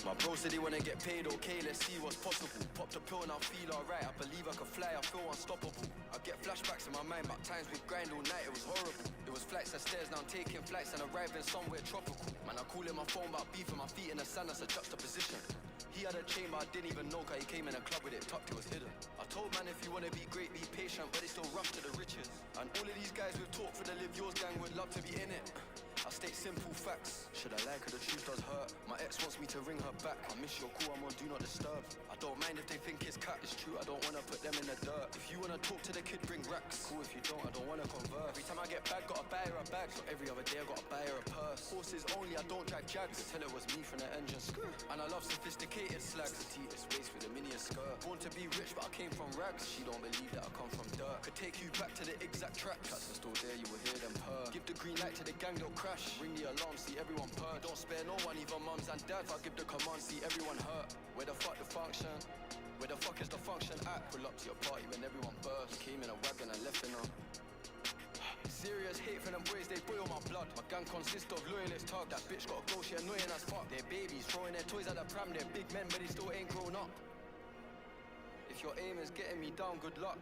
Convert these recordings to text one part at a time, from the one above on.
My bro said he wanna get paid, okay, let's see what's possible. Popped a pill and I feel alright, I believe I could fly, I feel unstoppable. I get flashbacks in my mind, but times we grind all night, it was horrible. It was flights and stairs, now I'm taking flights and arriving somewhere tropical. Man, I call him my phone about beef and my feet in the sand, that's a juxtaposition. He had a chain, but I didn't even know, cause he came in a club with it tucked, it was hidden. I told man, if you wanna be great, be patient, but it's still rough to the riches. And all of these guys we've talked for the Live Yours gang would love to be in it. I state simple facts. Should I lie, cause the truth does hurt. My ex wants me to ring her back. I miss your call, I'm on do not disturb. I don't mind if they think it's cat, it's true, I don't wanna put them in the dirt. If you wanna talk to the kid, bring racks. Cool, if you don't, I don't wanna converse. Every time I get back, gotta buy her a bag. So every other day I gotta buy her a purse. Horses only, I don't drive Jags. You could tell it was me from the engine. And I love sophisticated slags. Petite waist with a minion skirt. Born to be rich, but I came from rags. She don't believe that I come from dirt. Could take you back to the exact track. Cats are still there, you will hear them purr. Give the green light to the gang, they'll crash. Ring the alarm, see everyone purr. Don't spare no one, even mums and dads. I give the command, see everyone hurt. Where the fuck the function? Where the fuck is the function at? Pull up to your party when everyone burst. Came in a wagon and left in a serious hate for them boys, they boil my blood. My gang consists of loyalist tug. That bitch got a go, she annoying as fuck. They're babies, throwing their toys at the pram. They're big men, but they still ain't grown up. If your aim is getting me down, good luck.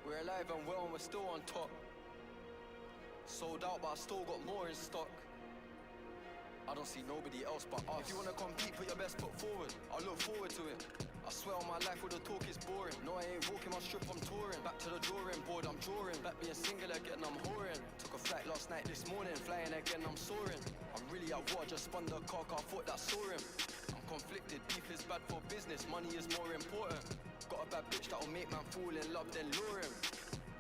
We're alive and well and we're still on top. Sold out, but I still got more in stock. I don't see nobody else but us. If you wanna compete, put your best foot forward. I look forward to it. I swear on my life, all the talk is boring. No, I ain't walking my strip, I'm touring. Back to the drawing board, I'm drawing. Back being single again, I'm whoring. Took a flight last night, this morning, flying again, I'm soaring. I'm really at war, just spun the car, I thought that saw him. I'm conflicted, beef is bad for business, money is more important. Got a bad bitch that'll make man fall in love, then lure him.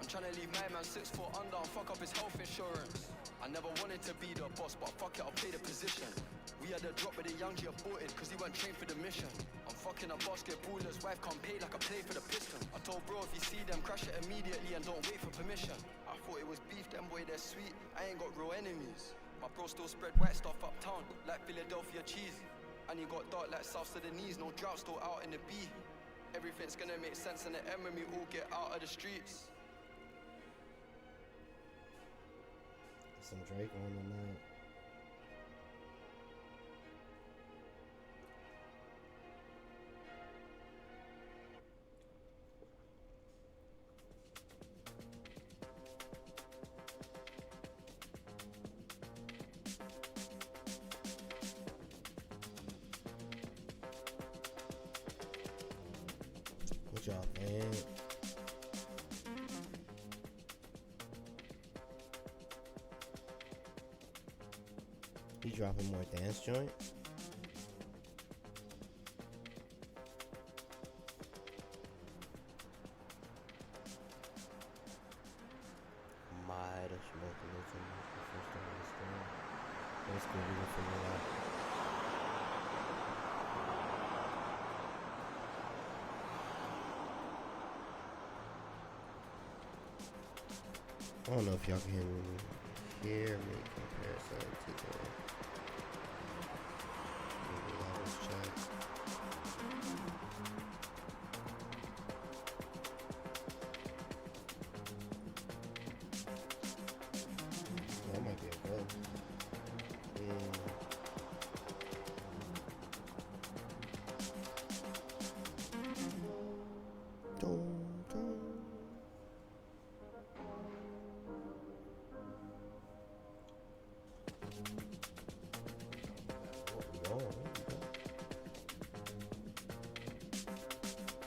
I'm trying to leave my man 6 foot under and fuck up his health insurance. I never wanted to be the boss, but fuck it, I'll play the position. We had a drop with the young G aborted, cause he weren't trained for the mission. I'm fucking a basketballer's wife, can't pay like I play for the Piston. I told bro if you see them, crash it immediately and don't wait for permission. I thought it was beef, them boy, they're sweet, I ain't got real enemies. My bro still spread white stuff uptown, like Philadelphia cheese. And he got dark like South Sudanese, no drought still out in the B. Everything's gonna make sense in the end when we all get out of the streets. Some Drake on tonight. What y'all think? He dropping more dance joint. Might have smoked a little too much the first time I started. That's good, we can figure it out. I don't know if y'all can hear me comparison to the check. That might be a good.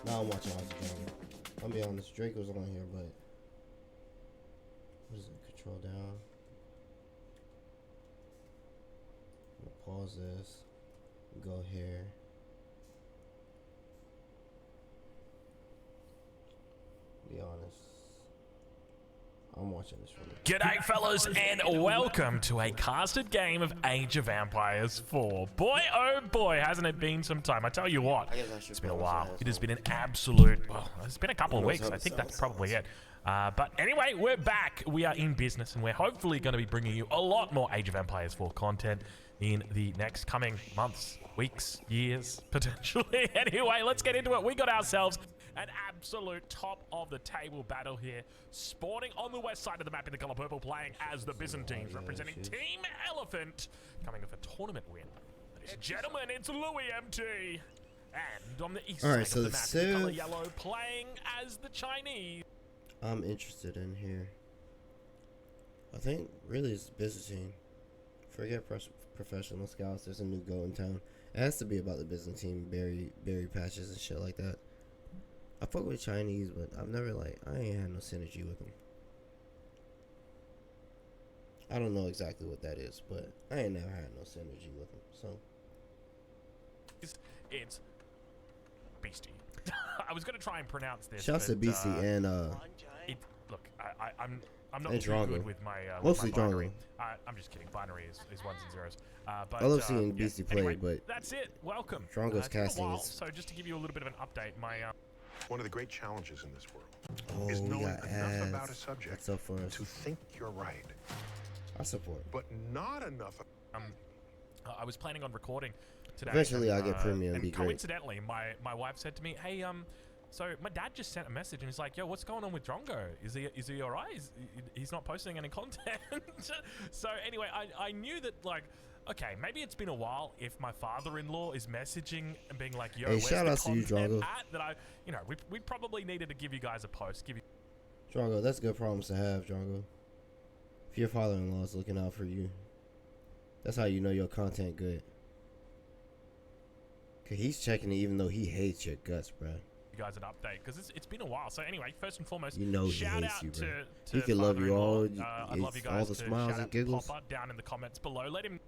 Now I'm watching House of Dragon. I'll be honest, Drake was on here, but what is it? Control down. I'm gonna pause this. Go here. Be honest. I'm watching this one. G'day fellas and welcome to a casted game of Age of Empires 4. Boy oh boy, hasn't it been some time. I tell you what, it's been a while. It has been an absolute, well, it's been a couple of weeks. I think that's probably it. But anyway, we're back. We are in business and we're hopefully going to be bringing you a lot more Age of Empires 4 content in the next coming months, weeks, years, potentially. Anyway, let's get into it. We got ourselves an absolute top of the table battle here, spawning on the west side of the map in the color purple, playing as the Byzantines, representing Team Elephant, coming off a tournament win that Ladies and gentlemen, it's Louis MT. And on the east Alright, side so of the the map, the color Civ yellow playing as the Chinese. I'm interested in here. I think really it's Byzantine. Forget professional scouts. There's a new goal in town. It has to be about the Byzantine berry patches and shit like that. I fuck with Chinese, but I've never I ain't had no synergy with them. I don't know exactly what that is, but I ain't never had no synergy with them. So it's Beastie. I was gonna try and pronounce this. shouts to Beastie and look, I'm not and too Drongo. good with my Mostly with my binary. Drongo. I'm just kidding. Binary is ones and zeros. But I love seeing Beastie play, anyway, but that's it. Welcome. Drongo's It's been a casting while, is- so just to give you a little bit of an update, my One of the great challenges in this world oh, is we knowing got enough about a ads. subject What's up for us? to think you're right, I support. but not enough. I was planning on recording today. Eventually, I'll get premium. And Be great. coincidentally, my wife said to me, "Hey, so my dad just sent a message and he's like, yo, what's going on with Drongo? Is he all right? He's not posting any content." So anyway, I knew that okay, maybe it's been a while if my father-in-law is messaging and being like, yo, Hey, where's shout the out to you, content Drongo. at? That we probably needed to give you guys a post. Drongo, that's good problems to have, Drongo. If your father-in-law is looking out for you, that's how you know your content good. Cause he's checking it even though he hates your guts, bro. You guys an update because it's been a while. So anyway, first and foremost, You know he shout hates out you, bro. to He can love you all. father-in-law. I'd love you All guys the to smiles shout and out giggles. Papa down in the comments below. Let him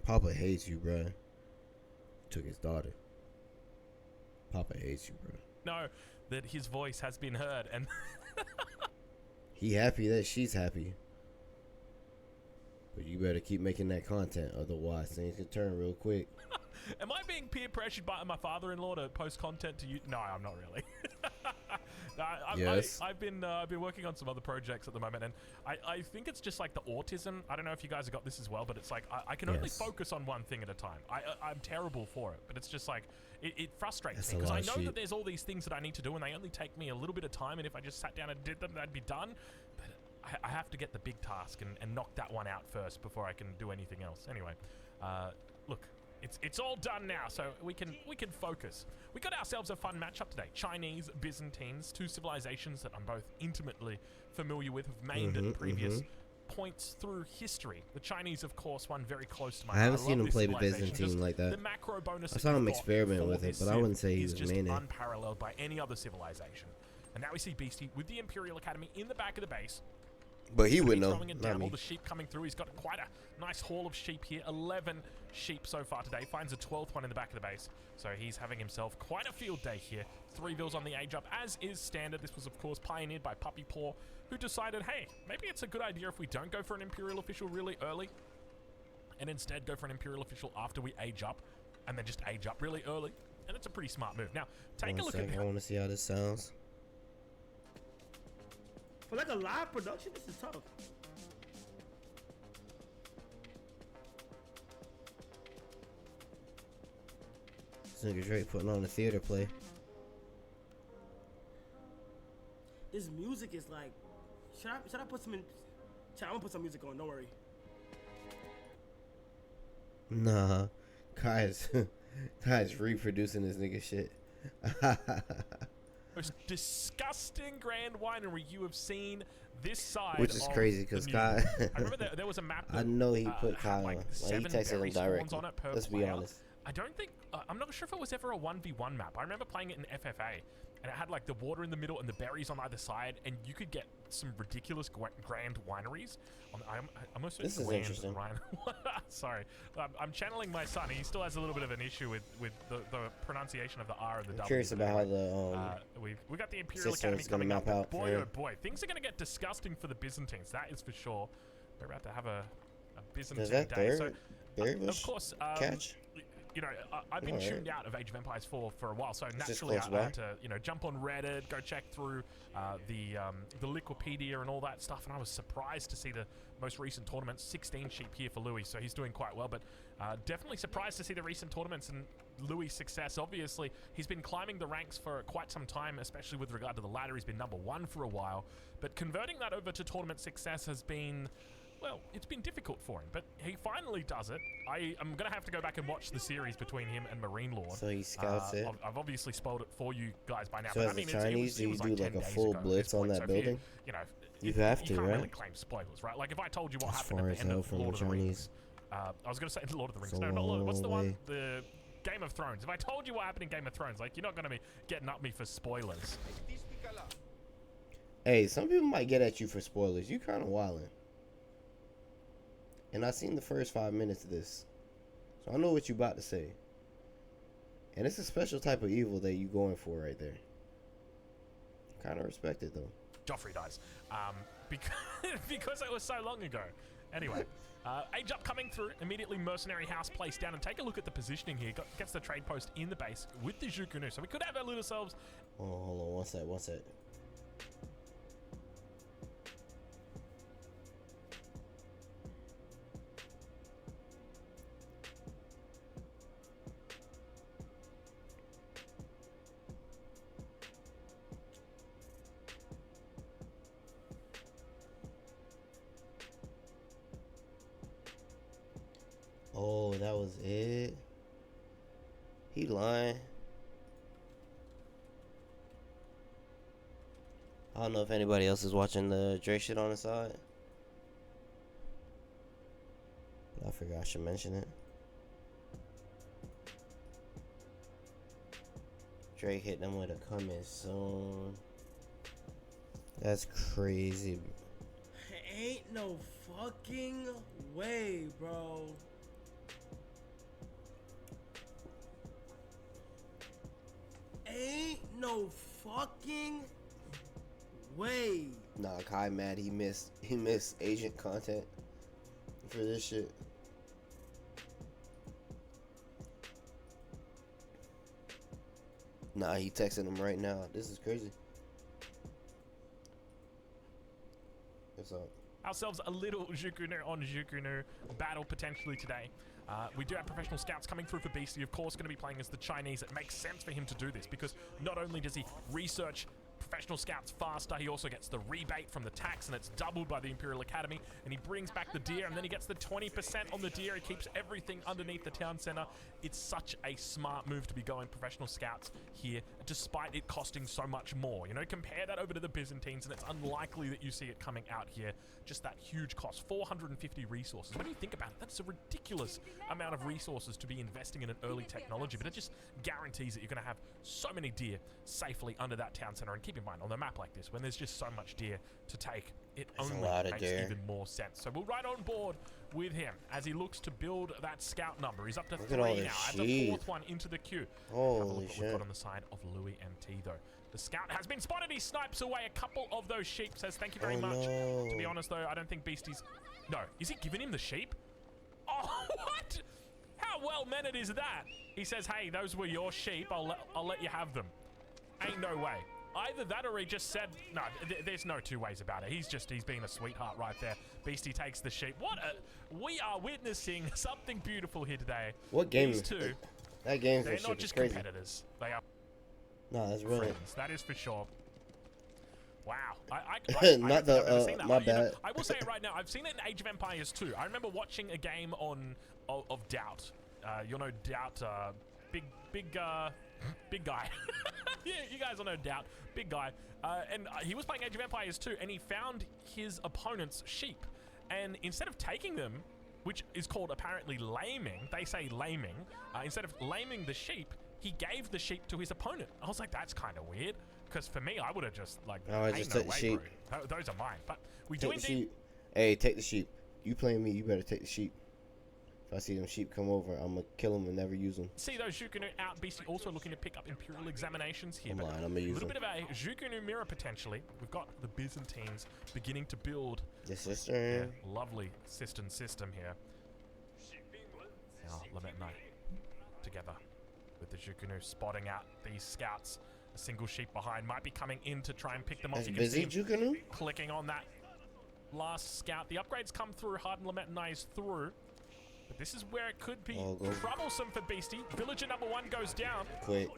Papa hates you, bro. Took his daughter. Papa hates you, bro. know that his voice has been heard, and He happy that she's happy. But you better keep making that content, otherwise things can turn real quick. am I being peer pressured by my father-in-law to post content to you? No, I'm not really. No, Yes. I've been working on some other projects at the moment, and I think it's just like the autism. I don't know if you guys have got this as well, but it's like I can only Yes. focus on one thing at a time. I'm terrible for it, but it's just like it frustrates That's me a because lot I of know shit. that there's all these things that I need to do, and they only take me a little bit of time. And if I just sat down and did them, that'd be done. But I have to get the big task and knock that one out first before I can do anything else. Anyway, look. It's all done now, so we can focus. We got ourselves a fun matchup today. Chinese, Byzantines, two civilizations that I'm both intimately familiar with, have made at previous points through history. The Chinese, of course, one very close to my I heart. haven't seen love him this play the civilization. Byzantine Just like that. The macro bonus I that saw him you've got experiment for with it, this but I civ wouldn't say he is was just maining. unparalleled by any other civilization. And now we see Beastie with the Imperial Academy in the back of the base. But he would He's know, throwing it not down, me. all the sheep coming through. He's got quite a nice haul of sheep here. 11 sheep so far today. Finds a 12th one in the back of the base. So he's having himself quite a field day here. 3 bills on the age up, as is standard. This was, of course, pioneered by Puppy Paw, who decided, hey, maybe it's a good idea if we don't go for an Imperial official really early and instead go for an Imperial official after we age up and then just age up really early. And it's a pretty smart move. Now, take a look at I want to see how this sounds. For like a live production, this is tough. This nigga Drake putting on a theater play. This music is like, should I put some in? I'm gonna put some music on. Don't worry. Nah, Kai's reproducing this nigga shit. most disgusting grand winery you have seen this side. Which is of crazy because the Kai. new- I remember there was a map. I That, know he put had Kyle. like Like, he 7 texted berry him spawns directly. on it per Let's be player. honest. I don't think I'm not sure if it was ever a 1v1 map. I remember playing it in FFA, and it had like the water in the middle and the berries on either side, and you could get some ridiculous grand wineries. I'm almost This is grand interesting. Sorry, I'm channeling my son. He still has a little bit of an issue with the pronunciation of the R and the I'm W. curious but about how anyway, the we got the Imperial system Academy is gonna coming up. map out Boy, for oh him. boy, things are gonna get disgusting for the Byzantines. That is for sure. We're about to have a Byzantine Is that day. So, third berry of bush course, catch? you know, I've been Alright. tuned out of Age of Empires 4 for a while, so just naturally close I by. had to, you know, jump on Reddit, go check through the Liquipedia and all that stuff, and I was surprised to see the most recent tournaments. 16 sheep here for Louis, so he's doing quite well, but definitely surprised to see the recent tournaments and Louis' success. Obviously, he's been climbing the ranks for quite some time, especially with regard to the ladder. He's been #1 for a while, but converting that over to tournament success has been well, it's been difficult for him, but he finally does it. I am going to have to go back and watch the series between him and Marine Lord. So he scouts it. I've obviously spoiled it for you guys by now. So but as I mean, a Chinese, do you do like a full blitz on that building? You have to, you can't right? really claim spoilers, right? Like if I told you what As happened far at the as end hell of from Lord the of the Rings. Chinese. I was going to say Lord of the Rings. It's a No, not Lord. What's the long one? way. The Game of Thrones. If I told you what happened in Game of Thrones, like you're not going to be getting up me for spoilers. Hey, some people might get at you for spoilers. You kind of wildin'. And I seen the first 5 minutes of this, so I know what you about to say. And it's a special type of evil that you going for right there. Kind of respect it though. Joffrey dies, because it was so long ago. Anyway, Age Up coming through, immediately Mercenary House placed down, and take a look at the positioning here. Gets the trade post in the base with the Zhukunu, so we could have our little selves. Oh, hold on, one sec. Oh, that was it? He lying. I don't know if anybody else is watching the Drake shit on the side. But I forgot I should mention it. Drake hit them with a coming soon. That's crazy. Ain't no fucking way, bro. Ain't no fucking way. Nah, Kai mad he missed agent content for this shit. Nah, he texting him right now. This is crazy. What's up? Ourselves a little Zhukunu on Zhukunu battle potentially today. We do have professional scouts coming through for Beastie, of course, going to be playing as the Chinese. It makes sense for him to do this because not only does he research professional scouts faster, he also gets the rebate from the tax, and it's doubled by the Imperial Academy, and he brings back the deer, and then he gets the 20% on the deer. He keeps everything underneath the town center. It's such a smart move to be going professional scouts here, despite it costing so much more. You know, compare that over to the Byzantines, and it's unlikely that you see it coming out here. Just that huge cost, 450 resources. When you think about it, that's a ridiculous amount of resources to be investing in an early technology, but it just guarantees that you're going to have so many deer safely under that town center. And keep in mind, on a map like this, when there's just so much deer to take, it only makes even more sense. So we'll ride on board with him as he looks to build that scout number. He's up to 3 now. Adds a 4th one into the queue. Holy shit. We've got on the side of Louis MT though. The scout has been spotted. He snipes away a couple of those sheep. Says thank you very much. No. To be honest though, I don't think Beastie's... No. Is he giving him the sheep? Oh, what? How well mannered is that? He says, hey, those were your sheep. I'll let you have them. Ain't no way. Either that or he just said... No, there's no two ways about it. He's being a sweetheart right there. Beastie takes the sheep. We are witnessing something beautiful here today. What game? These two, that game they're for not shit just is crazy. competitors. They are No, that's really friends. That is for sure. Wow. not the I've never seen that. my You know, bad. I will say it right now. I've seen it in Age of Empires 2. I remember watching a game of Doubt. You'll know Doubt, big guy. Yeah, you guys will know Doubt, big guy. And he was playing Age of Empires 2, and he found his opponent's sheep. And instead of taking them, which is called apparently laming, they say laming, instead of laming the sheep, he gave the sheep to his opponent. I was like, that's kind of weird. Because for me, I would have just, like, I just no took the way, sheep. bro. Those are mine. But we Take do the indeed... sheep. Hey, take the sheep. You playing me, you better take the sheep. If I see them sheep come over, I'm going to kill them and never use them. See those Zhukunu out. Beastie also looking to pick up Imperial examinations here. I'm but lying, I'm gonna use a little them. bit of a Zhukunu mirror potentially. We've got the Byzantines beginning to build The sister. their lovely system here. Now, Lament Knight together with the Zhukunu spotting out these scouts. A single sheep behind might be coming in to try and pick them off. That's You can see busy, him Jukunu? clicking on that last scout. The upgrades come through. Hardened Lament Knight is through. But this is where it could be troublesome for Beastie. Villager number 1 goes down. Quick.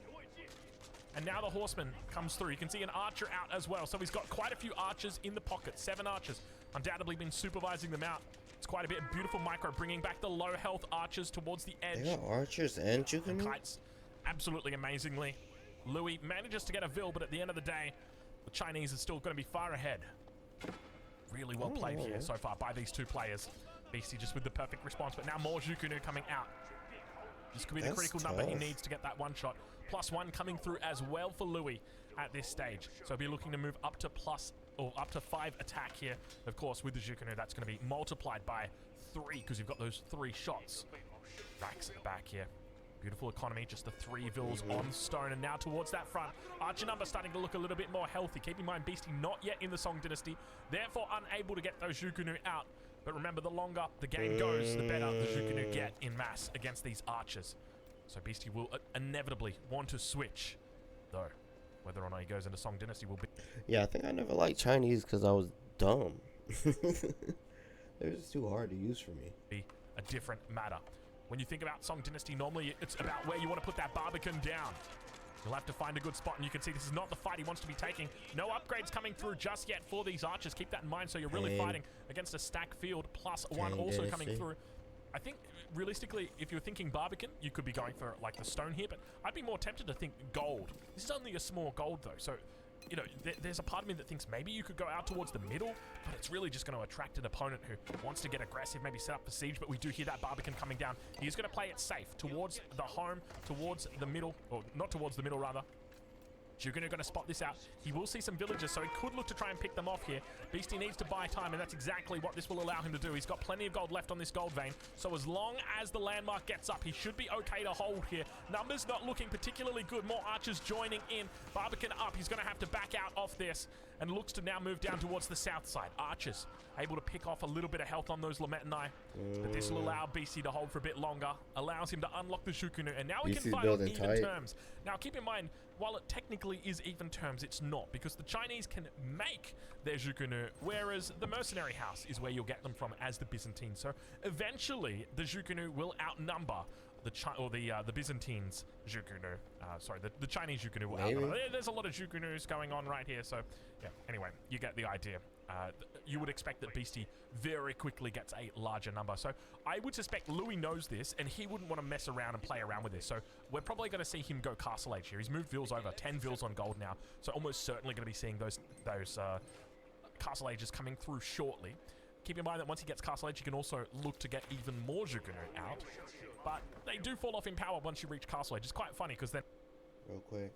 And now the horseman comes through. You can see an archer out as well. So he's got quite a few archers in the pocket. 7 archers. undoubtedly been supervising them out. It's quite a bit. Beautiful micro, bringing back the low health archers towards the edge. They got archers and Jukunu? Kites, absolutely amazingly. Louis manages to get a Vil, but at the end of the day, the Chinese are still going to be far ahead. Really well played here so far by these two players. Beastie just with the perfect response, but now more Jukunu coming out. This could be the critical number he needs to get that one shot. +1 coming through as well for Louis at this stage. So he'll be looking to move up to up to 5 attack here. Of course, with the Jukunu, that's going to be multiplied by 3 because you've got those 3 shots. Rax at the back here. Beautiful economy, just the 3 Vils on stone, and now towards that front. Archer number starting to look a little bit more healthy. Keep in mind, Beastie not yet in the Song Dynasty, therefore unable to get those Jukunu out. But remember, the longer the game goes, the better the Jukunu get in mass against these archers. So Beastie will inevitably want to switch, though. Whether or not he goes into Song Dynasty will be... Yeah, I think I never liked Chinese because I was dumb. They're just too hard to use for me. Be a different matter. When you think about Song Dynasty, normally it's about where you want to put that Barbican down. You'll have to find a good spot, and you can see this is not the fight he wants to be taking. No upgrades coming through just yet for these archers. Keep that in mind, so you're really fighting against a stack field, +1 also coming through. I think, realistically, if you're thinking Barbican, you could be going for, like, the stone here, but I'd be more tempted to think gold. This is only a small gold, though, so... You know, there's a part of me that thinks maybe you could go out towards the middle, but it's really just going to attract an opponent who wants to get aggressive, maybe set up for siege, but we do hear that Barbican coming down. He's going to play it safe towards the home, towards the middle, or not towards the middle, rather. Jukunu going to spot this out. He will see some villagers, so he could look to try and pick them off here. Beastie needs to buy time, and that's exactly what this will allow him to do. He's got plenty of gold left on this gold vein, so as long as the landmark gets up, he should be okay to hold here. Numbers not looking particularly good. More archers joining in. Barbican up. He's going to have to back out off this, and looks to now move down towards the south side. Archers able to pick off a little bit of health on those Lametanai, but this will allow Beastie to hold for a bit longer, allows him to unlock the Jukunu, and now he can fight on even terms. Now keep in mind, while it technically is even terms, it's not, because the Chinese can make their Jukunu, whereas the Mercenary House is where you'll get them from as the Byzantines. So eventually, the Jukunu will outnumber the Byzantines Jukunu. Sorry, the Chinese Jukunu will outnumber. There's a lot of Jukunus going on right here, so yeah. Anyway, you get the idea. You would expect that Beastie very quickly gets a larger number. So I would suspect Louis knows this, and he wouldn't want to mess around and play around with this. So we're probably going to see him go Castle Age here. He's moved Vils over, 10 Vils on gold now. So almost certainly going to be seeing those Castle Ages coming through shortly. Keep in mind that once he gets Castle Age, you can also look to get even more Jukunu out. But they do fall off in power once you reach Castle Age. It's quite funny because then... Real quick.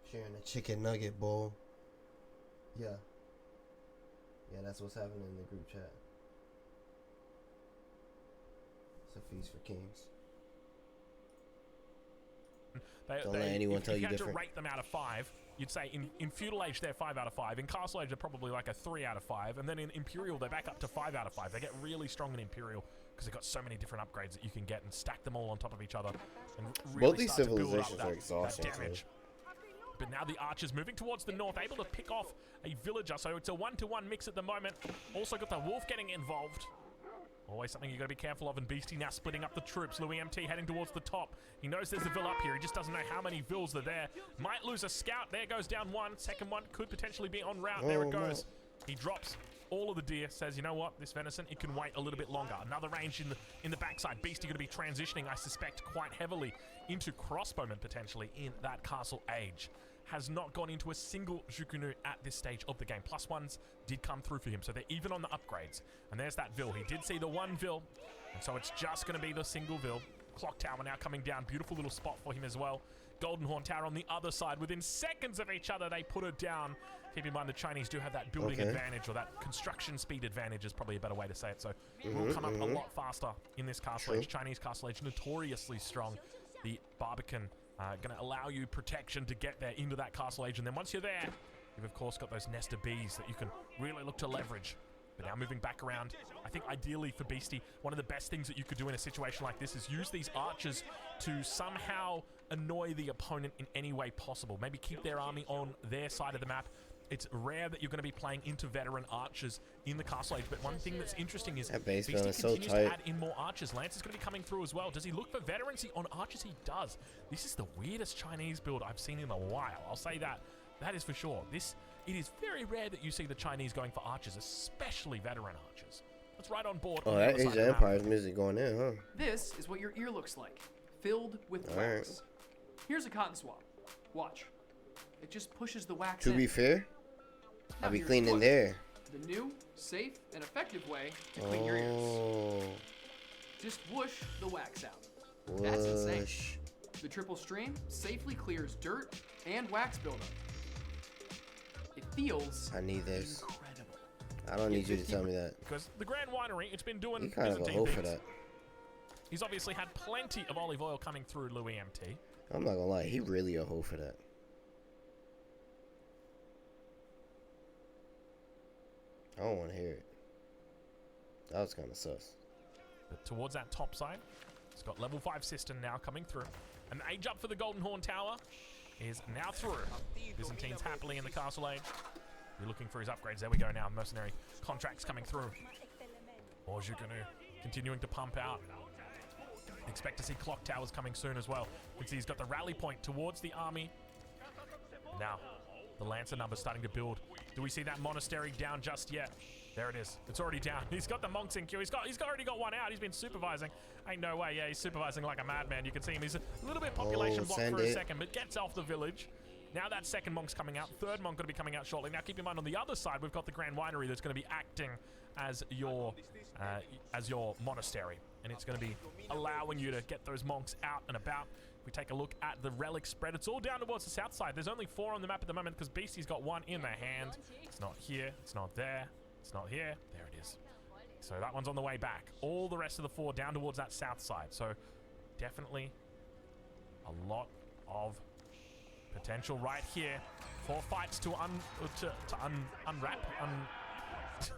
Sharing a chicken nugget bowl. Yeah. Yeah, that's what's happening in the group chat. It's a feast for kings. Don't let anyone tell you different. If you had to rate them out of 5, you'd say in Feudal Age they're 5 out of 5. In Castle Age they're probably like a 3 out of 5. And then in Imperial they're back up to 5 out of 5. They get really strong in Imperial because they've got so many different upgrades that you can get and stack them all on top of each other. And really both these civilizations are exhausting. But now the archers moving towards the north, able to pick off a villager. So it's a 1-to-1 mix at the moment. Also got the wolf getting involved. Always something you got to be careful of. And Beastie now splitting up the troops. Louis MT heading towards the top. He knows there's a Vil up here. He just doesn't know how many Vils are there. Might lose a scout. There goes down one. Second one could potentially be en route. There it goes. He drops all of the deer. Says, you know what? This venison, it can wait a little bit longer. Another range in the backside. Beastie going to be transitioning, I suspect, quite heavily into crossbowmen potentially in that Castle Age. Has not gone into a single Jukunu at this stage of the game. +1s did come through for him, so they're even on the upgrades. And there's that Vil. He did see the one Vil, and so it's just going to be the single Vil. Clock Tower now coming down. Beautiful little spot for him as well. Golden Horn Tower on the other side. Within seconds of each other, they put it down. Keep in mind, the Chinese do have that building advantage, or that construction speed advantage is probably a better way to say it. So we'll come up a lot faster in this Castle Age. Chinese Castle Age, notoriously strong. The Barbican going to allow you protection to get there into that Castle Age. And then once you're there, you've of course got those nest of bees that you can really look to leverage. But now moving back around, I think ideally for Beastie, one of the best things that you could do in a situation like this is use these archers to somehow annoy the opponent in any way possible. Maybe keep their army on their side of the map. It's rare that you're going to be playing into veteran archers in the Castle Age, but one thing that's interesting is Beastie continues to add in more archers. Lance is going to be coming through as well. Does he look for veterancy on archers? He does. This is the weirdest Chinese build I've seen in a while. I'll say that. That is for sure. This it is very rare that you see the Chinese going for archers, especially veteran archers. That's right on board. Oh, that Age of Empires music going in, huh? This is what your ear looks like, filled with wax. Right. Here's a cotton swab. Watch. It just pushes the wax To in. be fair, Now I'll be here's cleaning push. there. The new, safe, and effective way to clean your ears. Oh, Just whoosh the wax out. That's insane. whoosh. The triple stream safely clears dirt and wax buildup. It feels I need this. incredible. I don't need you to tell me that. Because the Grand Winery, it's been doing You kind of a Byzantine hoe for things. that. He's obviously had plenty of olive oil coming through Louis MT. I'm not gonna lie, he really a hoe for that. I don't want to hear it. That was kind of sus. But towards that top side, it's got level 5 Cistern now coming through. An age up for the Golden Horn Tower is now through. Byzantine's happily in the castle age. You're looking for his upgrades. There we go now. Mercenary contracts coming through. Orjuganu continuing to pump out. Expect to see clock towers coming soon as well. You can see he's got the rally point towards the army. Now, the Lancer number starting to build. Do we see that monastery down just yet? There it is. It's already down. He's got the monks in queue. He's already got one out. He's been supervising. Ain't no way. Yeah, he's supervising like a madman. You can see him. He's a little bit population blocked for a second, but gets off the village. Now that second monk's coming out. Third monk going to be coming out shortly. Now keep in mind on the other side, we've got the Grand Winery that's going to be acting as your monastery. And it's going to be allowing you to get those monks out and about. If we take a look at the relic spread, it's all down towards the south side. There's only 4 on the map at the moment because Beastie's got 1 in their hand. It's not here. It's not there. It's not here. There it is. So that one's on the way back. All the rest of the 4 down towards that south side. So definitely a lot of potential right here for fights to unwrap,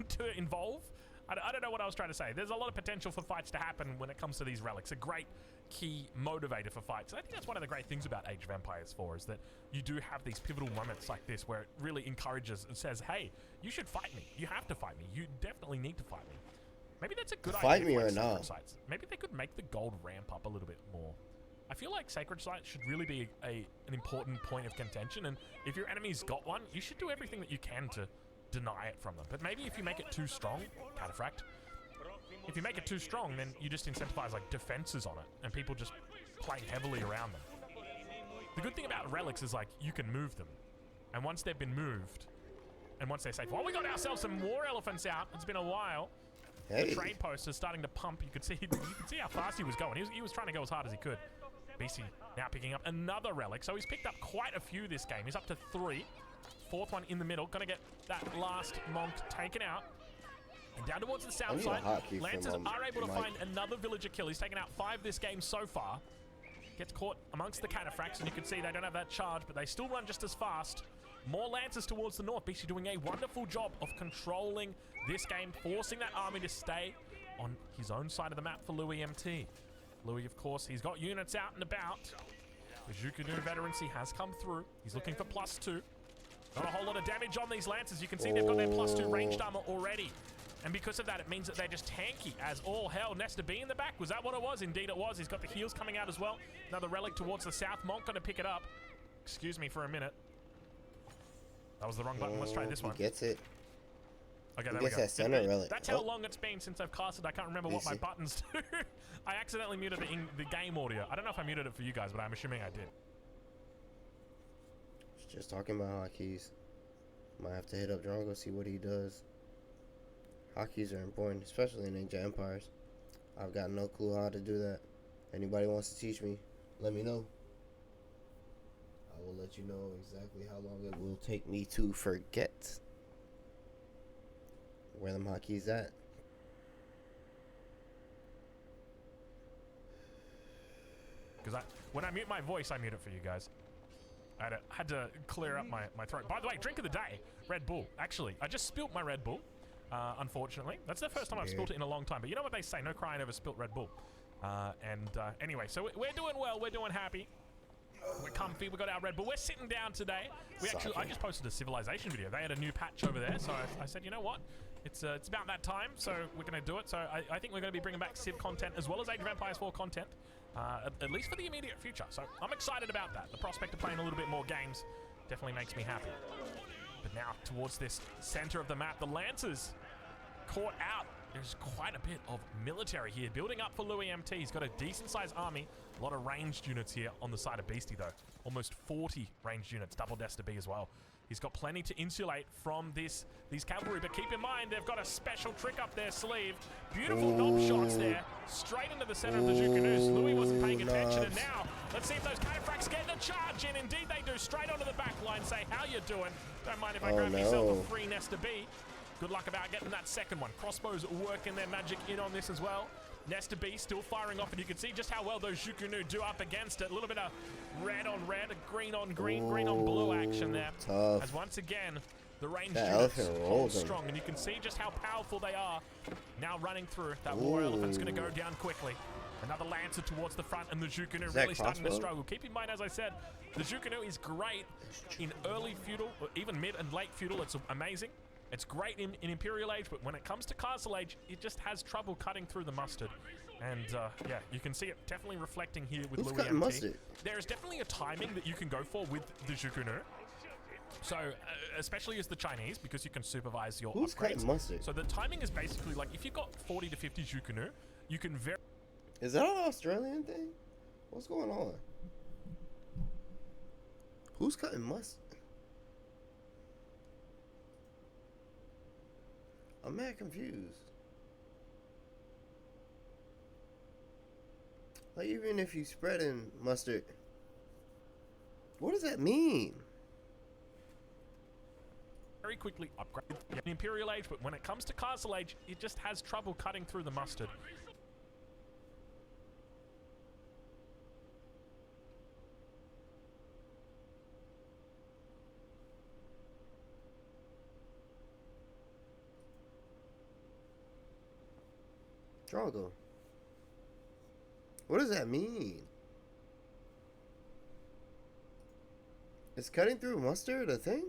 to involve. I don't know what I was trying to say. There's a lot of potential for fights to happen when it comes to these relics. A great key motivator for fights. And I think that's one of the great things about Age of Empires 4 is that you do have these pivotal moments like this where it really encourages and says, hey, you should fight me. You have to fight me. You definitely need to fight me. Maybe that's a good idea. Fight me for, like, or not. sites. Maybe they could make the gold ramp up a little bit more. I feel like Sacred Sites should really be an important point of contention, and if your enemy's got one, you should do everything that you can to deny it from them. But maybe if you make it too strong, Cataphract, if you make it too strong, then you just incentivize like defenses on it, and people just play heavily around them. The good thing about relics is like you can move them, and once they've been moved, and once they're safe, well, we got ourselves some more elephants out. It's been a while. Hey. The trade post is starting to pump. You could see how fast he was going. He was trying to go as hard as he could. BC now picking up another relic. So he's picked up quite a few this game. He's up to 3. 4th one in the middle. Gonna get that last monk taken out. And down towards the south side, Lancers are able to find another villager kill. He's taken out 5 this game so far. Gets caught amongst the Cataphracts, and you can see they don't have that charge, but they still run just as fast. More Lancers towards the north. BC doing a wonderful job of controlling this game, forcing that army to stay on his own side of the map for Louis MT. Louis, of course, he's got units out and about. The Jukunu veterancy has come through. He's looking for +2. Not a whole lot of damage on these Lancers. You can see they've got their +2 ranged armor already. And because of that, it means that they're just tanky as all hell. Nesta B in the back. Was that what it was? Indeed it was. He's got the heals coming out as well. Another relic towards the south. Monk going to pick it up. Excuse me for a minute. That was the wrong button. Let's try this one. He gets it. Okay, He there we gets go. that center relic. That's how long it's been since I've casted. I can't remember what my buttons do. I accidentally muted the game audio. I don't know if I muted it for you guys, but I'm assuming I did. Just talking about hotkeys. Might have to hit up Drongo, see what he does. Hotkeys are important, especially in Age of Empires. I've got no clue how to do that. Anybody wants to teach me, let me know. I will let you know exactly how long it will take me to forget where them hotkeys at. Because when I mute my voice, I mute it for you guys. I had to clear up my throat. By the way, drink of the day, Red Bull. Actually, I just spilt my Red Bull, unfortunately. That's the first time I've spilt it in a long time. But you know what they say, no crying over spilt Red Bull. Anyway, so we're doing well. We're doing happy. We're comfy. We got our Red Bull. We're sitting down today. I just posted a Civilization video. They had a new patch over there. So I said, you know what? It's about that time. So we're going to do it. So I think we're going to be bringing back Civ content as well as Age of Empires 4 content. At least for the immediate future. So I'm excited about that. The prospect of playing a little bit more games definitely makes me happy. But Now towards this center of the map, the Lancers caught out. There's quite a bit of military here building up for Louis MT. He's got a decent sized army. A lot of ranged units here on the side of Beastie though. Almost 40 ranged units, double Desta B as well. He's got plenty to insulate from these cavalry, but keep in mind they've got a special trick up their sleeve. Beautiful knob shots there, straight into the center of the Jukunoos. Louis wasn't paying attention, and now let's see if those cataphracts get the charge in. Indeed they do, straight onto the back line. Say, how you doing? Don't mind if I grab myself a free Nesta B. Good luck about getting that second one. Crossbows working their magic in on this as well. Nesta B still firing off, and you can see just how well those Jukunoo do up against it. A little bit of red on red, green on green, green on blue action there. Tough. As once again, the ranged units hold strong, and you can see just how powerful they are. Now running through, that war elephant's going to go down quickly. Another Lancer towards the front, and the Jukunoo really starting to struggle. Keep in mind, as I said, the Jukunoo is great in early feudal, or even mid and late feudal. It's amazing. It's great in Imperial Age, but when it comes to Castle Age, it just has trouble cutting through the mustard. And yeah, you can see it definitely reflecting here with Louis MT. Mustard? There is definitely a timing that you can go for with the Jukunoo. So, especially as the Chinese, because you can supervise your Who's upgrades. cutting mustard? So the timing is basically like, if you've got 40 to 50 Jukunoo, you can very... Is that an Australian thing? What's going on? Who's cutting mustard? I'm mad confused. Like, even if you spreading mustard, what does that mean? very quickly upgrade in Imperial Age, but when it comes to Castle Age, it just has trouble cutting through the mustard. Drongo. What does that mean? Is cutting through mustard a thing?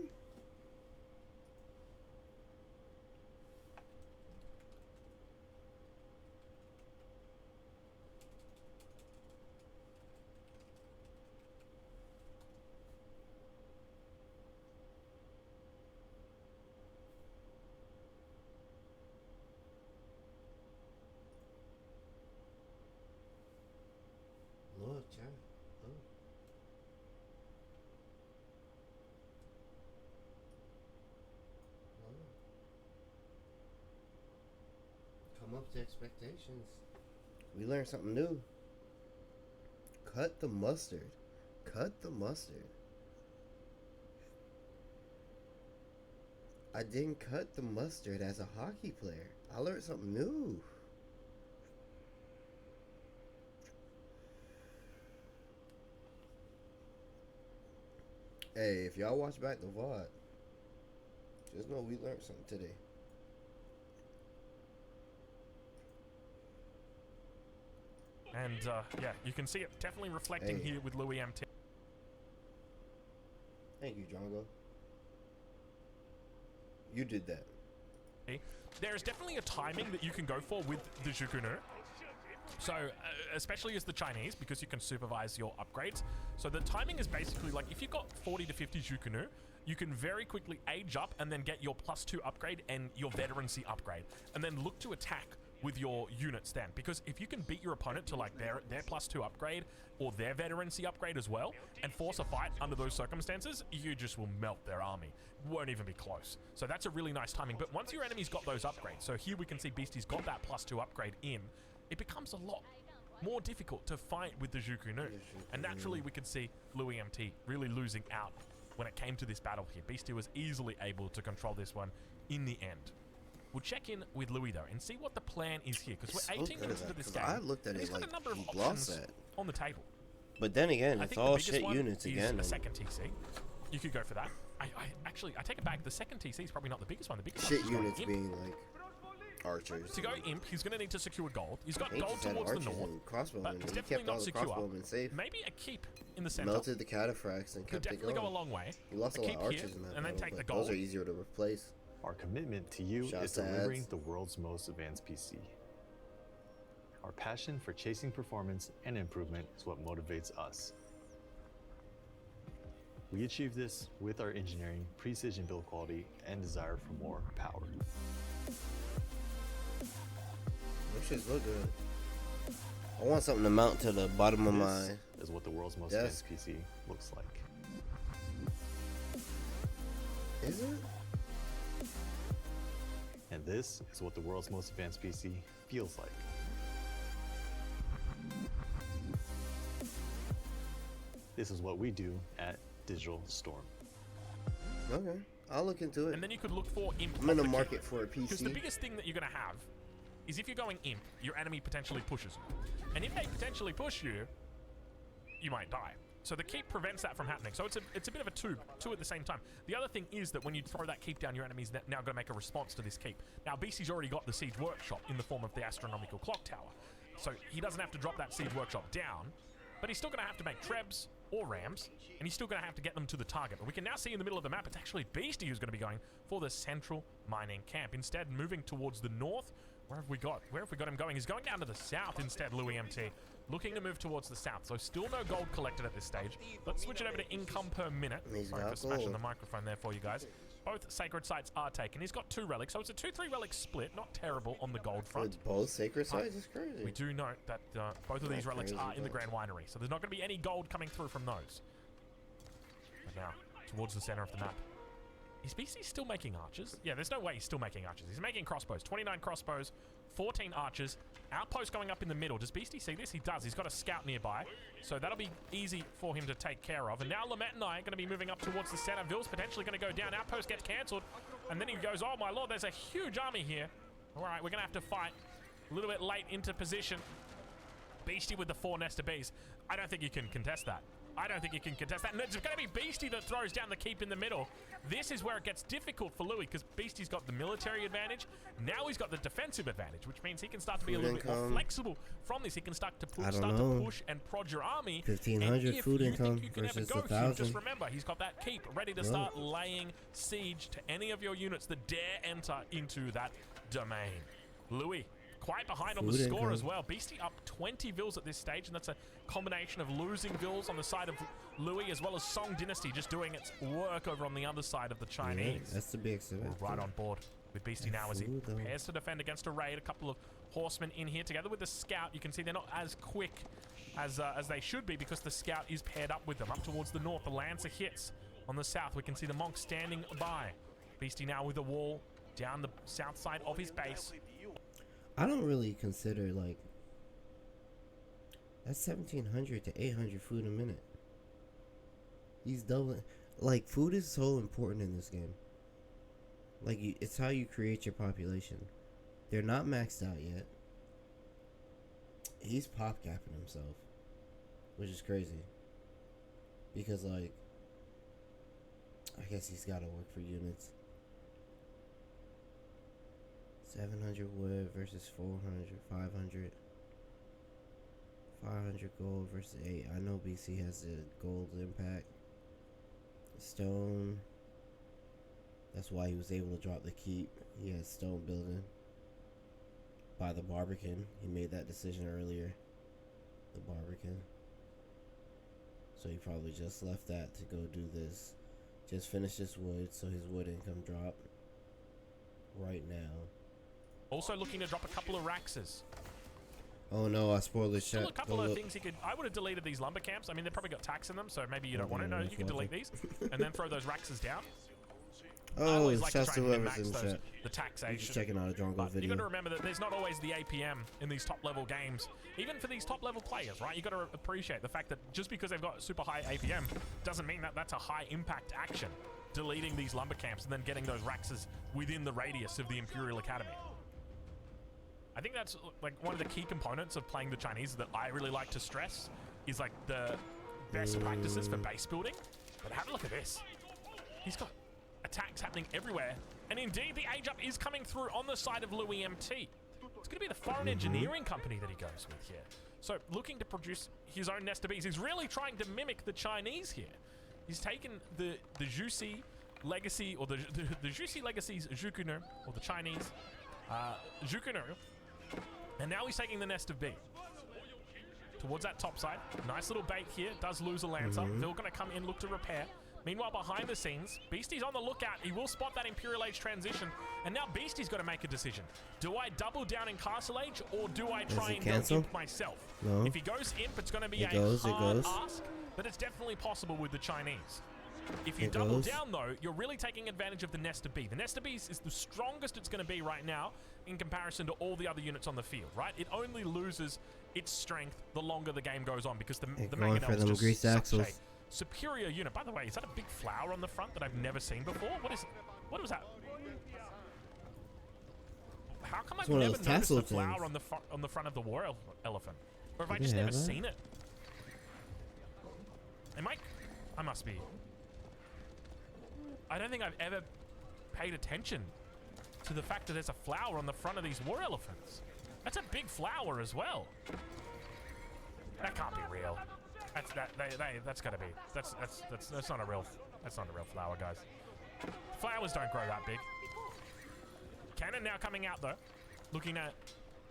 Lord, John. Oh. Come up to expectations. We learned something new. Cut the mustard. Cut the mustard. I didn't cut the mustard as a hockey player. I learned something new. Hey, if y'all watch back the VOD, just know we learned something today. And yeah, you can see it definitely reflecting here with Louis MT. Thank you, Drongo. You did that. There's definitely a timing that you can go for with the Jukunoo. So, especially as the Chinese, because you can supervise your upgrades. So the timing is basically like, if you've got 40 to 50 Jukunoo, you can very quickly age up and then get your +2 upgrade and your veterancy upgrade. And then look to attack with your units then. Because if you can beat your opponent to like their +2 upgrade or their veterancy upgrade as well, and force a fight under those circumstances, you just will melt their army. Won't even be close. So that's a really nice timing. But once your enemy's got those upgrades, so here we can see Beastie's got that +2 upgrade in, it becomes a lot more difficult to fight with the Jukunoo. And naturally we could see Louis MT really losing out when it came to this battle here. Beastie was easily able to control this one in the end. We'll check in with Louis though and see what the plan is here, because we're 18 minutes into this game. I looked at it like a number of he options lost that on the table. But then again, it's all shit units again. A second TC. You could go for that. I take it back. The second TC is probably not the biggest one. The biggest shit one units being like archers. To go imp, he's going to need to secure gold. He's got gold towards the north, but it's he definitely kept all not the secure. crossbowmen safe. Maybe a keep in the center. Melted the cataphracts and Could kept it definitely going. go a long way. He lost a lot of archers in that and then battle, take the but gold. those are easier to replace. Our commitment to you is delivering the world's most advanced PC. Our passion for chasing performance and improvement is what motivates us. We achieve this with our engineering, precision build quality, and desire for more power. Those shits look good. I want something to mount to the bottom of my. This is what the world's most desk. advanced PC looks like. Is it? And this is what the world's most advanced PC feels like. This is what we do at Digital Storm. Okay, I'll look into it. And then you could look for imp. I'm in the market for a Because the PC. biggest thing that you're going to have is if you're going imp, your enemy potentially pushes you. And if they potentially push you, you might die. So the keep prevents that from happening. So it's a bit of a two at the same time. The other thing is that when you throw that keep down, your enemy's now going to make a response to this keep. Now, BC's already got the Siege Workshop in the form of the Astronomical Clock Tower. So he doesn't have to drop that Siege Workshop down, but he's still going to have to make Trebs or Rams, and he's still going to have to get them to the target. But we can now see in the middle of the map, it's actually Beastie who's going to be going for the central mining camp. Instead, moving towards the north. Where have we got him going? He's going down to the south instead, Louis MT. Looking to move towards the south. So still no gold collected at this stage. Let's switch it over to income per minute. Sorry for smashing the microphone there for you guys. Both sacred sites are taken. He's got 2 relics, so it's a 2-3 relic split. Not terrible on the gold front. With both sacred sites is crazy. We do note that both of these relics are in the Grand Winery, so there's not going to be any gold coming through from those. But now, towards the center of the map. Is BC still making archers? Yeah, there's no way he's still making archers. He's making crossbows. 29 crossbows, 14 archers. Outpost going up in the middle. Does Beastie see this? He does. He's got a scout nearby. So that'll be easy for him to take care of. And now Lamet and I are going to be moving up towards the center. Ville's potentially going to go down. Outpost gets cancelled. And then he goes, oh my lord, there's a huge army here. All right, we're going to have to fight. A little bit late into position. Beastie with the 4 Nest of Bees. I don't think you can contest that. I don't think you can contest that. And it's going to be Beastie that throws down the keep in the middle. This is where it gets difficult for Louis because Beastie's got the military advantage. Now he's got the defensive advantage, which means he can start to be a little bit more flexible from this. He can start to push and prod your army. 1,500 food income versus 1,000. Just remember, he's got that keep ready to start laying siege to any of your units that dare enter into that domain. Louis quite behind on the score as well. Beastie up 20 vills at this stage, and that's a combination of losing vills on the side of Louis as well as Song Dynasty just doing its work over on the other side of the Chinese. Yeah, that's the big exhibit. We're right on board with Beastie now as he prepares to defend against a raid. A couple of horsemen in here together with the scout. You can see they're not as quick as they should be because the scout is paired up with them. Up towards the north, the Lancer hits. On the south, we can see the monk standing by. Beastie now with a wall down the south side of his base. I don't really consider, like, that's 1,700 to 800 food a minute. He's doubling. Like, food is so important in this game. Like, it's how you create your population. They're not maxed out yet. He's pop capping himself, which is crazy. Because, like, I guess he's got to work for units. 700 wood versus 400, 500. 500 gold versus 8. I know BC has the gold impact. Stone. That's why he was able to drop the keep. He has stone building. By the Barbican. He made that decision earlier. The Barbican. So he probably just left that to go do this. Just finish this wood so his wood income drop right now. Also looking to drop a couple of Raxes. Oh no, I spoiled the shot. Still a couple of things he could. I would have deleted these lumber camps. I mean, they've probably got tax in them, so maybe you don't want to. No, you can delete these and then throw those Raxes down. Oh, like shouts to whoever's in those, chat. the taxation. I'm just checking out a Drongo But video. you got to remember that there's not always the APM in these top level games, even for these top level players, right? You got to appreciate the fact that just because they've got super high APM doesn't mean that that's a high impact action. Deleting these lumber camps and then getting those Raxes within the radius of the Imperial Academy. I think that's like one of the key components of playing the Chinese that I really like to stress is like the best practices for base building. But have a look at this. He's got attacks happening everywhere. And indeed, the age up is coming through on the side of Louis MT. It's going to be the foreign engineering company that he goes with here. So looking to produce his own nest of bees. He's really trying to mimic the Chinese here. He's taken the Juicy Legacy, or the Juicy Legacy's Zhukuner, or the Chinese Zhukuner. And now he's taking the nest of bee towards that top side. Nice little bait here. Does lose a Lancer. Phil going to come in, look to repair. Meanwhile, behind the scenes, Beastie's on the lookout. He will spot that Imperial Age transition. And now Beastie's got to make a decision. Do I double down in Castle Age, or do I try and go Imp myself? No. If he goes Imp, it's going to be a hard ask, but it's definitely possible with the Chinese. If you double down, though, you're really taking advantage of the Nesta B. The Nesta B is the strongest it's going to be right now in comparison to all the other units on the field, right? It only loses its strength the longer the game goes on, because the Mangonel is just such a superior unit. By the way, is that a big flower on the front that I've never seen before? What was that? How come I've never noticed the flower on the front of the war elephant? Or have I just never seen it? I must be. I don't think I've ever paid attention to the fact that there's a flower on the front of these war elephants. That's a big flower as well. That can't be real. That's gotta be. That's not a real. That's not a real flower, guys. Flowers don't grow that big. Cannon now coming out though, looking to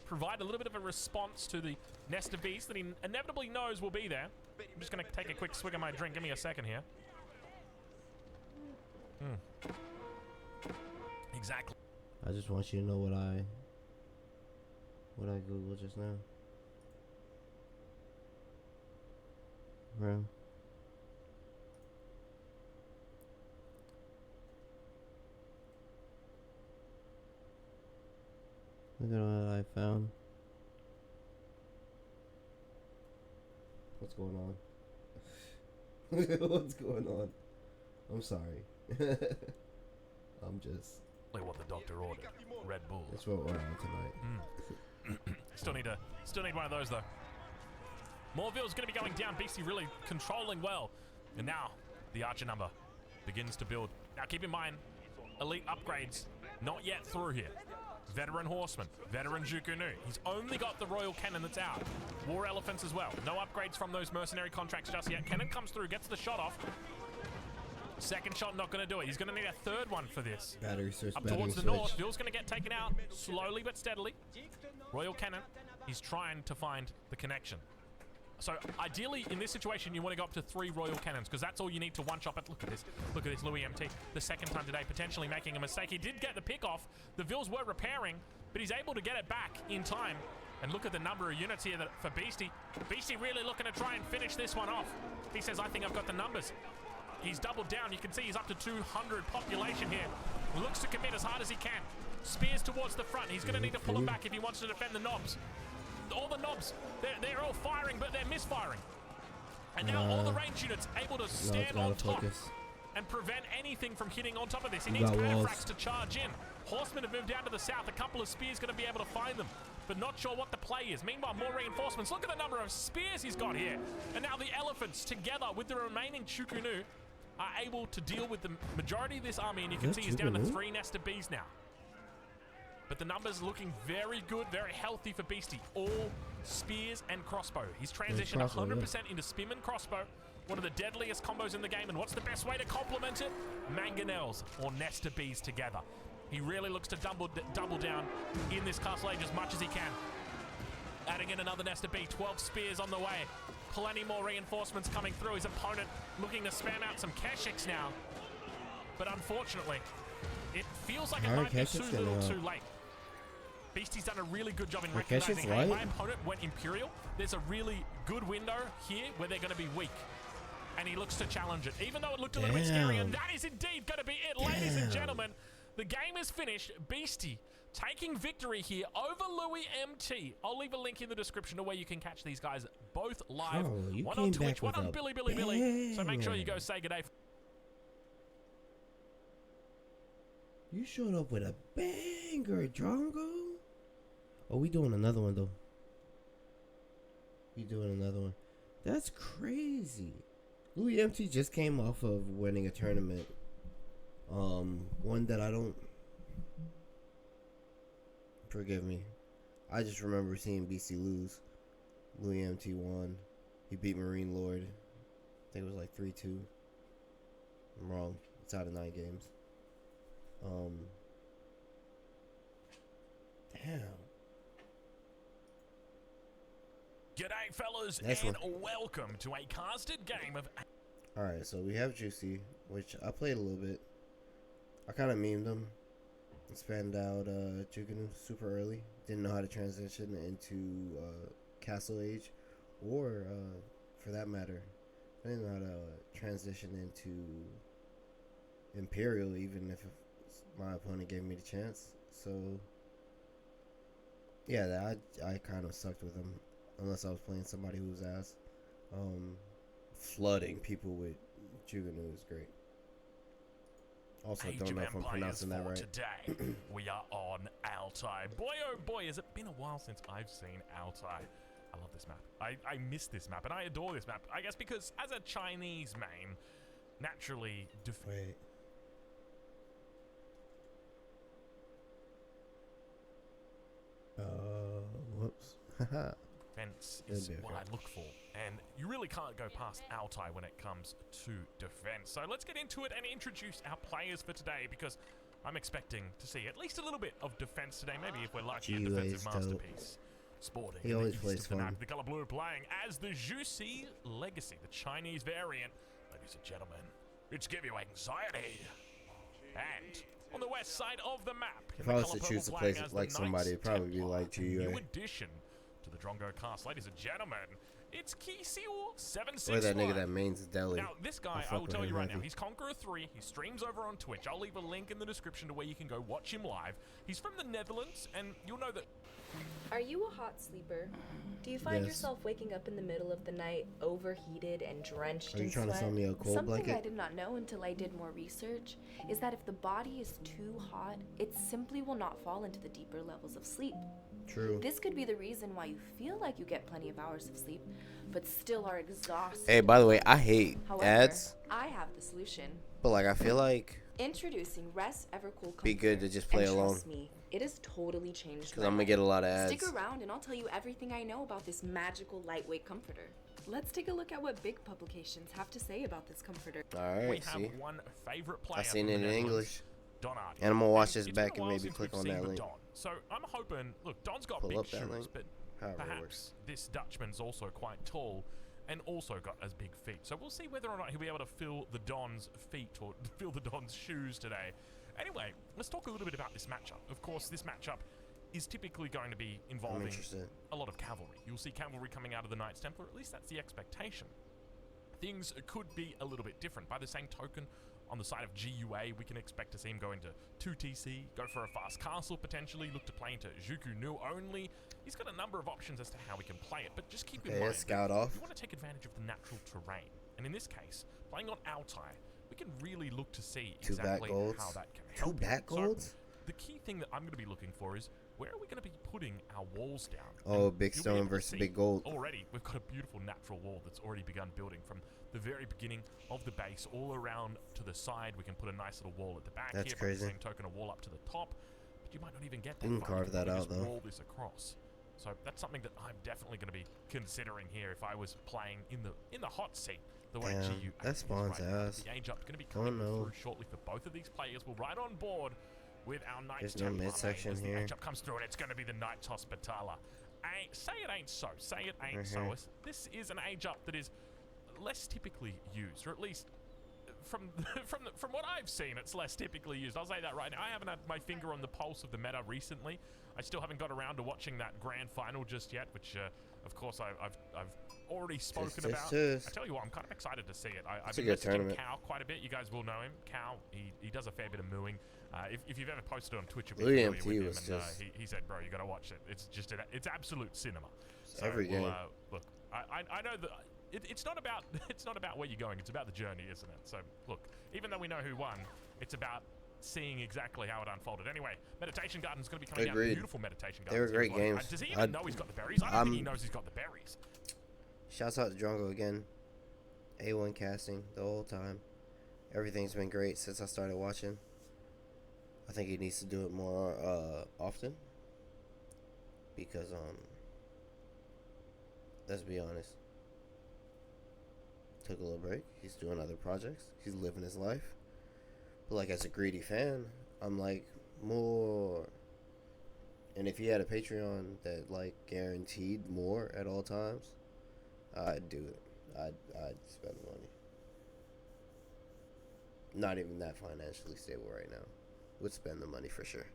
provide a little bit of a response to the nest of bees that he inevitably knows will be there. I'm just gonna take a quick swig of my drink. Give me a second here. Exactly. I just want you to know what I Googled just now. Bro. Look at what I found. What's going on? What's going on? I'm sorry. I'm just... Like what the doctor ordered. Red Bull. That's what we're on tonight. Still need one of those though. Morville's going to be going down. Beastie really controlling well. And now the Archer number begins to build. Now keep in mind, elite upgrades not yet through here. Veteran Horseman, Veteran Jukunu. He's only got the Royal Cannon that's out. War Elephants as well. No upgrades from those mercenary contracts just yet. Cannon comes through, gets the shot off. Second shot not going to do it. He's going to need a third one for this. Battery switch, up towards the north. Bill's going to get taken out slowly but steadily. Royal Cannon, he's trying to find the connection. So ideally in this situation you want to go up to 3 Royal Cannons, because that's all you need to one-shot it. Look at this Louis MT, the second time today potentially making a mistake. He did get the pick off. The Vils were repairing, but he's able to get it back in time. And look at the number of units here for Beastie. Beastie really looking to try and finish this one off. He says, I think I've got the numbers. He's doubled down. You can see he's up to 200 population here. Looks to commit as hard as he can. Spears towards the front. He's going to need to pull them back if he wants to defend the knobs. All the knobs, they're all firing, but they're misfiring. And now all the range units able to stand on top and prevent anything from hitting on top of this. He needs Cataphracts to charge in. Horsemen have moved down to the south. A couple of spears going to be able to find them, but not sure what the play is. Meanwhile, more reinforcements. Look at the number of spears he's got here. And now the elephants, together with the remaining Chukunu, are able to deal with the majority of this army. And you can see he's down to 3 Nesta Bees now. But the numbers looking very good, very healthy for Beastie. All spears and crossbow. He's transitioned 100% into Spim and crossbow. One of the deadliest combos in the game. And what's the best way to complement it? Mangonels or Nesta Bees together. He really looks to double down in this Castle Age as much as he can. Adding in another Nesta Bee. 12 spears on the way. Plenty more reinforcements coming through. His opponent looking to spam out some Keshiks now. But unfortunately, it feels like it might be too little too late. Beastie's done a really good job in recognizing, hey, my opponent went Imperial. There's a really good window here where they're going to be weak. And he looks to challenge it, even though it looked a little bit scary. And that is indeed going to be it, ladies and gentlemen. The game is finished. Beastie taking victory here over Louis MT. I'll leave a link in the description to where you can catch these guys both live. One on Twitch, one on Billy. So make sure you go say good day. You showed up with a banger, Drongo. Oh, we doing another one though. We doing another one. That's crazy. Louis MT just came off of winning a tournament. One that I don't. Forgive me. I just remember seeing BC lose. Louis MT won. He beat Marine Lord. I think it was like 3-2. I'm wrong. It's out of 9 games. Damn. G'day fellas, and welcome to a casted game of... Alright, so we have Juicy, which I played a little bit. I kind of memed him. Spanned out Jugunu super early. Didn't know how to transition into Castle Age, or for that matter, I didn't know how to transition into Imperial, even if my opponent gave me the chance. So yeah, I kind of sucked with him, unless I was playing somebody who's ass. Flooding people with Jugunu is great. Also, Age don't of know if I'm Empires pronouncing that for right. Today, we are on Altai. Boy, oh boy, has it been a while since I've seen Altai. I love this map. I miss this map, and I adore this map. I guess because as a Chinese main, naturally... Wait. Whoops. Haha. Defense is Okay. what I look for, and you really can't go past Altai when it comes to defense. So let's get into it and introduce our players for today, because I'm expecting to see at least a little bit of defense today. Maybe if we're lucky, a defensive masterpiece. Sporting. He always plays fun. The color blue playing as the Juicy Legacy, the Chinese variant. Ladies and gentlemen, it's give you anxiety. And on the west side of the map, If I was to choose to play like somebody, it'd probably be like GUA. New addition to the Drongo cast. Ladies and gentlemen, it's Kiseo 761. Or that nigga that mains Deli. Now, this guy, I will tell you right now, he's Conqueror 3. He streams over on Twitch. I'll leave a link in the description to where you can go watch him live. He's from the Netherlands, and you'll know that... Are you a hot sleeper? Do you find Yes. yourself waking up in the middle of the night overheated and drenched Are you in trying to sweat? sell me a cold Something blanket? I did not know until I did more research is that if the body is too hot, it simply will not fall into the deeper levels of sleep. True. This could be the reason why you feel like you get plenty of hours of sleep, but still are exhausted. Hey, by the way, I hate However, ads, I have the solution. but like I feel like Introducing Rest Evercool Comforter. be good to just play and alone. Trust me, it has totally changed because my I'm gonna life. get a lot of ads. Stick around and I'll tell you everything I know about this magical lightweight comforter. Let's take a look at what big publications have to say about this comforter. All We right, have see, one favorite player. I seen from it the in Netherlands, English, Donati. and I'm gonna watch this It's been back a and while maybe since click we've on seen that the link. Don. So I'm hoping, look, Don's got Pull big up that shoes, link. but However it perhaps works. this Dutchman's also quite tall and also got as big feet. So we'll see whether or not he'll be able to fill the Don's feet or fill the Don's shoes today. Anyway, let's talk a little bit about this matchup. Of course, this matchup is typically going to be I'm involving interested. a lot of cavalry. You'll see cavalry coming out of the Knights Templar, at least that's the expectation. Things could be a little bit different. By the same token, on the side of GUA, we can expect to see him go into 2TC, go for a fast castle potentially, look to play into Juku Nu only. He's got a number of options as to how we can play it, but just keep in Okay, mind, let's scout off. we want to take advantage of the natural terrain. And in this case, playing on Altai, we can really look to see Two back exactly golds. how that can Two help you. back So, golds? the key thing that I'm going to be looking for is, where are we going to be putting our walls down? Oh, And big you'll be able stone to versus see big gold. Already, we've got a beautiful natural wall that's already begun building from the very beginning of the base all around to the side. We can put a nice little wall at the back That's here, by the crazy. same token, a wall up to the top. But you might not even get that You can far. carve You that can out, just though. wall this across. So that's something that I'm definitely going to be considering here if I was playing in the hot seat. The way Damn, GU that spawns right now. ass. The age up going to be Oh, coming no. through shortly for both of these players. We're right on board with our Knights There's no Templar midsection as the here. age up comes through, and it's going to be the Knights Hospitaller. Say it ain't so. Say it ain't so. Mhm. This is an age up that is less typically used, or at least from what I've seen, it's less typically used. I'll say that right now. I haven't had my finger on the pulse of the meta recently. I still haven't got around to watching that grand final just yet, which of course I've already spoken about. I tell you what, I'm kind of excited to see it. I've It's a been good messaging tournament. Cal quite a bit. You guys will know him. Cal, he does a fair bit of mooing. If you've ever posted on Twitch, you'll be William familiar T with was him. And just- he said, bro, you got to watch it. It's just it's absolute cinema. So every game. Look, I know that it's not about where you're going. It's about the journey, isn't it? So look, even though we know who won, it's about seeing exactly how it unfolded. Anyway, Meditation Garden's going to be coming out. Agreed. Beautiful Meditation Garden. They were great games. Does he even know he's got the berries? I don't think he knows he's got the berries. Shouts out to Drongo again. A1 casting the whole time. Everything's been great since I started watching. I think he needs to do it more often. Because let's be honest. Took a little break. He's doing other projects. He's living his life. But like as a greedy fan, I'm like more. And if he had a Patreon that like guaranteed more at all times, I'd do it. I'd spend the money. not even that financially stable right now. Would spend the money for sure.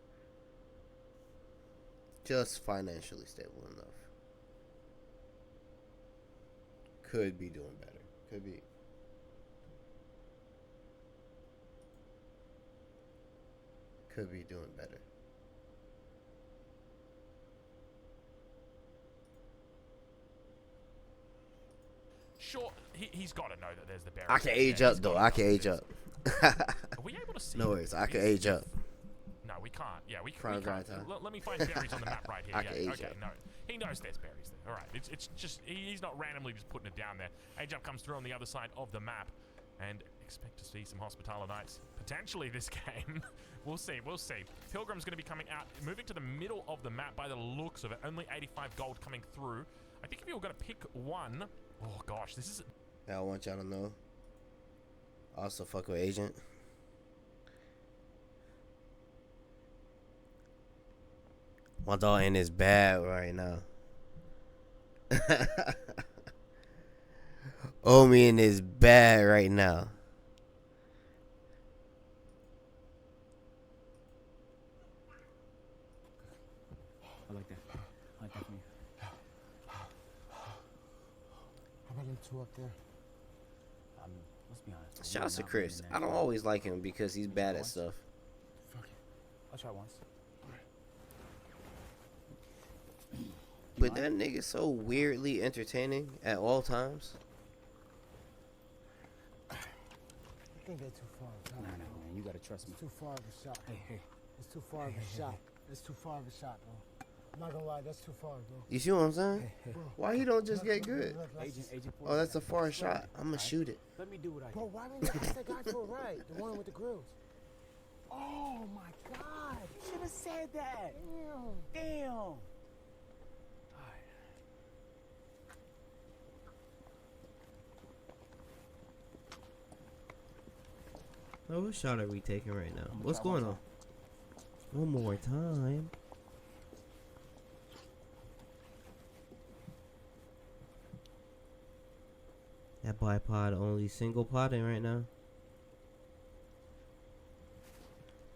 Just financially stable enough. Could be doing better. Could be. Could be doing better. Sure, he's got to know that there's the berries. I can age up though. I can age up. Are we able to see? No worries. I can age up. No, we can't. Yeah, we Front can't. of dry Let me find berries on the map right here. I can age okay, up. no. He knows there's berries there. All right, it's just he's not randomly just putting it down there. Age up comes through on the other side of the map, and expect to see some Hospitaller Knights potentially this game. We'll see. We'll see. Pilgrim's going to be coming out, moving to the middle of the map by the looks of it. Only 85 gold coming through. I think if you were going to pick one, oh gosh, this is. I want y'all to know. Also, fuck with Agent. My dog in his bag right now. Omi in his bag right now. I like that. I like that from you. How about them two up there? Let's be honest. Shouts to Chris. I don't always like him because he's bad at stuff. Fuck it. I'll try once. But that nigga's so weirdly entertaining at all times. I can't get too far. No, man. You gotta trust me. It's too far of a shot. Hey. It's too far of a shot. It's too far of a shot, bro. I'm not gonna lie, that's too far, bro. You see what I'm saying? Bro, Why he don't just get good? Agent Oh, that's a far shot. I'm gonna shoot it. Let me do what I Bro, why didn't you ask that guy for a ride? The one with the grills. Oh my God! You should have said that. Damn. Oh, what shot are we taking right now? What's going on? One more time. That bipod only single potting right now.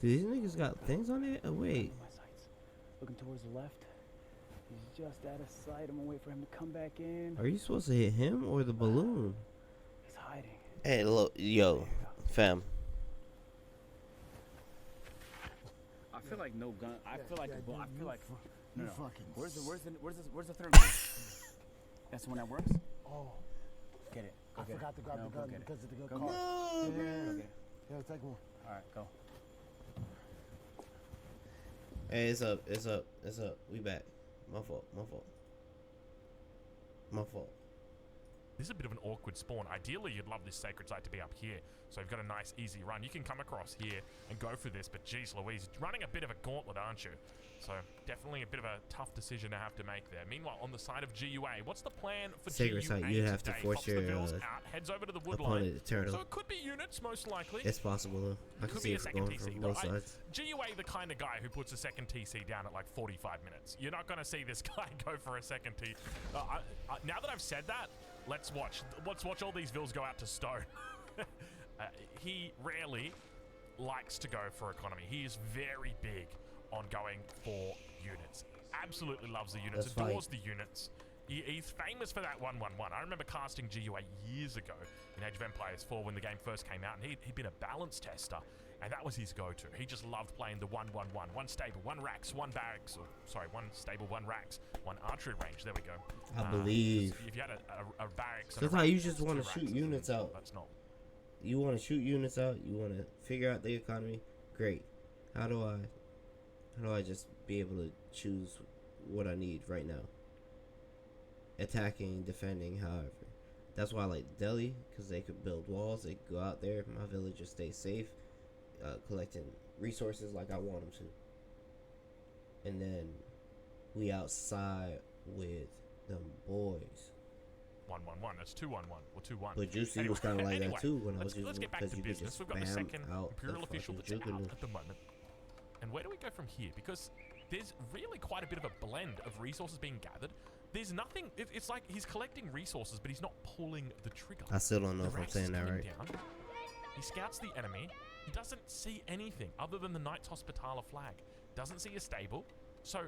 Dude, these niggas got things on it? Oh, wait. Looking towards the left. He's just out of sight. I'm gonna wait for him to come back in. Are you supposed to hit him or the balloon? He's hiding. Hey, look, yo, fam. I feel like no gun. I feel like a I feel like no. Where's the third gun? That's the one that works. Oh, Get it. I forgot to grab the gun because of the good Go car. No, man. Yeah, take one. All right, go. Hey, it's up. We back. My fault. This is a bit of an awkward spawn. Ideally, you'd love this sacred site to be up here, so you've got a nice, easy run. You can come across here and go for this, but geez Louise, running a bit of a gauntlet, aren't you? So definitely a bit of a tough decision to have to make there. Meanwhile, on the side of GUA, what's the plan for Sacred GUA site, you have to today? force Pops your the bills out, heads over to the wood opponent line. to turn So him. it could be units, most likely. It's possible though. I can Could see be a it second going TC. from both sides. GUA, the kind of guy who puts a second TC down at like 45 minutes. You're not going to see this guy go for a second TC. Now that I've said that, let's watch all these vills go out to stone. He rarely likes to go for economy. He is very big on going for units. Absolutely loves the units, adores the units. He's famous for that 1-1-1. I remember casting GUA years ago in Age of Empires 4 when the game first came out, and he'd been a balance tester, and that was his go-to. He just loved playing the 1-1-1. One stable, one racks, one barracks. One stable, one racks, one archery range. There we go. I believe. If you had a barracks. Sometimes you just want to shoot units out. That's not. You want to shoot units out. You want to figure out the economy. Great. How do I just be able to choose what I need right now? Attacking, defending, however. That's why I like Delhi, because they could build walls. They could go out there. My villagers stay safe, collecting resources like I want them to. And then we outside with them boys. 1-1-1. That's 2-1-1 or 2-1. But Juicy was kind of like that too when I was using let's it get back because to you could business. just We've got the spam second out Imperial the official fucking that's out juggernaut. at the moment. And where do we go from here? Because there's really quite a bit of a blend of resources being gathered. There's nothing. It's like he's collecting resources, but he's not pulling the trigger. I still don't know if I'm Rax saying is that coming right. down. He scouts the enemy. He doesn't see anything other than the Knights Hospitaller flag. Doesn't see a stable. So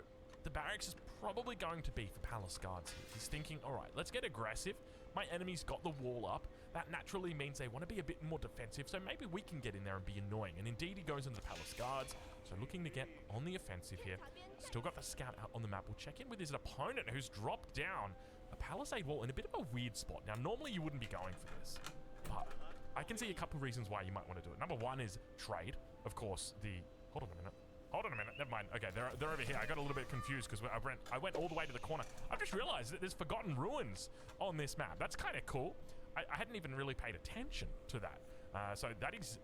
the barracks is probably going to be for palace guards here. He's thinking, all right, let's get aggressive. My enemy's got the wall up. That naturally means they want to be a bit more defensive, so maybe we can get in there and be annoying. And indeed, he goes into the palace guards. So looking to get on the offensive here. Still got the scout out on the map. We'll check in with his opponent, who's dropped down a palisade wall in a bit of a weird spot. Now, normally you wouldn't be going for this, but I can see a couple of reasons why you might want to do it. Number one is trade. Of course, hold on a minute. Hold on a minute. Never mind. Okay, they're over here. I got a little bit confused because I went all the way to the corner. I've just realized that there's Forgotten Ruins on this map. That's kind of cool. I hadn't even really paid attention to that. So that is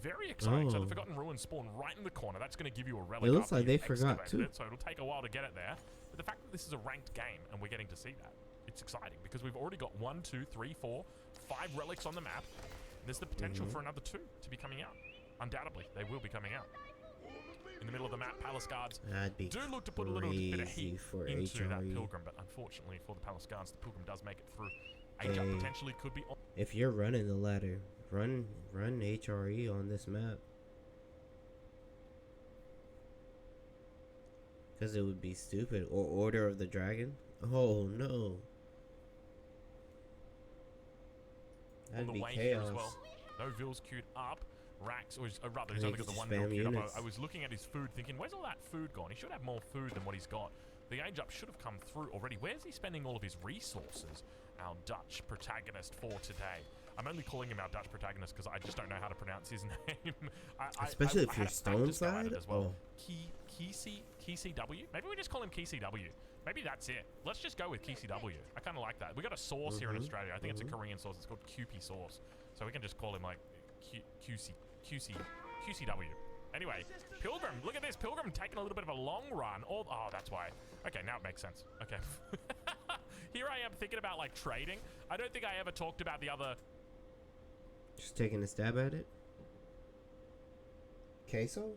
very exciting. So the Forgotten Ruins spawn right in the corner. That's going to give you a relic. It looks like they forgot too. So it'll take a while to get it there. But the fact that this is a ranked game and we're getting to see that, it's exciting because we've already got 1, 2, 3, 4, 5 relics on the map. There's the potential for another 2 to be coming out. Undoubtedly, they will be coming out. In the middle of the map, Palace Guards do look to put a little bit of heat into that Pilgrim, but unfortunately for the Palace Guards, the Pilgrim does make it through. H-up potentially could be on. If you're running the ladder, run HRE on this map. Because it would be stupid. Or Order of the Dragon. Oh no. That'd be chaos. As well. No Vills queued up. Rax, or rather, he's only got the one Vill queued up. I was looking at his food thinking, where's all that food gone? He should have more food than what he's got. The age up should have come through already. Where's he spending all of his resources? Our Dutch protagonist for today. I'm only calling him our Dutch protagonist because I just don't know how to pronounce his name. Especially if you're stone side as well. KCW? Maybe we just call him KCW. Maybe that's it. Let's just go with KCW. I kind of like that. We got a sauce here in Australia. I think it's a Korean sauce. It's called QP sauce. So we can just call him like QCW. Anyway, Pilgrim. Look at this. Pilgrim taking a little bit of a long run. Oh, that's why. Okay, now it makes sense. Okay. Here I am thinking about like trading. I don't think I ever talked about the other. Just taking a stab at it. Queso?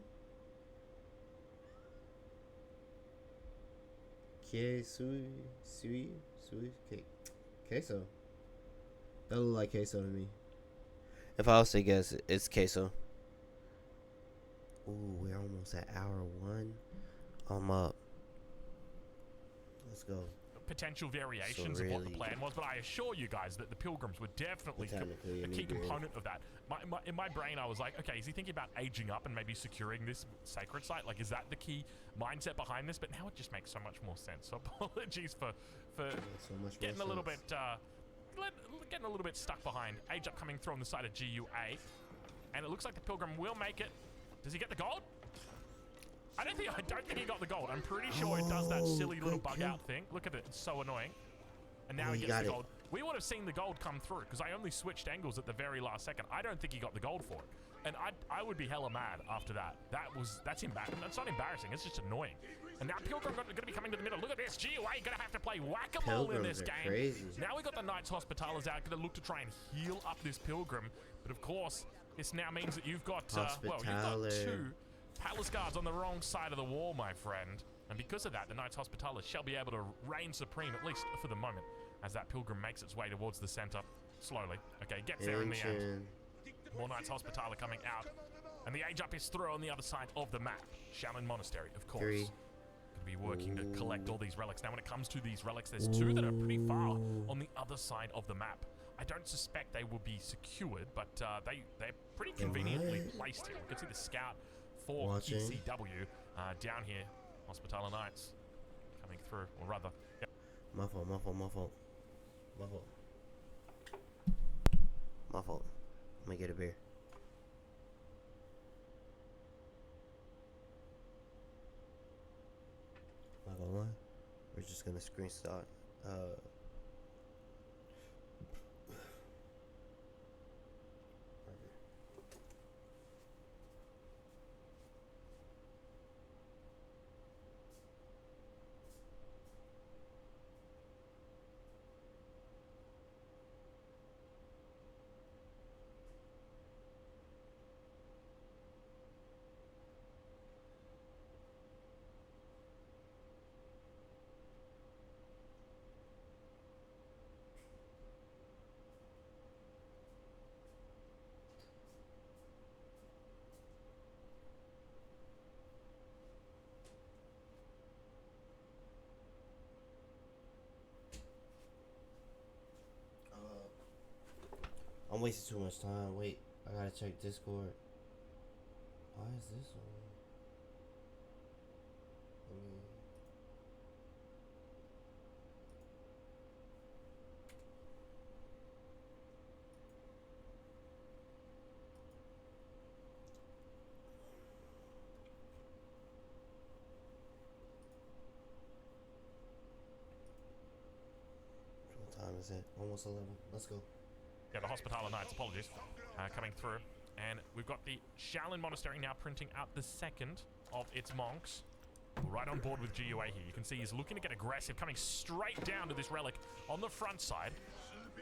Queso. That look like queso to me. If I was to guess, it's queso. Ooh, we're almost at hour 1. I'm up. Let's go. Potential variations of what the plan was, but I assure you guys that the Pilgrims were definitely a key component of that. In my brain, I was like, okay, is he thinking about aging up and maybe securing this sacred site? Like, is that the key mindset behind this? But now it just makes so much more sense. So apologies for getting a little bit getting a little bit stuck behind. Age up coming through on the side of GUA, and it looks like the Pilgrim will make it. Does he get the gold? I don't think he got the gold. I'm pretty sure it does that silly little bug out thing. Look at it. It's so annoying. And now he gets the gold. We would have seen the gold come through because I only switched angles at the very last second. I don't think he got the gold for it. And I would be hella mad after that. That's embarrassing. That's not embarrassing. It's just annoying. And now Pilgrim going to be coming to the middle. Look at this. GUA going to have to play whack-a-mole in this game. Crazy. Now we got the Knights Hospitallers out. Going to look to try and heal up this Pilgrim. But of course, this now means that you've got, you've got 2 Palace Guards on the wrong side of the wall, my friend. And because of that, the Knights Hospitallers shall be able to reign supreme, at least for the moment, as that Pilgrim makes its way towards the center slowly. Okay, gets there in the end. More Knights Hospitaller coming out. And the age up is through on the other side of the map. Shaolin Monastery, of course. Going to be working to collect all these relics. Now, when it comes to these relics, there's 2 that are pretty far on the other side of the map. I don't suspect they will be secured, but they're pretty conveniently placed here. You can see the scout for ECW down here. Hospitaller Knights coming through, or rather. Yep. Muffle. Let me get a beer. Not gonna lie. We're just gonna screenshot. I'm wasting too much time. Wait, I gotta check Discord. Why is this one? Let me... What time is it? Almost 11. Let's go. Yeah, the Hospitaller Knights, apologies, coming through. And we've got the Shaolin Monastery now printing out the second of its monks. Right on board with GUA here. You can see he's looking to get aggressive, coming straight down to this relic on the front side.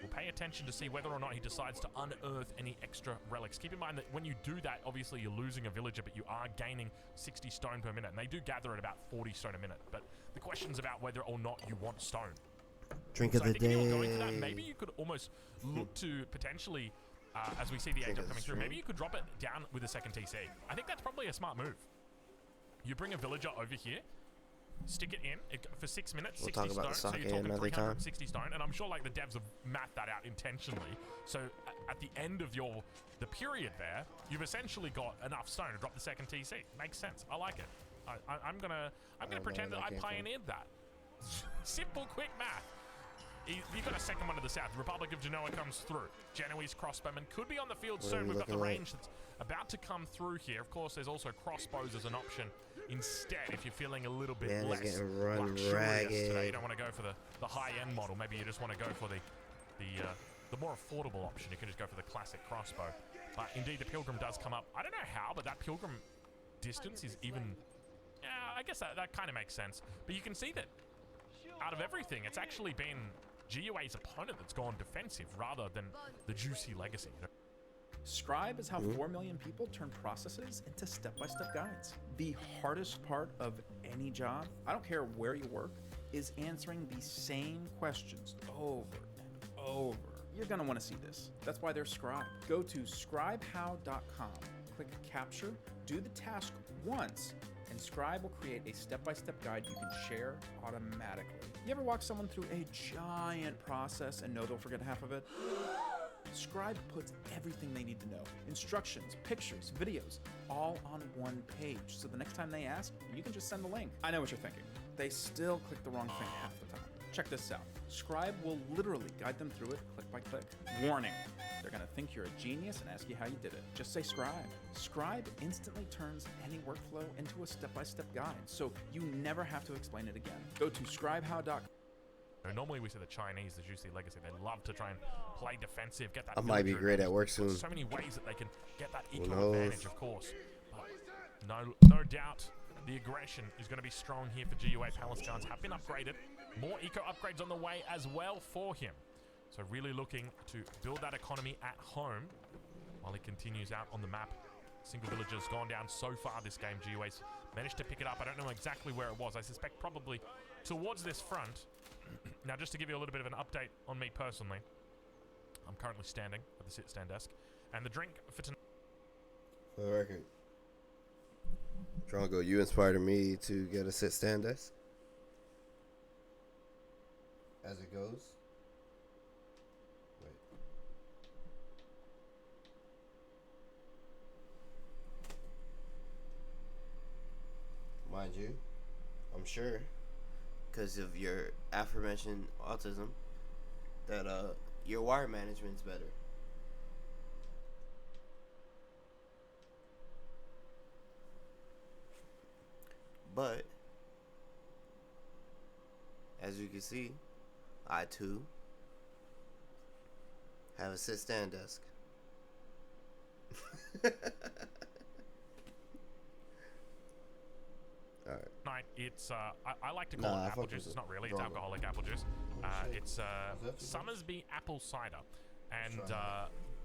We'll pay attention to see whether or not he decides to unearth any extra relics. Keep in mind that when you do that, obviously you're losing a villager, but you are gaining 60 stone per minute. And they do gather at about 40 stone a minute. But the question's about whether or not you want stone. Drink of the day. If you were going for that, maybe you could almost look to potentially, as we see the age up coming through, maybe you could drop it down with a second TC. I think that's probably a smart move. You bring a villager over here, stick it in for 6 minutes, 60 stone, so you're talking 360 stone, and I'm sure like the devs have mapped that out intentionally. So at the end of the period there, you've essentially got enough stone to drop the second TC. Makes sense. I like it. I'm gonna pretend that I pioneered that. Simple, quick math. You got a second one to the south. The Republic of Genoa comes through. Genoese crossbowmen could be on the field soon. We've got the range that's about to come through here. Of course, there's also crossbows as an option instead if you're feeling a little bit less luxurious today. You don't want to go for the high-end model. Maybe you just want to go for the more affordable option. You can just go for the classic crossbow. But indeed, the Pilgrim does come up. I don't know how, but that Pilgrim distance is even... Yeah, I guess that kind of makes sense. But you can see that out of everything, it's actually been GUA's opponent that's gone defensive rather than the juicy legacy. You know? Scribe is how 4 million people turn processes into step-by-step guides. The hardest part of any job, I don't care where you work, is answering the same questions over and over. You're gonna wanna see this. That's why there's Scribe. Go to scribehow.com, click capture, do the task once, and Scribe will create a step-by-step guide you can share automatically. You ever walk someone through a giant process and know they'll forget half of it? Scribe puts everything they need to know. Instructions, pictures, videos, all on one page. So the next time they ask, you can just send the link. I know what you're thinking. They still click the wrong thing half the time. Check this out. Scribe will literally guide them through it click by click. Warning, they're gonna think you're a genius and ask you how you did it. Just say Scribe. Scribe instantly turns any workflow into a step-by-step guide, so you never have to explain it again. Go to scribehow.com. Normally we see the Chinese, the juicy legacy, they love to try and play defensive, get that... I might be great at work soon. So many ways that they can get that eco advantage, of course. But no doubt the aggression is going to be strong here for GUA. Palace Guards have been upgraded. More eco upgrades on the way as well for him. So really looking to build that economy at home while he continues out on the map. Single villager's gone down so far this game. GUA's managed to pick it up. I don't know exactly where it was. I suspect probably towards this front. Now, just to give you a little bit of an update on me personally, I'm currently standing at the sit-stand desk, and the drink for tonight... For the record, Drongo, you inspired me to get a sit-stand desk. As it goes. Wait. Mind you, I'm sure, because of your aforementioned autism, that your wire management's better. But as you can see, I too have a sit-stand desk. Alright. Night, it's I like to call it apple juice. It's not really. It's alcoholic apple juice. It's Summersby apple cider, and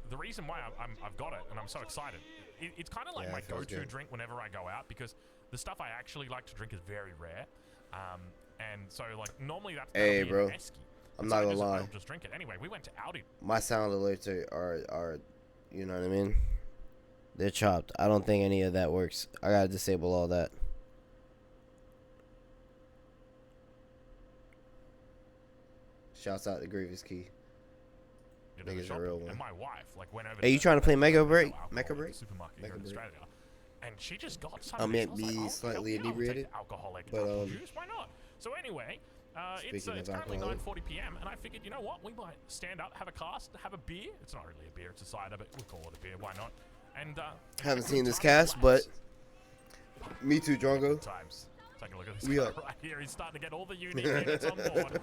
the reason why I've got it and I'm so excited, it's kind of like my go-to drink whenever I go out, because the stuff I actually like to drink is very rare, and so like normally that's bro. I'm not gonna lie. I'll just drink it anyway. We went to Audi. My sound alerts are, you know what I mean? They're chopped. I don't think any of that works. I gotta disable all that. Shouts out to Grievous Key. to do Nigga's the a shopping. real one. And my wife like went over. Hey, you trying to play Mecha Break? Mecha Break? Supermarket here in Break. Australia. And she just got some. I may was be like, slightly I'll take inebriated, alcoholic but apple juice. Why not? So anyway, it's currently 9:40 p.m. and I figured, you know what, we might stand up, have a cast, have a beer. It's not really a beer, it's a cider, but we'll call it a beer. Why not? And haven't seen this cast, but me too, Drongo. Times. Take a look at this guy right here. He's starting to get all the unique units on board.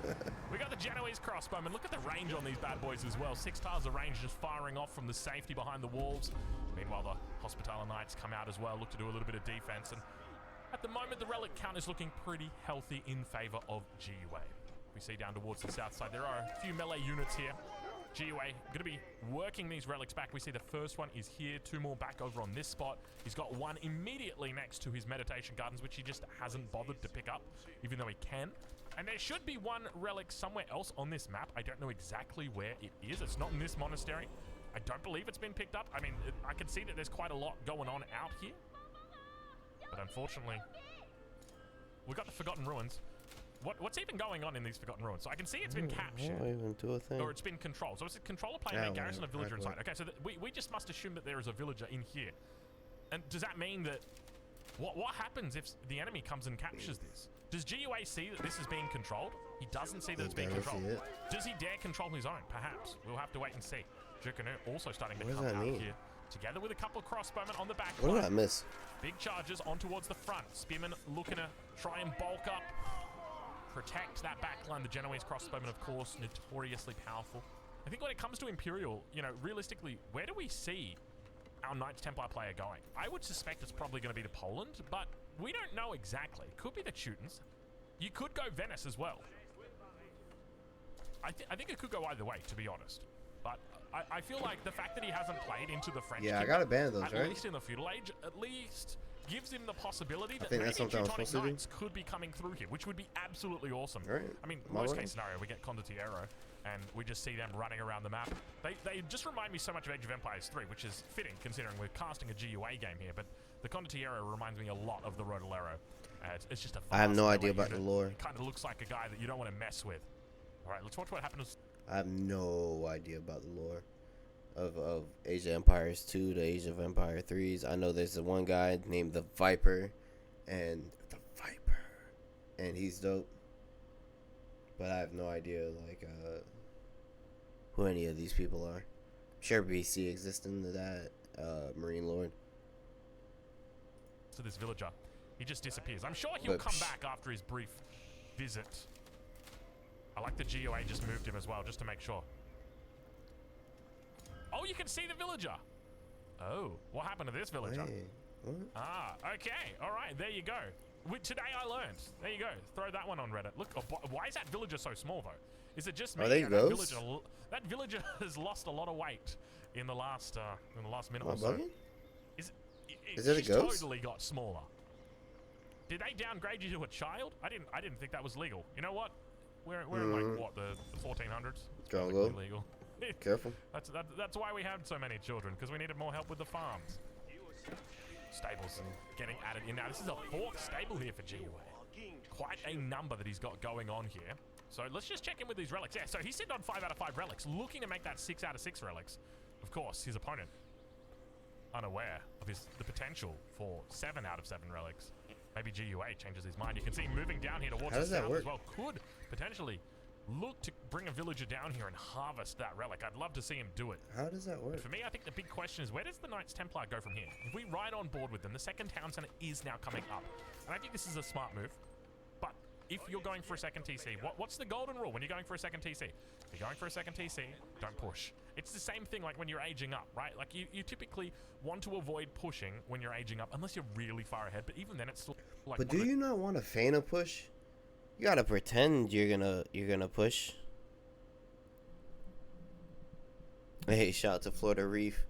We got the Genoese crossbowman. Look at the range on these bad boys as well. 6 tiles of range just firing off from the safety behind the walls. Meanwhile, the Hospitaller Knights come out as well, look to do a little bit of defense. And at the moment, the relic count is looking pretty healthy in favor of GUA. We see down towards the south side, there are a few melee units here. GUA going to be working these relics back. We see the first one is here, 2 more back over on this spot. He's got 1 immediately next to his meditation gardens, which he just hasn't bothered to pick up, even though he can. And there should be 1 relic somewhere else on this map. I don't know exactly where it is. It's not in this monastery. I don't believe it's been picked up. I mean, I can see that there's quite a lot going on out here. But unfortunately, we've got the Forgotten Ruins. What's even going on in these Forgotten Ruins? So I can see it's been captured. Even do a thing. Or it's been controlled. So it's a controller playing a garrison, a villager inside. Okay, so we just must assume that there is a villager in here. And does that mean that... What happens if the enemy comes and captures this? Does GUA see that this is being controlled? He doesn't see that it's being controlled. Does he dare control his own? Perhaps. We'll have to wait and see. Jukanu also starting to come out here. Together with a couple of crossbowmen on the back line. What did I miss? Big charges on towards the front. Spearmen looking to try and bulk up. Protect that back line. The Genoese crossbowmen, of course, notoriously powerful. I think when it comes to Imperial, you know, realistically, where do we see our Knights Templar player going? I would suspect it's probably going to be to Poland, but we don't know exactly. Could be the Teutons. You could go Venice as well. I think it could go either way, to be honest. But I feel like the fact that he hasn't played into the French I gotta ban those, at right? least in the feudal age, at least gives him the possibility that think maybe that's something I was Teutonic supposed to do. Knights could be coming through here, which would be absolutely awesome. Right. I mean, worst case scenario, we get Condottiero, and we just see them running around the map. They just remind me so much of Age of Empires 3, which is fitting considering we're casting a GUA game here, but the Condottiero reminds me a lot of the Rodolero. It's just a I have no idea about the lore. It kind of looks like a guy that you don't want to mess with. All right, let's watch what happens. I have no idea about the lore of Age of Empires 2 to Age of Empire 3s. I know there's the one guy named the Viper, and he's dope. But I have no idea like who any of these people are. I'm sure BC exists into that Marine Lord. To this villager, he just disappears. I'm sure he'll come back after his brief visit. I like the GUA just moved him as well, just to make sure. Oh, you can see the villager. Oh, what happened to this villager? Hey, what? Ah, okay. All right, there you go. Today I learned. There you go. Throw that one on Reddit. Look, why is that villager so small, though? Is it just me? Are they ghosts? That villager has lost a lot of weight in the last minute or so. Bugging? Is it a ghost? Totally got smaller. Did they downgrade you to a child? I didn't think that was legal. You know what? We're in like what the 1400s. It's Drongo. legal. Careful. That's why we had so many children, because we needed more help with the farms. Stables getting added in now. This is a 4th stable here for GUA. Quite a number that he's got going on here. So let's just check in with these relics. Yeah, so he's sitting on 5 out of 5 relics, looking to make that 6 out of 6 relics. Of course, his opponent unaware of the potential for 7 out of 7 relics. Maybe GUA changes his mind. You can see him moving down here towards the south as well. Could potentially look to bring a villager down here and harvest that relic. I'd love to see him do it. How does that work? But for me, I think the big question is, where does the Knights Templar go from here? If we ride on board with them, the second town center is now coming up. And I think this is a smart move. But if you're going for a second TC, what's the golden rule when you're going for a second TC? If you're going for a second TC, don't push. It's the same thing like when you're aging up, right? Like you typically want to avoid pushing when you're aging up, unless you're really far ahead. But even then, it's still like... But do you not want to feign a push? You gotta pretend you're gonna push. Hey, shout out to Florida Reef.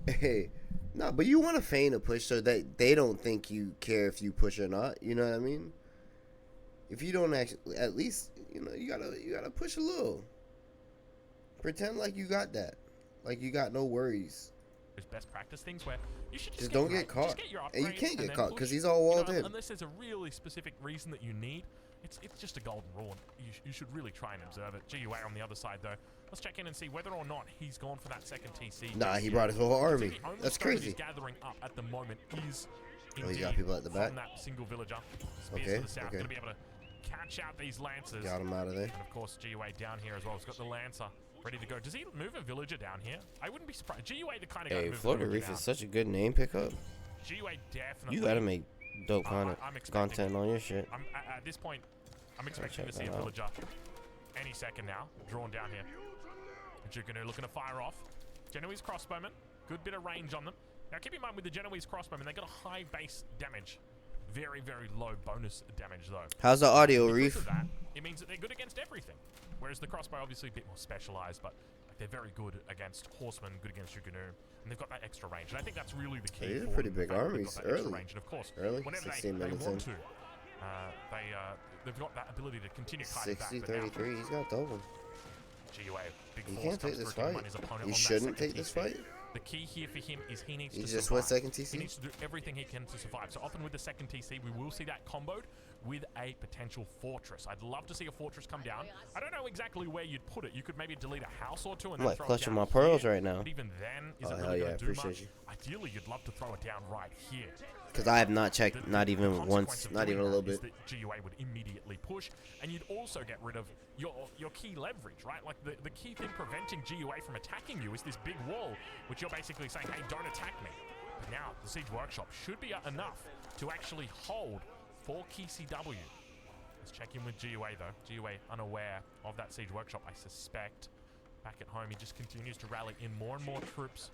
Hey, no, but you want to feign a push so that they don't think you care if you push or not. You know what I mean? If you don't actually, at least you gotta push a little. Pretend like you got that, like you got no worries. There's best practice things where you should just don't get caught. Just get your and you can't get caught because he's all push, walled in. Unless there's a really specific reason that you need. It's just a golden rule, and you should really try and observe it. GUA on the other side, though. Let's check in and see whether or not he's gone for that second TC. Nah, he brought his whole army. That's crazy. He's gathering up at the moment is he got people at the back. From that single villager. Spears to the south, going to be able to catch out these lancers. Got him out of there. And of course, GUA down here as well. He's got the lancer ready to go. Does he move a villager down here? I wouldn't be surprised. GUA the kind of guy to move Florida Reef is such a good name pickup. GUA definitely. You gotta make dope content on your shit. At this point, I'm expecting to see a villager any second now. Drawn down here. Jugunu looking to fire off. Genoese crossbowmen. Good bit of range on them. Now keep in mind with the Genoese crossbowmen, they got a high base damage. Very, very low bonus damage though. How's the audio, Reef? That, it means that they're good against everything. Whereas the crossbow obviously a bit more specialized, but they're very good against horsemen, good against Jugunu, and they've got that extra range. And I think that's really the key. These are pretty big armies early. Range. And of course, early, whenever 16 they minutes want in. to, they've got that ability to continue kiting 60, back. 33, he's got double. GUA, big he force can't take this fight. He on shouldn't take this fight. The key here for him is he needs to just survive. went second TC? He needs to do everything he can to survive. So often with the second TC, we will see that comboed with a potential fortress. I'd love to see a fortress come down. I don't know exactly where you'd put it. You could maybe delete a house or two and I'm then throw clutching it down my pearls here. right now. But even then, is it hell really yeah, going to do appreciate much? you. Ideally, you'd love to throw it down right here. Because I have not checked, not even once, not even a little bit. That GUA would immediately push, and you'd also get rid of your key leverage, right? Like the key thing preventing GUA from attacking you is this big wall, which you're basically saying, hey, don't attack me. But now the Siege Workshop should be enough to actually hold for KCW. Let's check in with GUA though. GUA unaware of that Siege Workshop, I suspect. Back at home, he just continues to rally in more and more troops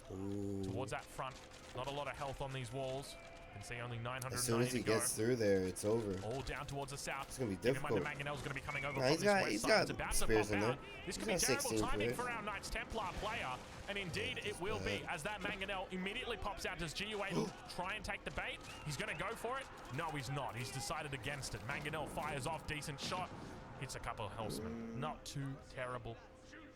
towards that front. Not a lot of health on these walls. You can see only 990 As soon as he gets through there, it's over. All down towards the south. It's gonna be difficult. Mangonel's gonna be coming over Nah, he's got spears in there. This could be terrible timing for our Knights Templar player, and indeed it will be, as that Mangonel immediately pops out. Does GUA try and take the bait? He's gonna go for it? No, he's not. He's decided against it. Mangonel fires off, decent shot. Hits a couple of Hellsmen. Not too terrible.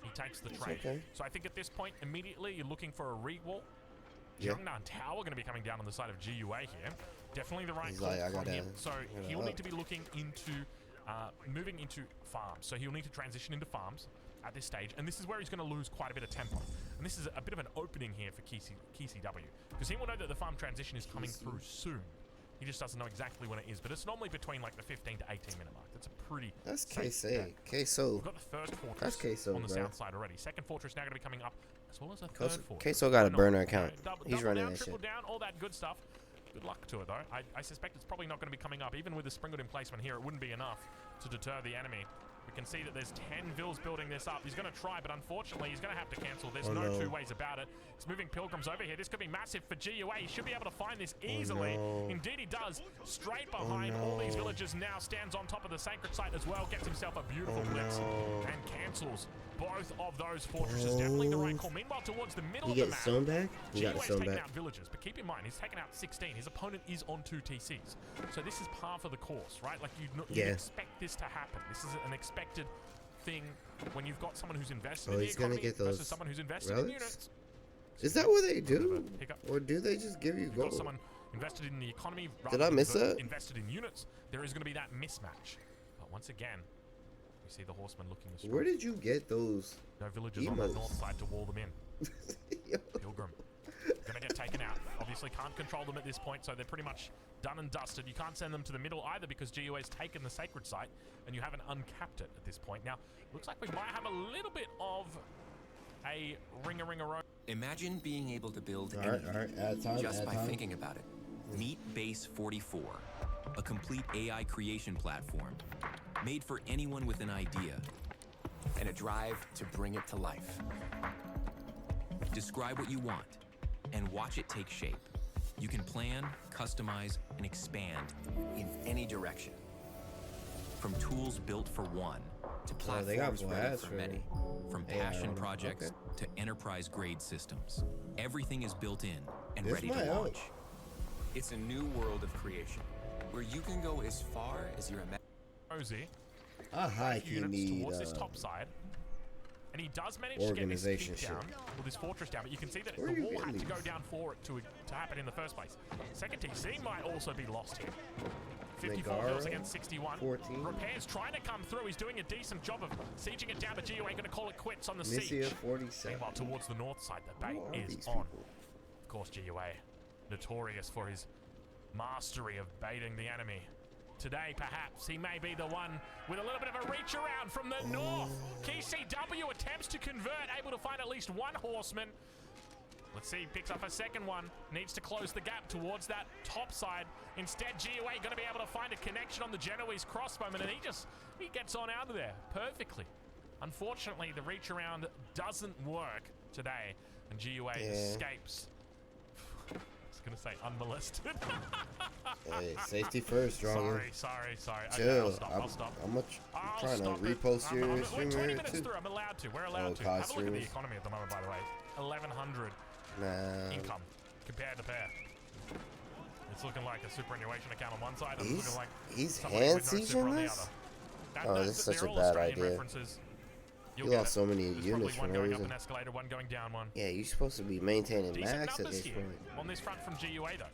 He takes the trade. Okay. So I think at this point, immediately you're looking for a re-wall. Jeongnan Tower going to be coming down on the side of GUA here. Definitely the right call from him. So he'll need to be looking into moving into farms. So he'll need to transition into farms at this stage. And this is where he's going to lose quite a bit of tempo. And this is a bit of an opening here for KCW. Because he will know that the farm transition is coming through soon. He just doesn't know exactly when it is, but it's normally between like the 15 to 18 minute mark. That's a pretty. That's Queso. We've got the first fortress on the south side already. Second fortress now going to be coming up, as well as a third fortress. Queso got a burner account. He's running down, that triple shit. down, all that good stuff. Good luck to it though. I suspect it's probably not going to be coming up. Even with the Springwood emplacement here, it wouldn't be enough to deter the enemy. We can see that there's 10 vills building this up. He's going to try, but unfortunately, he's going to have to cancel. There's no two ways about it. He's moving pilgrims over here. This could be massive for GUA. He should be able to find this easily. Indeed, he does. Straight behind all these villagers now. Stands on top of the sacred site as well. Gets himself a beautiful blitz and cancels both of those fortresses. Definitely the right call. Meanwhile, towards the middle of the map, stone back? He got GUA's stone taken back. out villagers, but keep in mind, he's taken out 16. His opponent is on 2 TCs. So this is par for the course, right? Like you'd expect this to happen. This is an expected thing when you've got someone who's invested in the economy versus someone who's invested in units. Is that what they do? Or do they just give you gold? Got someone invested in the economy Did I miss that? Invested in units, there is going to be that mismatch. But once again, we see the horsemen looking astray. Where did you get those? No villagers on the north side to wall them in. Pilgrim gonna get taken out. Obviously can't control them at this point, so they're pretty much done and dusted. You can't send them to the middle either because GUA's taken the sacred site and you haven't uncapped it at this point. Now, looks like we might have a little bit of a ring-a-ring-a-row. Imagine being able to build anything just by thinking about it. Meet Base 44, a complete AI creation platform made for anyone with an idea and a drive to bring it to life. Describe what you want and watch it take shape. You can plan, customize, and expand in any direction. From tools built for one to platforms ready for many. From passion projects to enterprise-grade systems. Everything is built in and ready to launch. It's a new world of creation where you can go as far as your Rosie. Units towards this top side. And he does manage to get his keep down, or this fortress down, but you can see that the wall had to go down for it to happen in the first place. Second TC might also be lost here. 54 Megara, kills against 61. 14. Repairs trying to come through. He's doing a decent job of sieging it down, but GUA going to call it quits on the Misia, siege. 47. Meanwhile, towards the north side, the bait is these on. people? Of course, GUA, notorious for his mastery of baiting the enemy. Today, perhaps, he may be the one with a little bit of a reach around from the north. KCW attempts to convert, able to find at least one horseman. Let's see, picks up a second one. Needs to close the gap towards that top side. Instead, GUA going to be able to find a connection on the Genoese crossbowman, and he gets on out of there perfectly. Unfortunately, the reach around doesn't work today, and GUA escapes. I was going to say unmolested. Hey, safety first, Drongo. Sorry. Chill. Okay, I'll stop. I'm trying to repost your stream we're 20 here minutes too. through. I'm allowed to. We're allowed to. Have a look at the economy at the moment, by the way. 1,100 income compared to pair. It's looking like a superannuation account on one side, and it's looking like he's somebody hand with no super on the sieging other. Oh, this is such a bad idea. You lost so many units for one no going up reason. an escalator, one going down one. Yeah, you're supposed to be maintaining Decent max at numbers this here point. on this front from GUA though.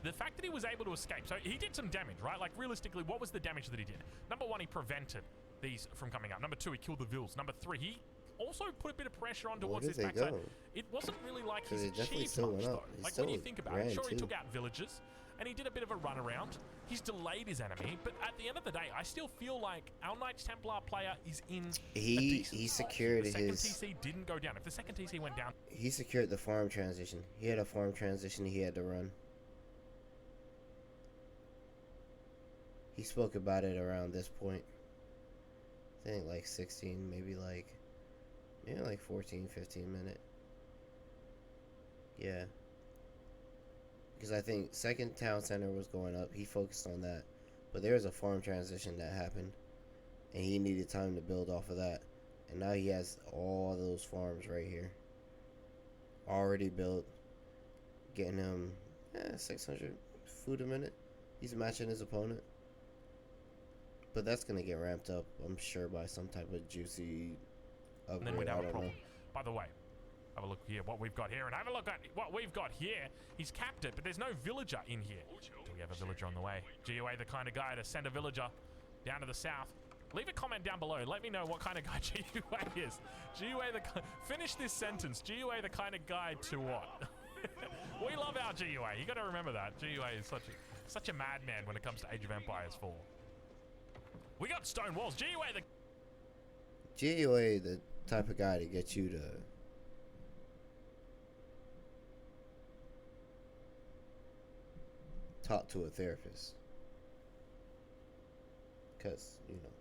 The fact that he was able to escape, so he did some damage, right? Like realistically, what was the damage that he did? Number one, he prevented these from coming up. Number two, he killed the Vils. Number three, he also put a bit of pressure on towards this backside. It wasn't really like he's achieved much though. Like when you think about it, sure he took out villages and he did a bit of a run around. He's delayed his enemy, but at the end of the day, I still feel like our Knights Templar player is in. He secured his. The his. second TC didn't go down. If the second TC went down, he secured the farm transition. He had a farm transition he had to run. He spoke about it around this point. I think like 16, maybe like 14, 15 minute. Yeah. Because I think second town center was going up. He focused on that. But there was a farm transition that happened. And he needed time to build off of that. And now he has all those farms right here. Already built. Getting him 600 food a minute. He's matching his opponent. But that's going to get ramped up, I'm sure, by some type of juicy upgrade. and then we'd have a problem. By the way, have a look here what we've got here, and have a look at what we've got here. He's capped it, but there's no villager in here. Do we have a villager on the way? GUA the kind of guy to send a villager down to the south. Leave a comment down below. Let me know what kind of guy GUA is. Finish this sentence. GUA the kind of guy to what? We love our GUA. You got to remember that. GUA is such a madman when it comes to Age of Empires 4. We got stone walls. GUA the type of guy to get you to talk to a therapist. Because, you know,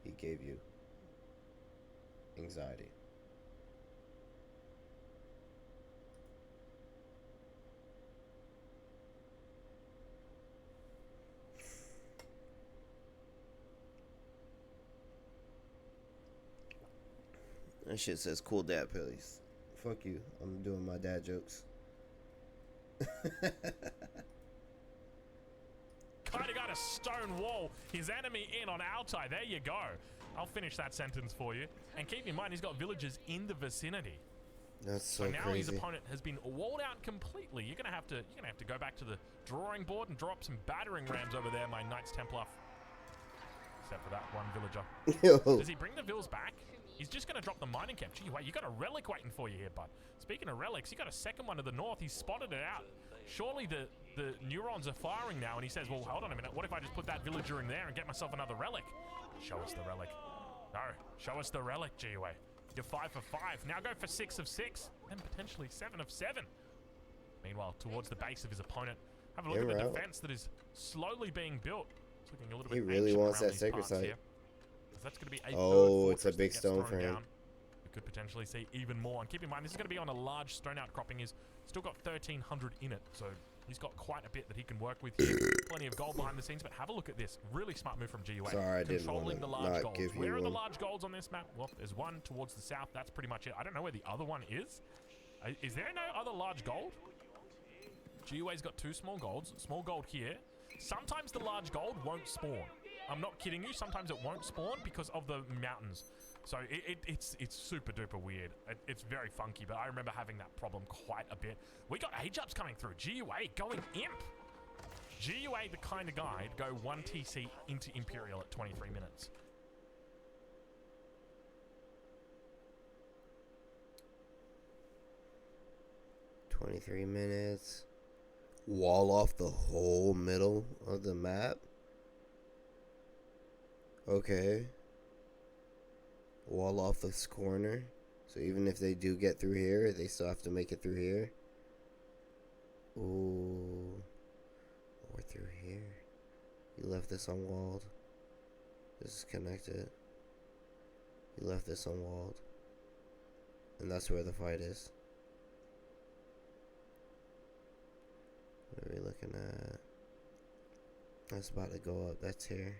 he gave you anxiety. That shit says cool dad pillies. Fuck you. I'm doing my dad jokes. Kinda got a stone wall. His enemy in on Altai. There you go. I'll finish that sentence for you. And keep in mind, he's got villagers in the vicinity. That's so now crazy. His opponent has been walled out completely. You're gonna have to go back to the drawing board and draw up some battering rams over there, my Knights Templar. Except for that one villager. Does he bring the Vils back? He's just going to drop the mining camp. Gee, wait, you got a relic waiting for you here, bud. Speaking of relics, you got a second one to the north. He's spotted it out. Surely the neurons are firing now, and he says, well, hold on a minute. What if I just put that villager in there and get myself another relic? Show us the relic. No, show us the relic, GUA. You're 5 for 5. Now go for 6 of 6, and potentially 7 of 7. Meanwhile, towards the base of his opponent, have a look at the defense that is slowly being built. It's looking a little bit really wants that sacred site. Here. That's going to be a it's a big stone for him. We could potentially see even more. And keep in mind, this is going to be on a large stone outcropping. He's still got 1,300 in it, so he's got quite a bit that he can work with here. Plenty of gold behind the scenes, but have a look at this. Really smart move from GUA. Sorry, I didn't want to the large golds. give you Where are the one. large golds on this map? Well, there's one towards the south. That's pretty much it. I don't know where the other one is. Is there no other large gold? GUA's got 2 small golds. Small gold here. Sometimes the large gold won't spawn. I'm not kidding you. Sometimes it won't spawn because of the mountains. So it's super duper weird. It's very funky, but I remember having that problem quite a bit. We got age ups coming through. GUA going imp. GUA, the kind of guy to go 1 TC into Imperial at 23 minutes. $23. Wall off the whole middle of the map. Okay. Wall off this corner. So even if they do get through here, they still have to make it through here. Ooh. Or through here. You left this unwalled. This is connected. You left this unwalled. And that's where the fight is. What are we looking at? That's about to go up. That's here.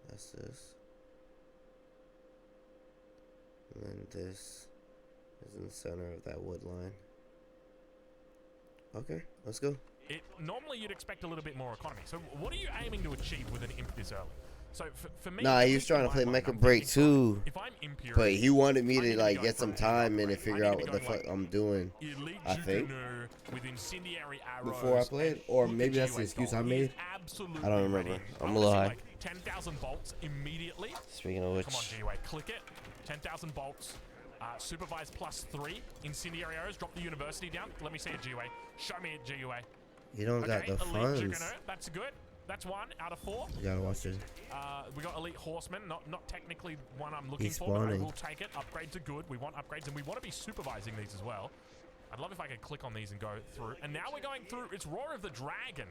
That's this. And then this is in the center of that wood line. Okay, let's go. Normally you'd expect a little bit more economy. So what are you aiming to achieve with an imp this early? So for me, nah, he was trying to play Mecha Break too, but he wanted me to like get some time in and figure out what the fuck I'm doing. I think before I played, or maybe that's the excuse I made. I don't remember. I'm a little high. 10,000 bolts immediately. Speaking of which, come on, GUA, click it. 10,000 bolts. Supervise +3. Incendiary arrows. Drop the university down. Let me see it, GUA. Show me it, GUA. You don't got the funds. That's good. That's 1 out of 4. You gotta watch it. We got elite horsemen, not technically one I'm looking for, but I will take it. Upgrades are good. We want upgrades, and we want to be supervising these as well. I'd love if I could click on these and go through. And now we're going through. It's Roar of the Dragon,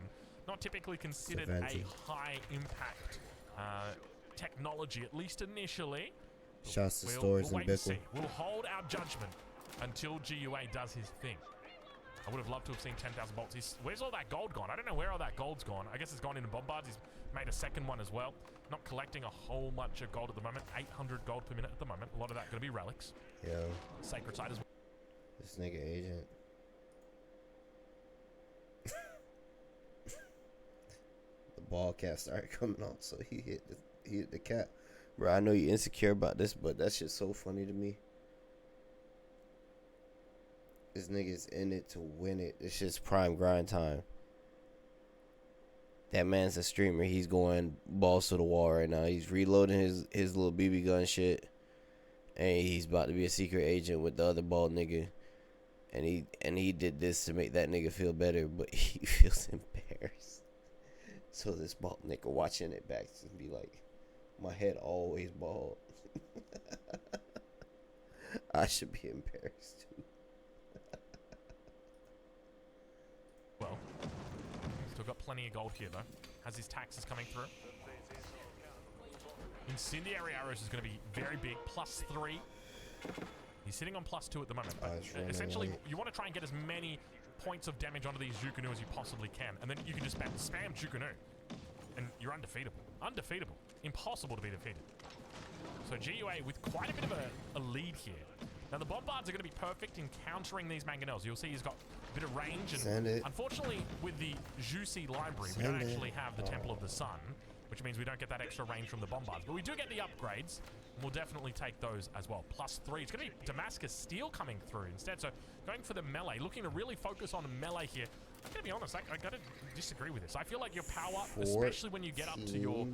not typically considered a high impact technology, at least initially. Shouts to Stores and Bickle. We'll hold our judgment until GUA does his thing. I would have loved to have seen 10,000 bolts. Where's all that gold gone? I don't know where all that gold's gone. I guess it's gone into bombards. He's made a second one as well. Not collecting a whole bunch of gold at the moment. 800 gold per minute at the moment. A lot of that going to be relics. Yeah. Sacred side as well. This nigga agent. The ball cap started coming on, so he hit the cap. Bro, I know you're insecure about this, but that shit's so funny to me. This nigga's in it to win it. This shit's prime grind time. That man's a streamer. He's going balls to the wall right now. He's reloading his little BB gun shit. And he's about to be a secret agent with the other bald nigga. And he did this to make that nigga feel better, but he feels embarrassed. So this bald nigga watching it back and be like, my head always bald. I should be embarrassed too. Well, still got plenty of gold here though. Has his taxes coming through. Incendiary arrows is going to be very big. +3. He's sitting on +2 at the moment. But essentially, you want to try and get as many points of damage onto these Jukunu as you possibly can. And then you can just spam Jukunu. And you're undefeatable. Undefeatable. Impossible to be defeated. So GUA with quite a bit of a lead here. Now the bombards are going to be perfect in countering these mangonels. You'll see he's got a bit of range. And unfortunately, with the Juicy library, we don't actually have the Temple of the Sun, which means we don't get that extra range from the bombards. But we do get the upgrades. And we'll definitely take those as well. +3. It's going to be Damascus Steel coming through instead. So going for the melee, looking to really focus on melee here. I'm going to be honest, I got to disagree with this. I feel like your power, especially when you get up to your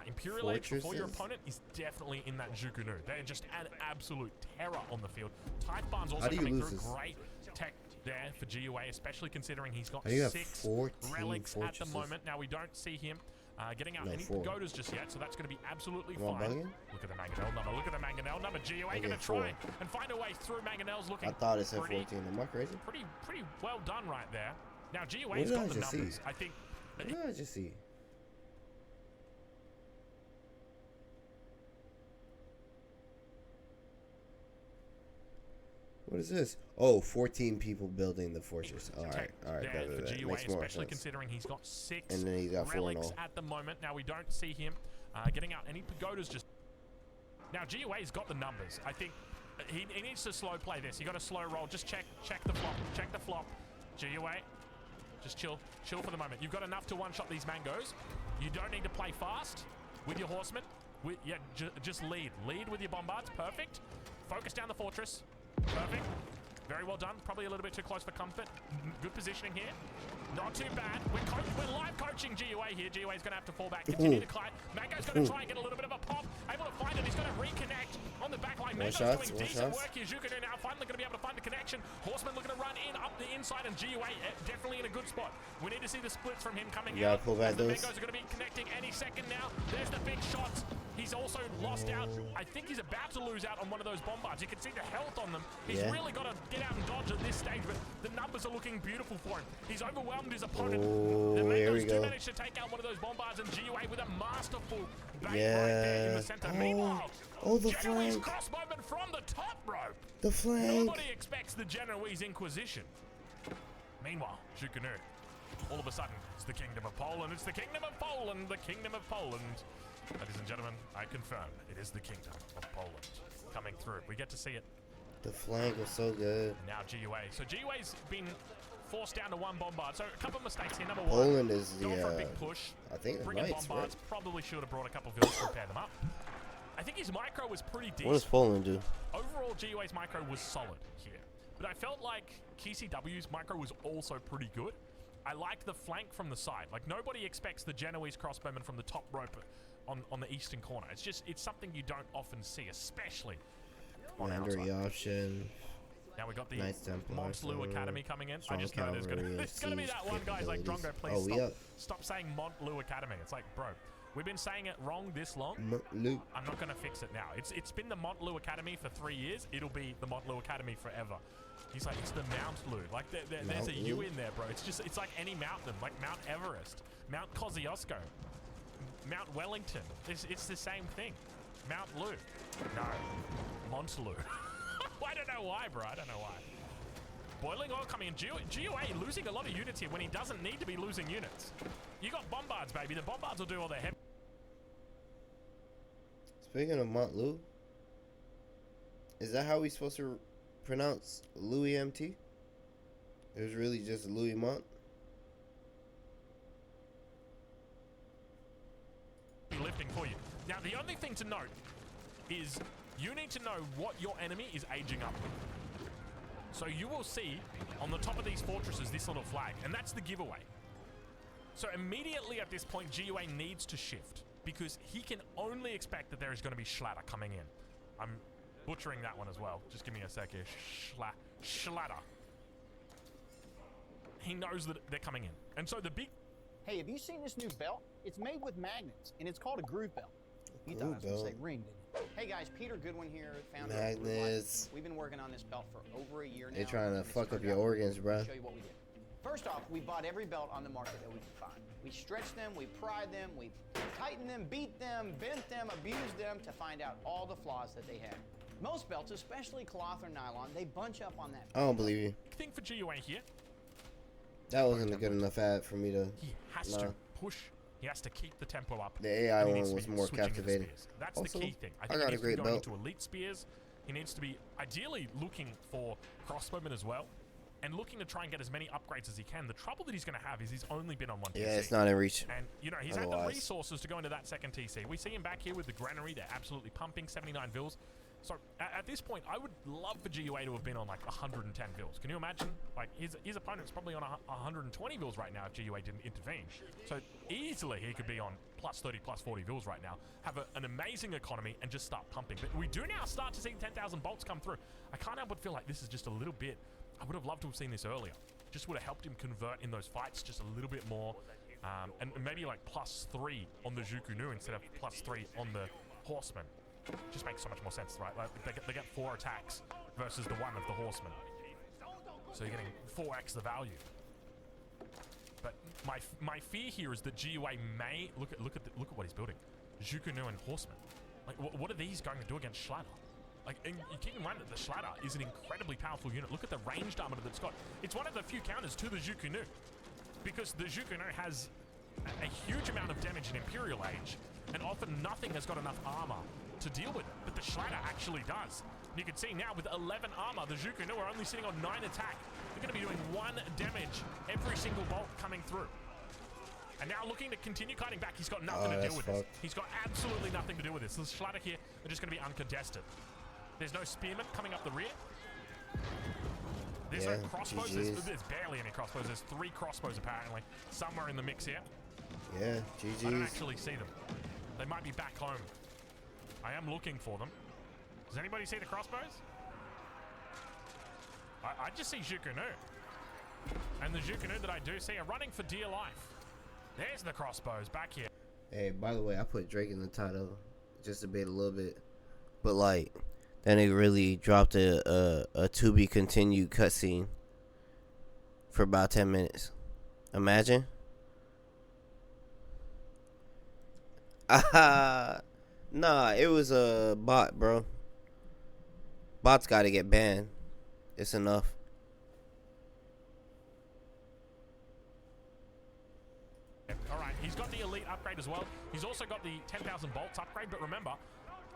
Imperial Age before your opponent, is definitely in that Jukunu. They're just an absolute terror on the field. Tithe Barn's also coming through. Great tech there for GUA, especially considering he's got 6 relics at the moment. Now we don't see him getting out any pagodas just yet, so that's going to be absolutely fine. Look at the Mangonel number. Look at the Mangonel number. GUA going to try and find a way through Mangonels. Looking I thought it said 14. Am I crazy? Pretty well done right there. Now GUA's got the numbers. I think. What did I just see? What is this? Oh, 14 people building the fortress. All right. For GUA, especially considering he's got 6 and then he's got relics at the moment. Now we don't see him getting out any pagodas just. Now GUA's got the numbers. I think he needs to slow play this. You got to slow roll. Just check the flop. Check the flop. GUA. Just chill for the moment. You've got enough to one-shot these mangoes. You don't need to play fast with your horsemen. Just lead with your bombards. Perfect. Focus down the fortress. Perfect. Very well done. Probably a little bit too close for comfort. Good positioning here. Not too bad. We're live coaching GUA here. GUA's going to have to fall back. Continue to climb. Mango's going to try and get a little bit of a pop. Able to find it. He's going to reconnect on the back line. Mango's doing decent work here. Zukunu now finally going to be able to find the connection. Horseman looking to run in up the inside, and GUA definitely in a good spot. We need to see the splits from him coming out. Pull back those. Mango's are going to be connecting any second now. There's the big shots. He's also lost out. I think he's about to lose out on one of those bombards. You can see the health on them. He's really got to get out and dodge at this stage, but the numbers are looking beautiful for him. He's overwhelmed his opponent. The Mangoes do manage to take out one of those bombards, and GUA with a masterful bait right there in the center. Meanwhile, the Genoese flank. crossbowman from the top rope. The flank. Nobody expects the Genoese Inquisition. Meanwhile, Zukunu, all of a sudden, it's the Kingdom of Poland. It's the Kingdom of Poland. The Kingdom of Poland. Ladies and gentlemen, I confirm it is the Kingdom of Poland coming through. We get to see it. The flank was so good. Now GUA. So GUA's been forced down to one bombard. So a couple of mistakes here. Number Poland one, is the going for a big push. I think bringing Knights, bombards. right? Probably should have brought a couple of villas to repair them up. I think his micro was pretty decent. What does Poland do? Overall, GUA's micro was solid here. But I felt like KCW's micro was also pretty good. I liked the flank from the side. Like, nobody expects the Genoese crossbowman from the top rope on the eastern corner. It's something you don't often see, especially on Boundary option. Now we got the Knights Templar, Montlu Academy coming in. I strong just know there's gonna be that one guy who's like, Drongo, please stop saying Montlu Academy. It's like, bro, we've been saying it wrong this long. Montlu. I'm not gonna fix it now. It's been the Montlu Academy for 3 years. It'll be the Montlu Academy forever. He's like, it's the Mount Lu. Like, there's a U in there, bro. It's like any mountain, like Mount Everest, Mount Kosciuszko, Mount Wellington. It's the same thing. Mount Lu. No, Montlu. I don't know why, bro. I don't know why. Boiling oil coming in. GUA losing a lot of units here when he doesn't need to be losing units. You got bombards, baby. The bombards will do all their heavy. Speaking of Montlu, is that how we supposed to pronounce Louis MT? It was really just Louis Mont. Lifting for you. Now, the only thing to note is you need to know what your enemy is aging up with. So you will see on the top of these fortresses this little flag, and that's the giveaway. So immediately at this point, GUA needs to shift because he can only expect that there is going to be Schlatter coming in. I'm butchering that one as well. Just give me a sec here. Schlatter. He knows that they're coming in. And so the big... Hey, have you seen this new belt? It's made with magnets, and it's called a groove belt. You thought I was going to say ring, didn't you? Hey guys, Peter Goodwin here, founder of Magnets. We've been working on this belt for over a year now. They're trying to fuck up your organs, bro. I'll show you what we did. First off, we bought every belt on the market that we could find. We stretched them, we pried them, we tightened them, beat them, bent them, abused them to find out all the flaws that they had. Most belts, especially cloth or nylon, they bunch up on that. I don't believe you. Thing for GUA here. That wasn't a good enough ad for me to. He has to push. He has to keep the tempo up. The AI one was more captivating. That's also, the key thing. I think got he a needs to be great going belt. into elite spears. He needs to be ideally looking for crossbowmen as well, and looking to try and get as many upgrades as he can. The trouble that he's going to have is he's only been on one TC. Yeah, it's not in reach. And, you know, he's had the resources to go into that second TC. We see him back here with the granary. They're absolutely pumping 79 vills. So, at this point, I would love for GUA to have been on, like, 110 vills. Can you imagine? Like, his opponent's probably on 120 vills right now if GUA didn't intervene. So, easily he could be on plus 30, plus 40 vills right now, have an amazing economy, and just start pumping. But we do now start to see 10,000 bolts come through. I can't help but feel like this is just a little bit... I would have loved to have seen this earlier. Just would have helped him convert in those fights just a little bit more. And maybe, like, plus 3 on the Zukunu instead of plus 3 on the Horseman. Just makes so much more sense, right? Like they get 4 attacks versus the 1 of the Horseman. So you're getting 4x the value. But my fear here is that GUA may look at what he's building. Zukunu and Horseman. Like what are these going to do against Schlatter? Like, and you keep in mind that the Schlatter is an incredibly powerful unit. Look at the ranged armor that it's got. It's one of the few counters to the Zukunu, because the Zukunu has a huge amount of damage in Imperial Age, and often nothing has got enough armor to deal with it, but the Schlatter actually does. And you can see now with 11 armor, the Zukunu are only sitting on 9 attack. They're going to be doing 1 damage every single bolt coming through. And now looking to continue kiting back, he's got nothing to do with this. He's got absolutely nothing to do with this. The Schlatter here are just going to be uncontested. There's no spearmen coming up the rear. There's Yeah, no crossbows. There's barely any crossbows. There's 3 crossbows apparently somewhere in the mix here. Yeah, I don't GG's. actually see them. They might be back home. I am looking for them. Does anybody see the crossbows? I just see Jukunu. And the Jukunu that I do see are running for dear life. There's the crossbows back here. Hey, by the way, I put Drake in the title just to bait a little bit. But, like, then it really dropped a to be continued cutscene for about 10 minutes. Imagine. Nah, it was a bot, bro. Bots gotta get banned. It's enough. Alright, he's got the elite upgrade as well. He's also got the 10,000 bolts upgrade, but remember,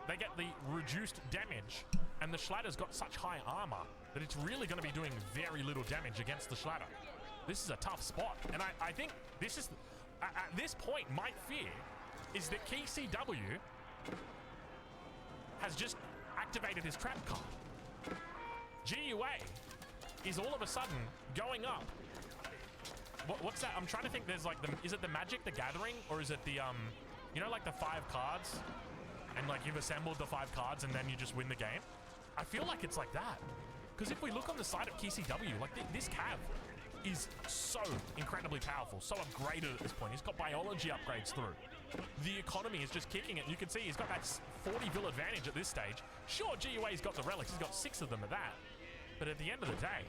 they get the reduced damage, and the Schlatter's got such high armor that it's really going to be doing very little damage against the Schlatter. This is a tough spot, and I think this is, at this point, my fear is that KCW has just activated his trap card. GUA is all of a sudden going up. What's that? I'm trying to think. There's like is it the Magic the Gathering, or is it the you know, like the 5 cards, and like you've assembled the 5 cards and then you just win the game? I feel like it's like that, because if we look on the side of KCW, like this Cav is so incredibly powerful, so upgraded at this point. He's got biology upgrades through. The economy is just kicking it. You can see he's got that 40 bill advantage at this stage. Sure, GUA's got the relics. He's got 6 of them at that. But at the end of the day,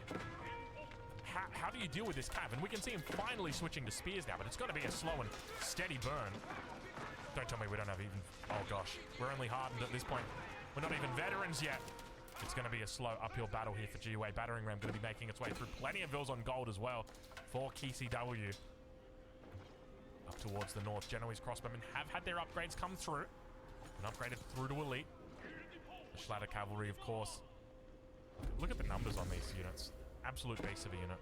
how do you deal with this Cav? And we can see him finally switching to spears now, but it's got to be a slow and steady burn. Don't tell me we don't have even... Oh, gosh. We're only hardened at this point. We're not even veterans yet. It's going to be a slow uphill battle here for GUA. Battering Ram going to be making its way through. Plenty of vills on gold as well for KCW. Up towards the north, Genoese crossbowmen have had their upgrades come through and upgraded through to elite. The Schlatter cavalry, of course. Look at the numbers on these units. Absolute beast of a unit.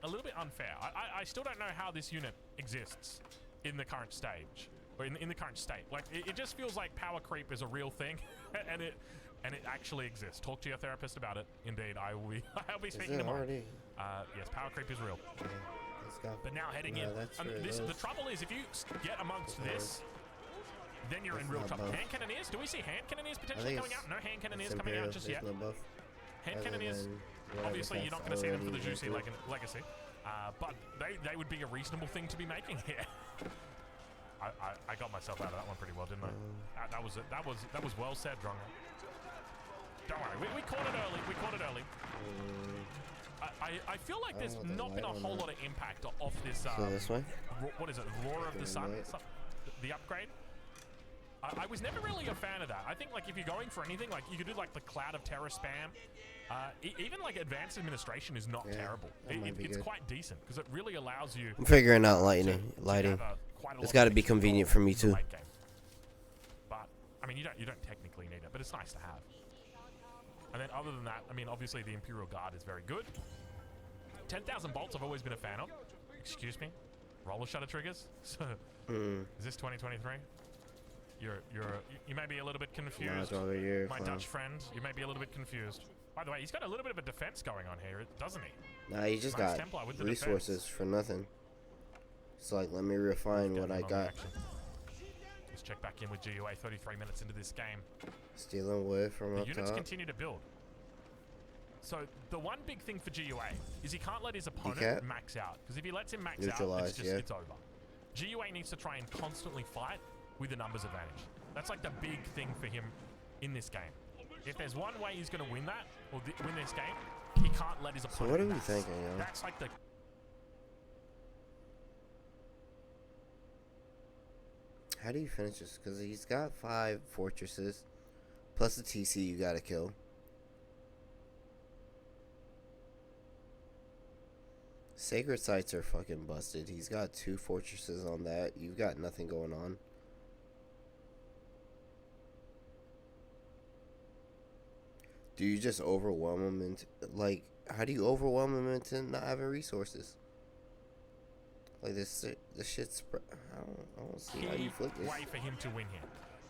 A little bit unfair. I still don't know how this unit exists in the current stage, or in the current state. Like it just feels like power creep is a real thing, and it actually exists. Talk to your therapist about it. Indeed, I'll be speaking tomorrow. Yes, power creep is real. Yeah, let's go. But now heading in, the trouble is if you get amongst this, then you're in real trouble. Hand cannoneers? Do we see hand cannoneers potentially coming out? No hand cannoneers coming out just yet. Hand cannoneers, obviously you're not going to see them for the juicy legacy, but they would be a reasonable thing to be making here. I got myself out of that one pretty well, didn't I? That was well said, Drongo. Don't worry, we caught it early. We caught it early. I feel like there's not been a whole lot of impact off this. This way? What is it? Roar of the Sun? The upgrade? I was never really a fan of that. I think like if you're going for anything, like you could do like the Cloud of Terror spam. Even like Advanced Administration is not terrible. It's quite decent because it really allows you. I'm figuring out lighting. It's got to be convenient for me too. But I mean, you don't technically need it, but it's nice to have. And then other than that, I mean, obviously the Imperial Guard is very good. 10,000 bolts I've always been a fan of. Excuse me, roller shutter triggers. So is this 2023? You may be a little bit confused. My Dutch friend, you may be a little bit confused. By the way, he's got a little bit of a defense going on here, doesn't he? Nah, he just got resources for nothing. It's like, let me refine what I got. Let's check back in with GUA 33 minutes into this game. Stealing wood from up the units top. continue to build. So the one big thing for GUA is he can't let his opponent max out. Because if he lets him max out, it's over. GUA needs to try and constantly fight with a numbers advantage. That's like the big thing for him in this game. If there's one way he's going to win that, or win this game, he can't let his opponent So what are we max. thinking, yo? That's like the... How do you finish this? Because he's got 5 fortresses, plus the TC you got to kill. Sacred sites are fucking busted. He's got 2 fortresses on that. You've got nothing going on. Do you just overwhelm him into, like, how do you overwhelm him into not having resources? Like this shit's, I don't see how you flip this. Way for him to win here.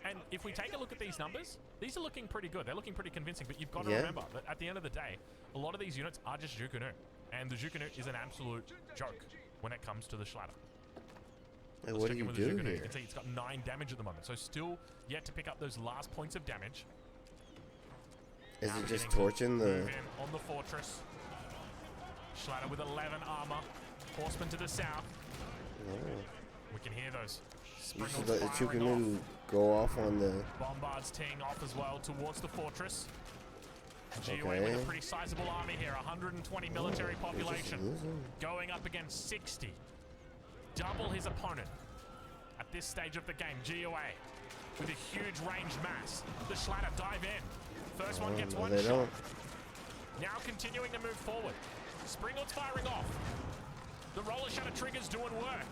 And if we take a look at these numbers, these are looking pretty good. They're looking pretty convincing, but you've got to remember that at the end of the day, a lot of these units are just Jukunu. And the Jukunu is an absolute joke when it comes to the Schlatter. Hey, what do you do here? You can see it's got 9 damage at the moment, so still yet to pick up those last points of damage. Is it just torching the... on the fortress. Schlatter with 11 armor. Horseman to the south. Oh. We can hear those. You should let the Jukunu go off on the... Bombards teeing off as well towards the fortress. GUA with a pretty sizable army here. 120 military population. Going up against 60. Double his opponent at this stage of the game. GUA with a huge ranged mass. The Schlatter dive in. First one gets one shot. Now continuing to move forward. Springald's firing off. The roller shutter trigger's doing work.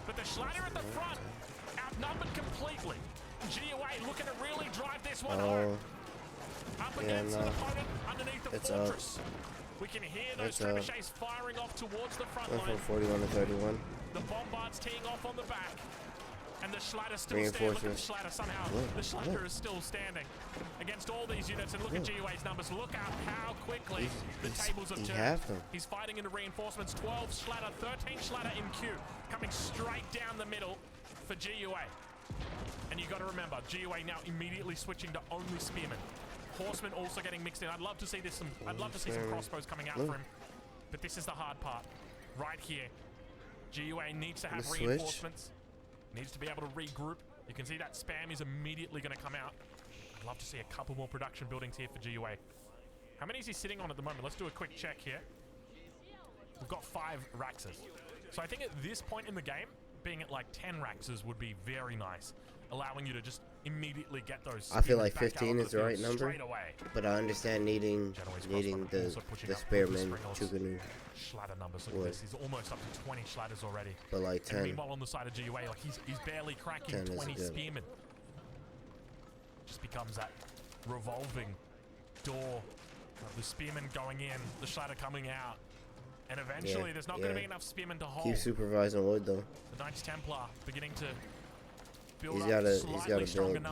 But the Schlatter at the front, outnumbered completely. GUA looking to really drive this one home. Up against an opponent underneath the fortress. We can hear those trebuchets firing off towards the front line. From 41 to 31. The Bombards teeing off on the back. And the Schlatter still standing. Look at the Schlatter somehow. The Schlatter is still standing against all these units. And look at GUA's numbers. Look at how quickly the tables have turned. He's fighting into reinforcements. 12 Schlatter, 13 Schlatter in queue. Coming straight down the middle for GUA. And you got to remember, GUA now immediately switching to only Spearmen. Horsemen also getting mixed in. I'd love to see this. I'd love to see some crossbows coming out for him. But this is the hard part. Right here. GUA needs to have reinforcements. Needs to be able to regroup. You can see that spam is immediately going to come out. I'd love to see a couple more production buildings here for GUA. How many is he sitting on at the moment? Let's do a quick check here. We've got 5 Raxes. So I think at this point in the game, being at like 10 Raxes would be very nice. Allowing you to just immediately get those. I feel like 15 is the right number, but I understand needing the Spearmen Jukunu. Schlatter numbers. Look at this. He's almost up to 20 Schlatters already. But like 10. And meanwhile, on the side of GUA, like he's barely cracking 20 Spearmen. Just becomes that revolving door of the Spearmen going in, the Schlatter coming out, and eventually there's not going to be enough Spearmen to hold. Keep supervising wood though. The Knights Templar beginning to. He's got to build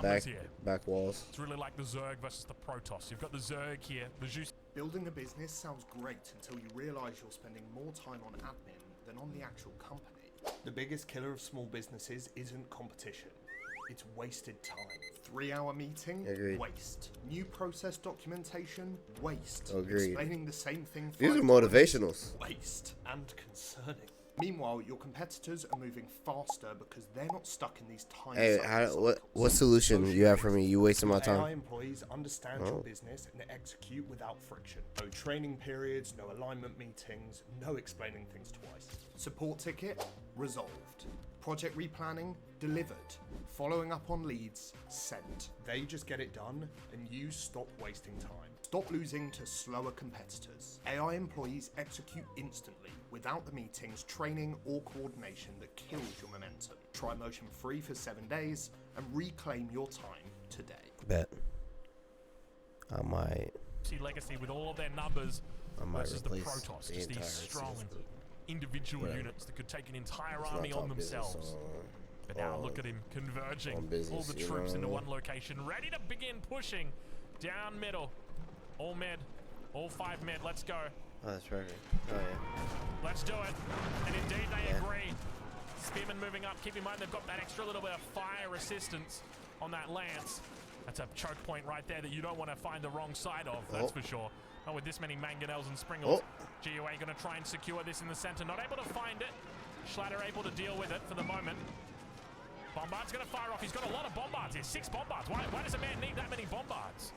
back walls. It's really like the Zerg versus the Protoss. You've got the Zerg here, the Zeus. Building a business sounds great until you realize you're spending more time on admin than on the actual company. The biggest killer of small businesses isn't competition. It's wasted time. 3-hour meeting? Agreed. Waste. New process documentation? Waste. Agreed. Explaining the same thing. These are motivationals. Waste. And concerning. Meanwhile, your competitors are moving faster because they're not stuck in these tiny what solution do you have for me? You wasting my time. AI employees understand your business and execute without friction. No training periods, no alignment meetings, no explaining things twice. Support ticket? Resolved. Project replanning? Delivered. Following up on leads? Sent. They just get it done, and you stop wasting time. Stop losing to slower competitors. AI employees execute instantly, without the meetings, training, or coordination that kills your momentum. Try motion free for 7 days, and reclaim your time today. Bet. I might. See Legacy with all of their numbers versus the replace Protoss. Just these strong individual units that could take an entire army on themselves. But now look at him converging all the troops into one location, ready to begin pushing down middle. All mid, all 5 mid, let's go. Oh, that's perfect. Oh, yeah. Let's do it. And indeed they agree. Spearmen moving up. Keep in mind they've got that extra little bit of fire resistance on that lance. That's a choke point right there that you don't want to find the wrong side of, that's for sure. Not with this many mangonels and springles. GUA going to try and secure this in the center. Not able to find it. Schlatter able to deal with it for the moment. Bombard's going to fire off. He's got a lot of bombards here. 6 bombards. Why does a man need that many bombards?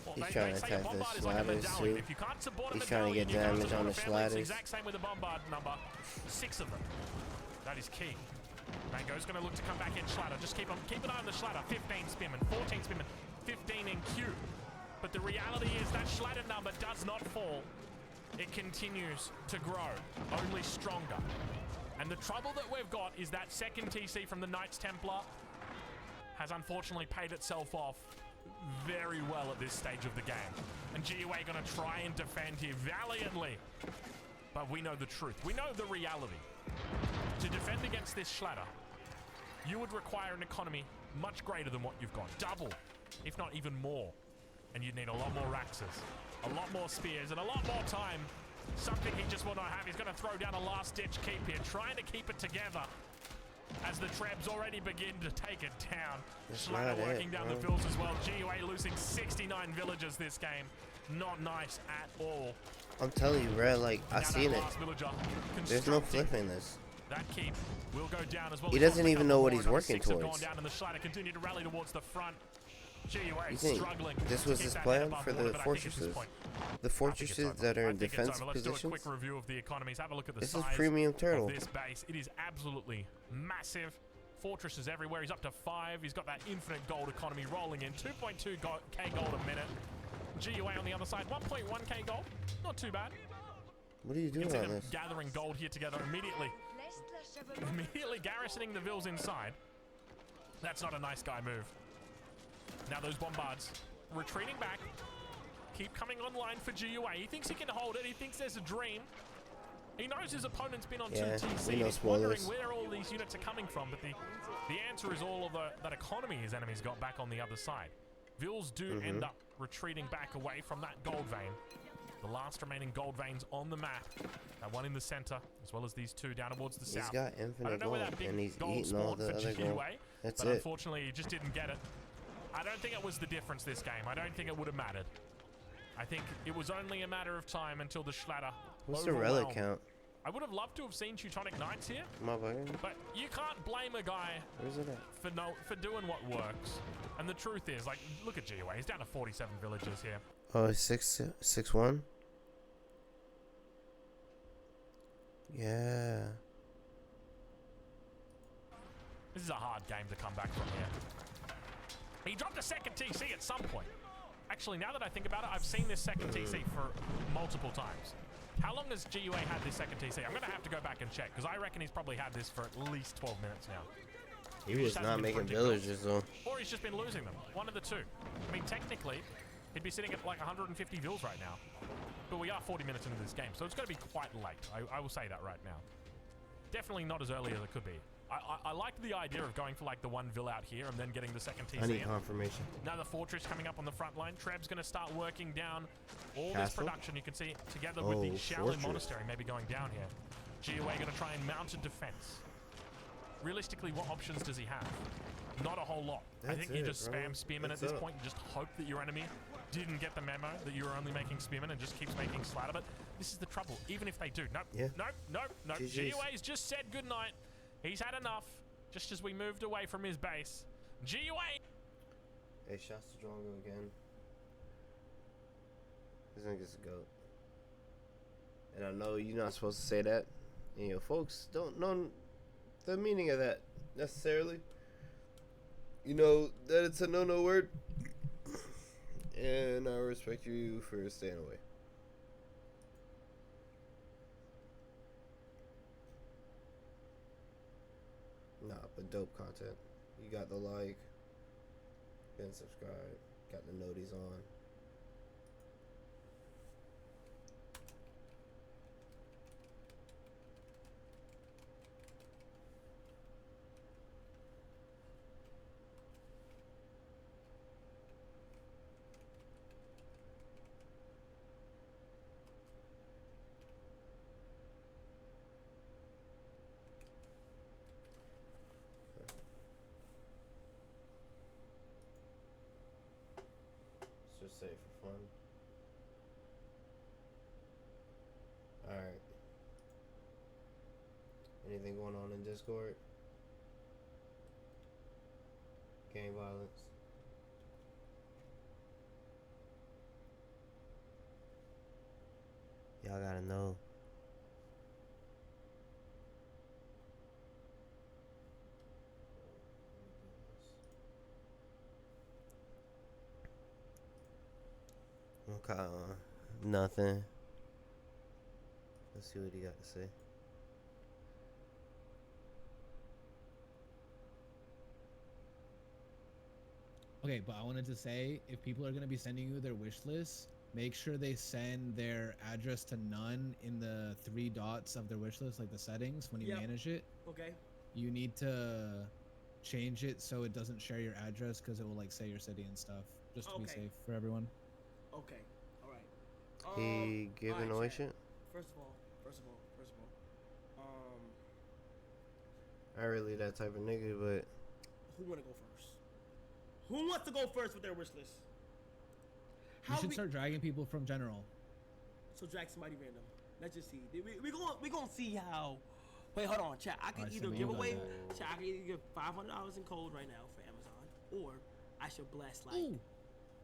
Well, He's trying to attack the Schlatters too. If you can't support He's trying to get damage on the Schlatters. It's the exact same with the bombard number. 6 of them. That is key. Mango's going to look to come back in Schlatter. Just keep an eye on the Schlatter. 15 Spearmen, 14 Spearmen, 15 in queue. But the reality is that Schlatter number does not fall. It continues to grow, only stronger. And the trouble that we've got is that second TC from the Knights Templar has unfortunately paid itself off very well at this stage of the game. And GUA going to try and defend here valiantly. But we know the truth. We know the reality. To defend against this Schlatter, you would require an economy much greater than what you've got. Double, if not even more. And you'd need a lot more Raxes, a lot more spears, and a lot more time. Something he just will not have. He's going to throw down a last-ditch keep here, trying to keep it together as the Trebs already begin to take it down. Schlatter working down the fields as well. GUA losing 69 villagers this game. Not nice at all. I'm telling you, bro, like, I've seen it. There's no flipping this. That keep will go down as well. He doesn't even know what he's working towards. Gone down and the Schlatter continue to rally towards the front. You think this was his plan for the fortresses? The fortresses that are in defense positions? Do a quick review of the economies. Have a look at the this size is premium turtle. of this base. It is absolutely massive. Fortresses everywhere. He's up to 5. He's got that infinite gold economy rolling in. 2.2k gold a minute. GUA on the other side. 1.1k gold. Not too bad. What are you doing on this? Gathering gold here together immediately. Immediately garrisoning the vills inside. That's not a nice guy move. Now those bombards retreating back, keep coming online for GUA. He thinks he can hold it. He thinks there's a dream. He knows his opponent's been on 2 TC. He's wondering where all these units are coming from, but the answer is all of that economy his enemies got back on the other side. Vills do end up retreating back away from that gold vein. The last remaining gold veins on the map. That one in the center, as well as these 2 down towards the south. He's got infinite gold, and he's eating all the other gold. That's but it. Unfortunately, he just didn't get it. I don't think it was the difference this game. I don't think it would have mattered. I think it was only a matter of time until the Schlatter What's the relic count? I would have loved to have seen Teutonic Knights here, but you can't blame a guy for doing what works. And the truth is, like, look at GUA. He's down to 47 villagers here. Oh, 6-1? Yeah. This is a hard game to come back from here. He dropped a second TC at some point. Actually, now that I think about it, I've seen this second TC for multiple times. How long has GUA had this second TC? I'm going to have to go back and check, because I reckon he's probably had this for at least 12 minutes now. He was not making villages, though. Or he's just been losing them. One of the two. I mean, technically, he'd be sitting at like 150 vills right now. But we are 40 minutes into this game, so it's going to be quite late. I will say that right now. Definitely not as early as it could be. I like the idea of going for like the 1 vill out here and then getting the second TC. I need confirmation. Now the fortress coming up on the front line. Treb's going to start working down all this production. You can see together with the Shaolin Monastery maybe going down here. GUA going to try and mount a defense. Realistically, what options does he have? Not a whole lot. I think you just spam spearmen at this point and just hope that your enemy didn't get the memo that you're only making spearmen and just keeps making Slatter. But this is the trouble. Even if they do, nope. GUA's just said goodnight. He's had enough, just as we moved away from his base. GUA! Hey, shouts to Drongo again. This nigga's a goat. And I know you're not supposed to say that. And your folks don't know the meaning of that, necessarily. You know that it's a no-no word. And I respect you for staying away. Nah, but dope content. You got the like, been subscribed, got the noties on. Just say for fun. Alright. Anything going on in Discord? Gang violence? Y'all gotta know. Okay, nothing. Let's see what he got to say. Okay, but I wanted to say, if people are going to be sending you their wish list, make sure they send their address to none in the 3 dots of their wish list, like the settings when you manage it. Okay. You need to change it so it doesn't share your address because it will like say your city and stuff, just to be safe for everyone. Okay. All right. He giving away shit? First of all. I really that type of nigga, but Who wanna go first? Who wants to go first with their wish list? You should start dragging people from general. So drag somebody random. Let's just see. We gonna see how. Wait, hold on, chat. I can either give away. Chat, I can either give $500 in code right now for Amazon, or I should bless like. Ooh.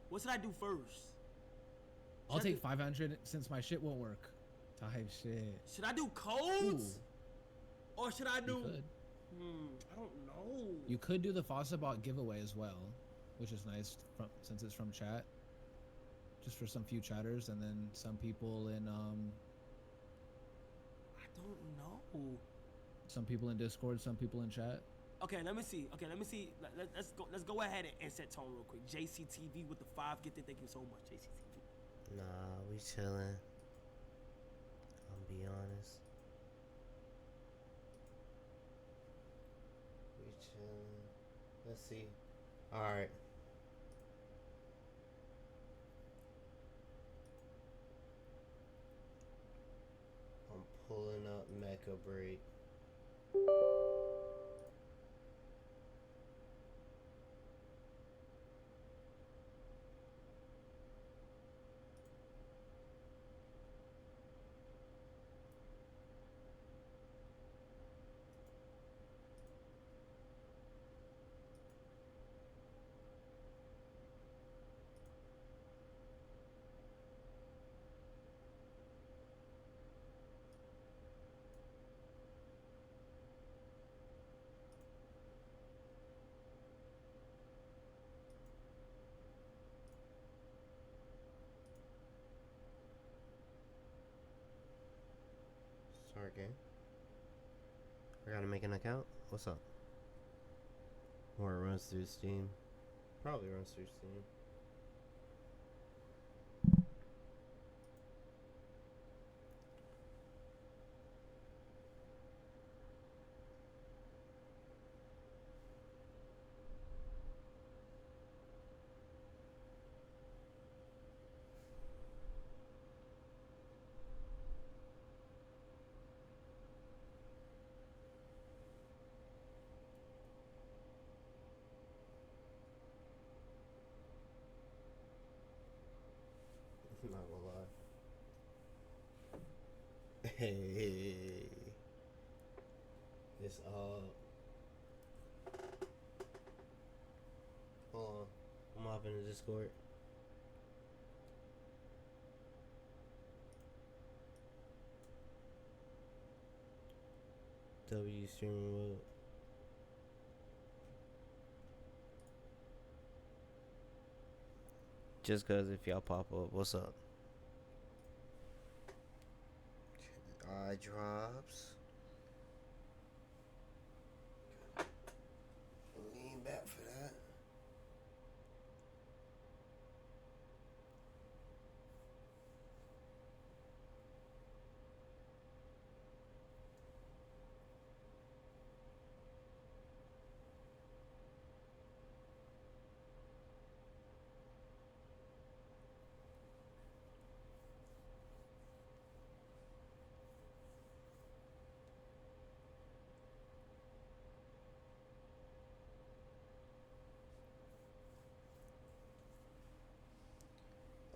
What should I do first? I'll take 500 since my shit won't work. Type shit. Should I do codes? Ooh. Or should I do? You could. I don't know. You could do the Fossabot giveaway as well, which is nice since it's from chat. Just for some few chatters, and then some people in I don't know. Some people in Discord, some people in chat. Okay, let me see. Let's go ahead and set tone real quick. JCTV with the 5 gifted. Thank you so much, JCTV. nah, we chillin'. I'll be honest. We chillin'. Let's see. All right. I'm pulling up Mecha Break. Sorry, gang. I gotta make an account. What's up? Or it runs through Steam. Probably runs through Steam. I'm not gonna lie. Hey, it's hold on, I'm hopping in the Discord. W streaming mode. Just cause if y'all pop up, what's up? Eye drops. Lean back for that.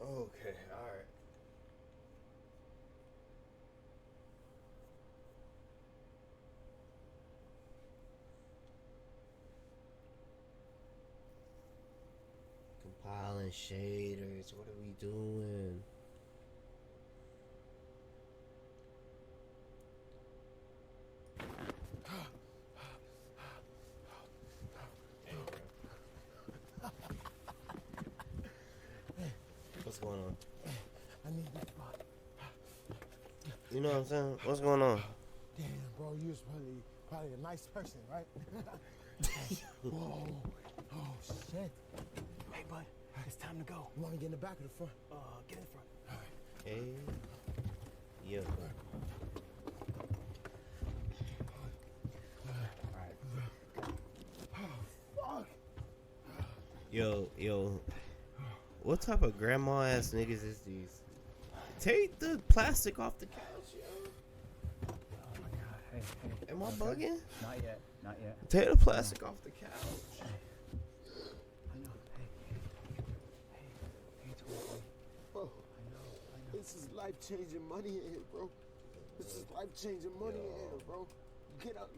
Okay, alright. Compiling shaders, what are we doing? What's going on? I need this spot. You know what I'm saying? What's going on? Damn, bro, you was probably a nice person, right? Whoa. Oh, shit. Hey, bud, it's time to go. You want to get in the back or the front? Get in the front. All right. Hey. Yo. All right. Yo. What type of grandma ass niggas is these? Take the plastic off the couch, yo. Oh my god. Hey. Am I bugging? Not yet. Take the plastic off the couch. I know. Hey, totally. Bro, I know. this is life-changing money in here, bro. This is life-changing money in here, bro. Get out.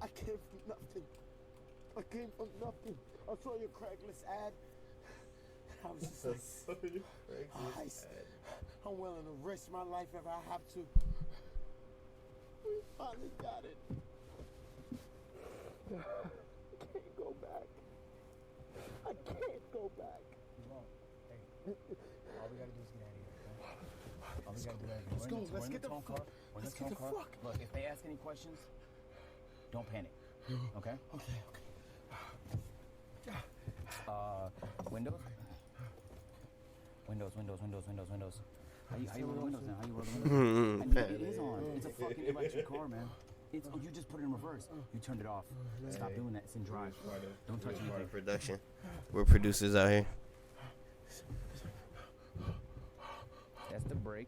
I came from nothing. I saw your Craigslist ad. I was just like, I'm willing to risk my life if I have to. We finally got it. I can't go back. I can't go back. You won't. Hey, all we gotta do is get out of here, okay? All we gotta do is Let's go. Let's get the fuck. Let's get the fuck. Look, if they ask any questions, don't panic. Okay? Okay. Windows. How you roll the windows now? How you roll the windows? It is on. It's a fucking electric car, man. You just put it in reverse. You turned it off. Stop doing that. It's in drive. Don't touch anything. Production. We're producers out here. That's the brake.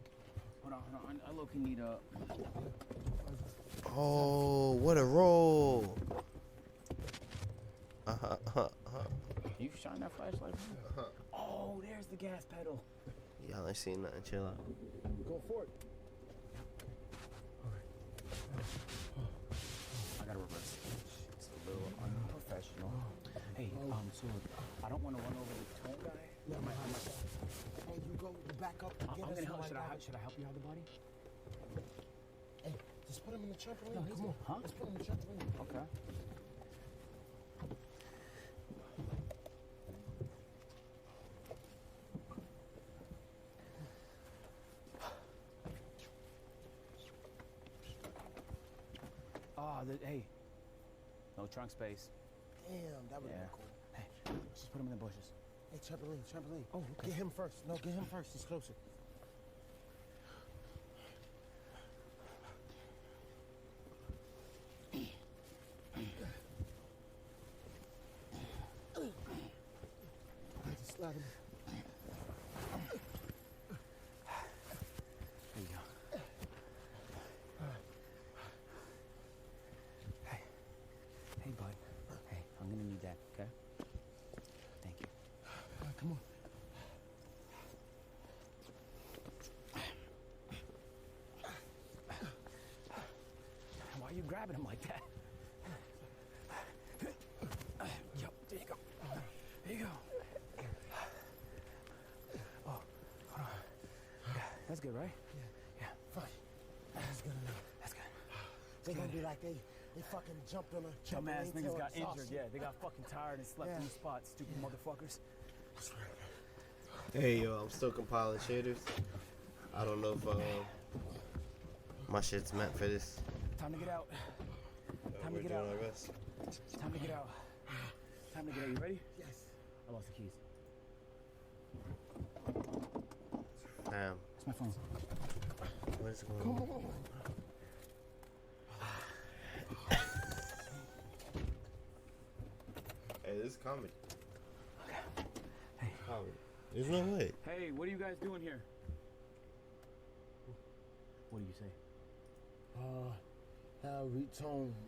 Hold on. I low-key need a... Oh, what a roll. You shine that flashlight? Oh, there's the gas pedal. Y'all ain't seen nothing. Chill out. Go for it. I gotta reverse. It's a little unprofessional. Hey, so I don't want to run over the tone guy. Yeah, hey, you go, you back up. I'm gonna help. Should I help you out of the body? Hey, just put him in the trampoline. No, Come on. Huh? Let's put him in the trampoline. Okay. Hey, no trunk space. Damn, that would be cool. Hey, let's just put him in the bushes. Hey, trampoline. Oh, okay. Get him first. No, get him first. He's closer. Just slide him. There you go. Hey, bud. Hey, I'm gonna need that, okay? Thank you. Come on. Why are you grabbing him like that? Yo, there you go. There you go. Oh, hold on. That's good, right? Yeah. Fine. That's good enough. That's good. They're gonna be like they fucking jumped on a Dumbass trampoline. niggas got injured. Yeah, they got fucking tired and slept in the spot. Stupid motherfuckers. Hey, yo, I'm still compiling shaders. I don't know if my shit's meant for this. Time to get out. Time to get out. Time to get out. Time to get out. You ready? Yes. I lost the keys. Damn. It's my phone. What is going Come on? on. Hey, this is comedy. Okay. Hey. Comedy. There's no way. Hey, what are you guys doing here? What do you say?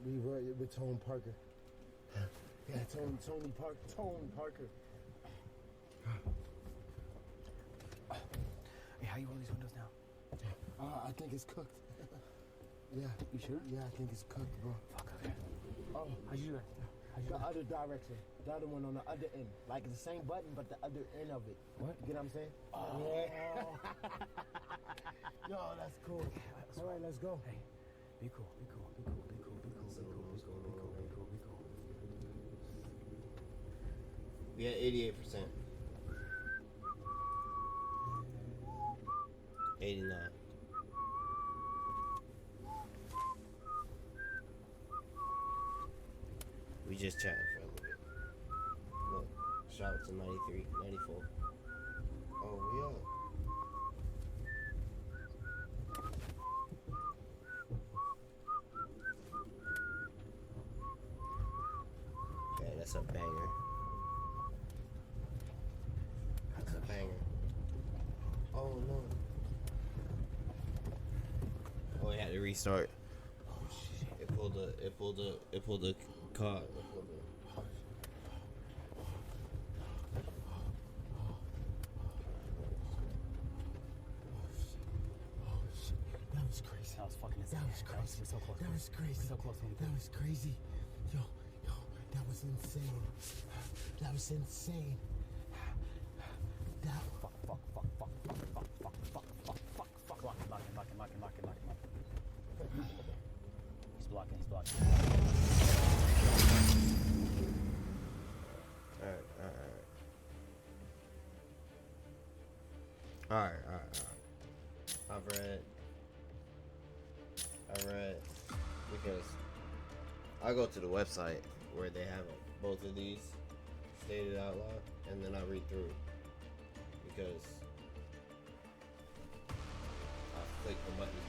We were with Tone Parker. Yeah, Tony Parker. Hey, how you roll these windows now? I think it's cooked. Yeah. You sure? Yeah, I think it's cooked, bro. Fuck, okay. Oh, How'd you do that? the other direction. The other one on the other end. Like it's the same button, but the other end of it. What? You get what I'm saying? Oh. Yeah. Yo, that's cool. All right, let's go. Hey, be cool. We had 88%. 89. We just chatting for a little bit. Look, shout out to 93, 94. Oh, we up. Yeah, that's a banger. restart. It pulled a card. That was crazy. That was fucking insane. That was crazy. We're so close. That was crazy. We're so close. That was crazy. Yo, that was insane. That was insane. That. Fuck. Lock him. He's blocking. Alright. I've read because I go to the website where they have both of these stated out loud, and then I read through it because I click the button.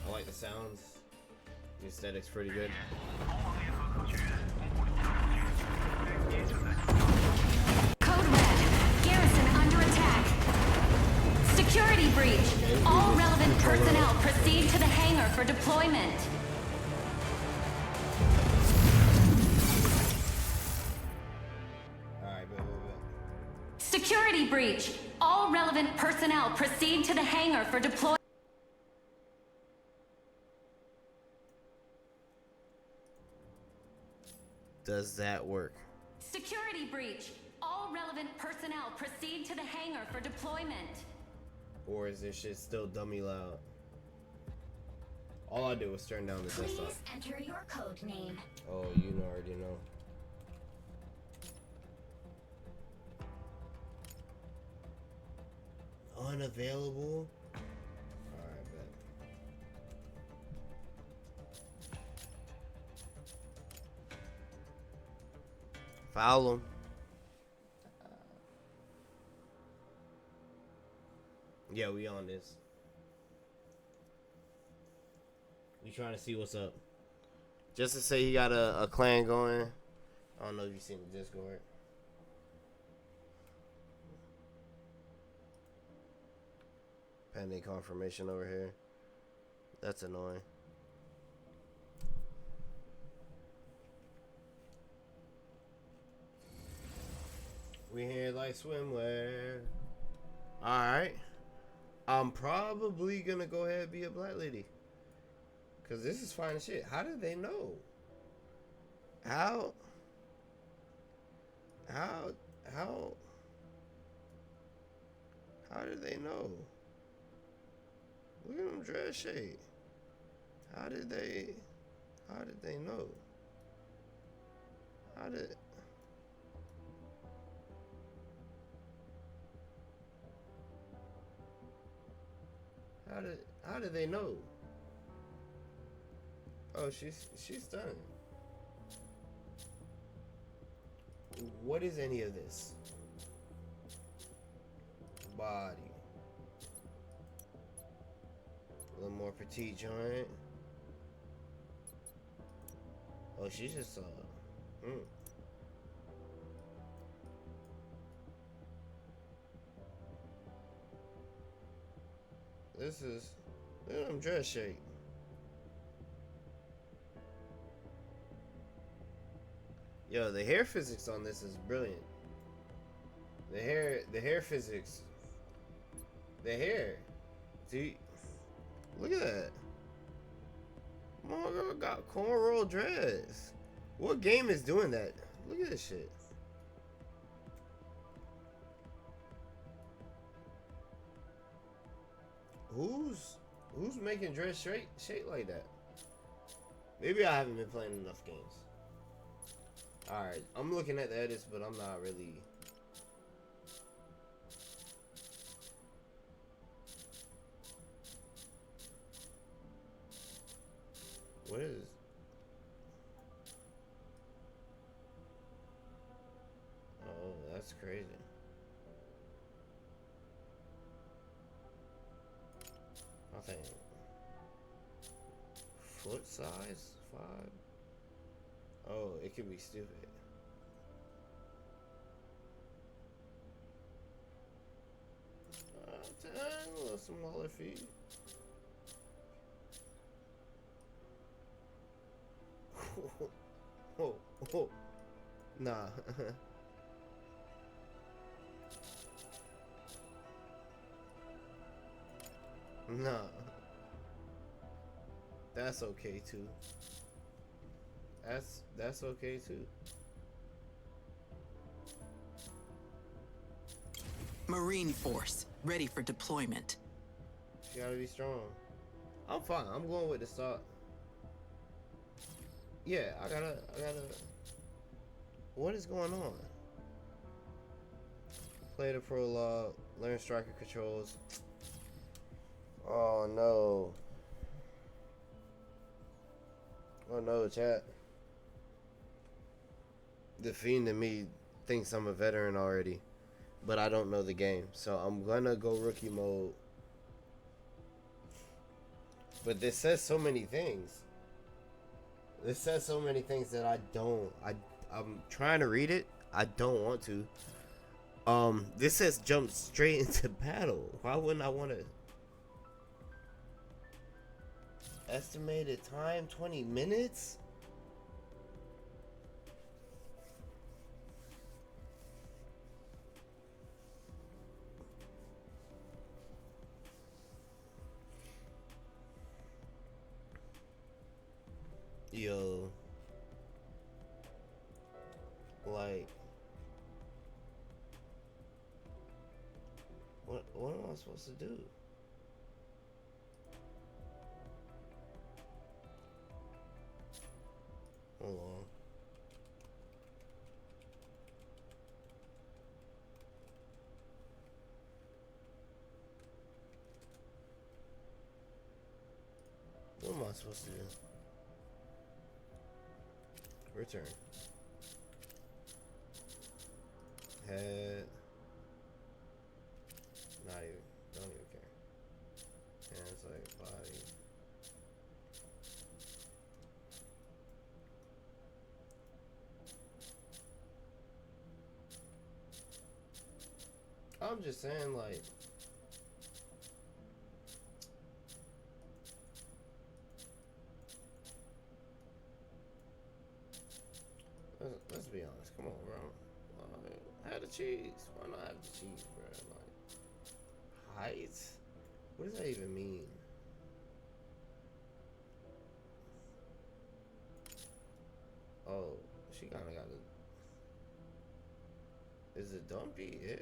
I like the sounds. The aesthetic's pretty good. Code red. Garrison under attack. Security breach. All relevant personnel proceed to the hangar for deployment. Alright, bet. Security breach. All relevant personnel proceed to the hangar for deployment. Does that work? Security breach. All relevant personnel proceed to the hangar for deployment. Or is this shit still dummy loud? All I did was turn down the desktop. Please enter your code name. Oh, you already know. Unavailable? Alright, bet. Foul him. Yeah, we on this. We trying to see what's up. Just to say he got a clan going. I don't know if you've seen the Discord. Pending confirmation over here. That's annoying. We here like swimwear. Alright. I'm probably gonna go ahead and be a black lady. Cause this is fine as shit. How did they know? How did they know? Look at them dress shade. How did they know? How did they know? Oh, she's stunning. What is any of this? Body. A little more petite joint. Oh, she just This is, look at them dress shape. Yo, the hair physics on this is brilliant. The hair physics. The hair. See, look at that. My girl got cornrow dress. What game is doing that? Look at this shit. Who's making dress shape like that? Maybe I haven't been playing enough games. Alright, I'm looking at the edits, but I'm not really. What is? Oh, that's crazy. I think foot size 5. Oh, it could be stupid. A little smaller feet. Nah. Nah. That's okay too. That's okay too. Marine Force, ready for deployment. You gotta be strong. I'm fine. I'm going with the start. Yeah, I gotta. What is going on? Play the prologue. Learn striker controls. Oh no. Oh no, chat. The fiend in me thinks I'm a veteran already, but I don't know the game, so I'm gonna go rookie mode. But this says so many things. This says so many things that I'm trying to read it. I don't want to. This says jump straight into battle. Why wouldn't I want to? Estimated time 20 minutes? Yo. Like, what am I supposed to do? Hold on. What am I supposed to do? Return. Head. Not even. Don't even care. Hands like body. I'm just saying, like, let's be honest. Come on, bro. Have the cheese. Why not have the cheese, bro? Like, height? What does that even mean? Oh, she kind of got it. Is it dumpy? Yeah.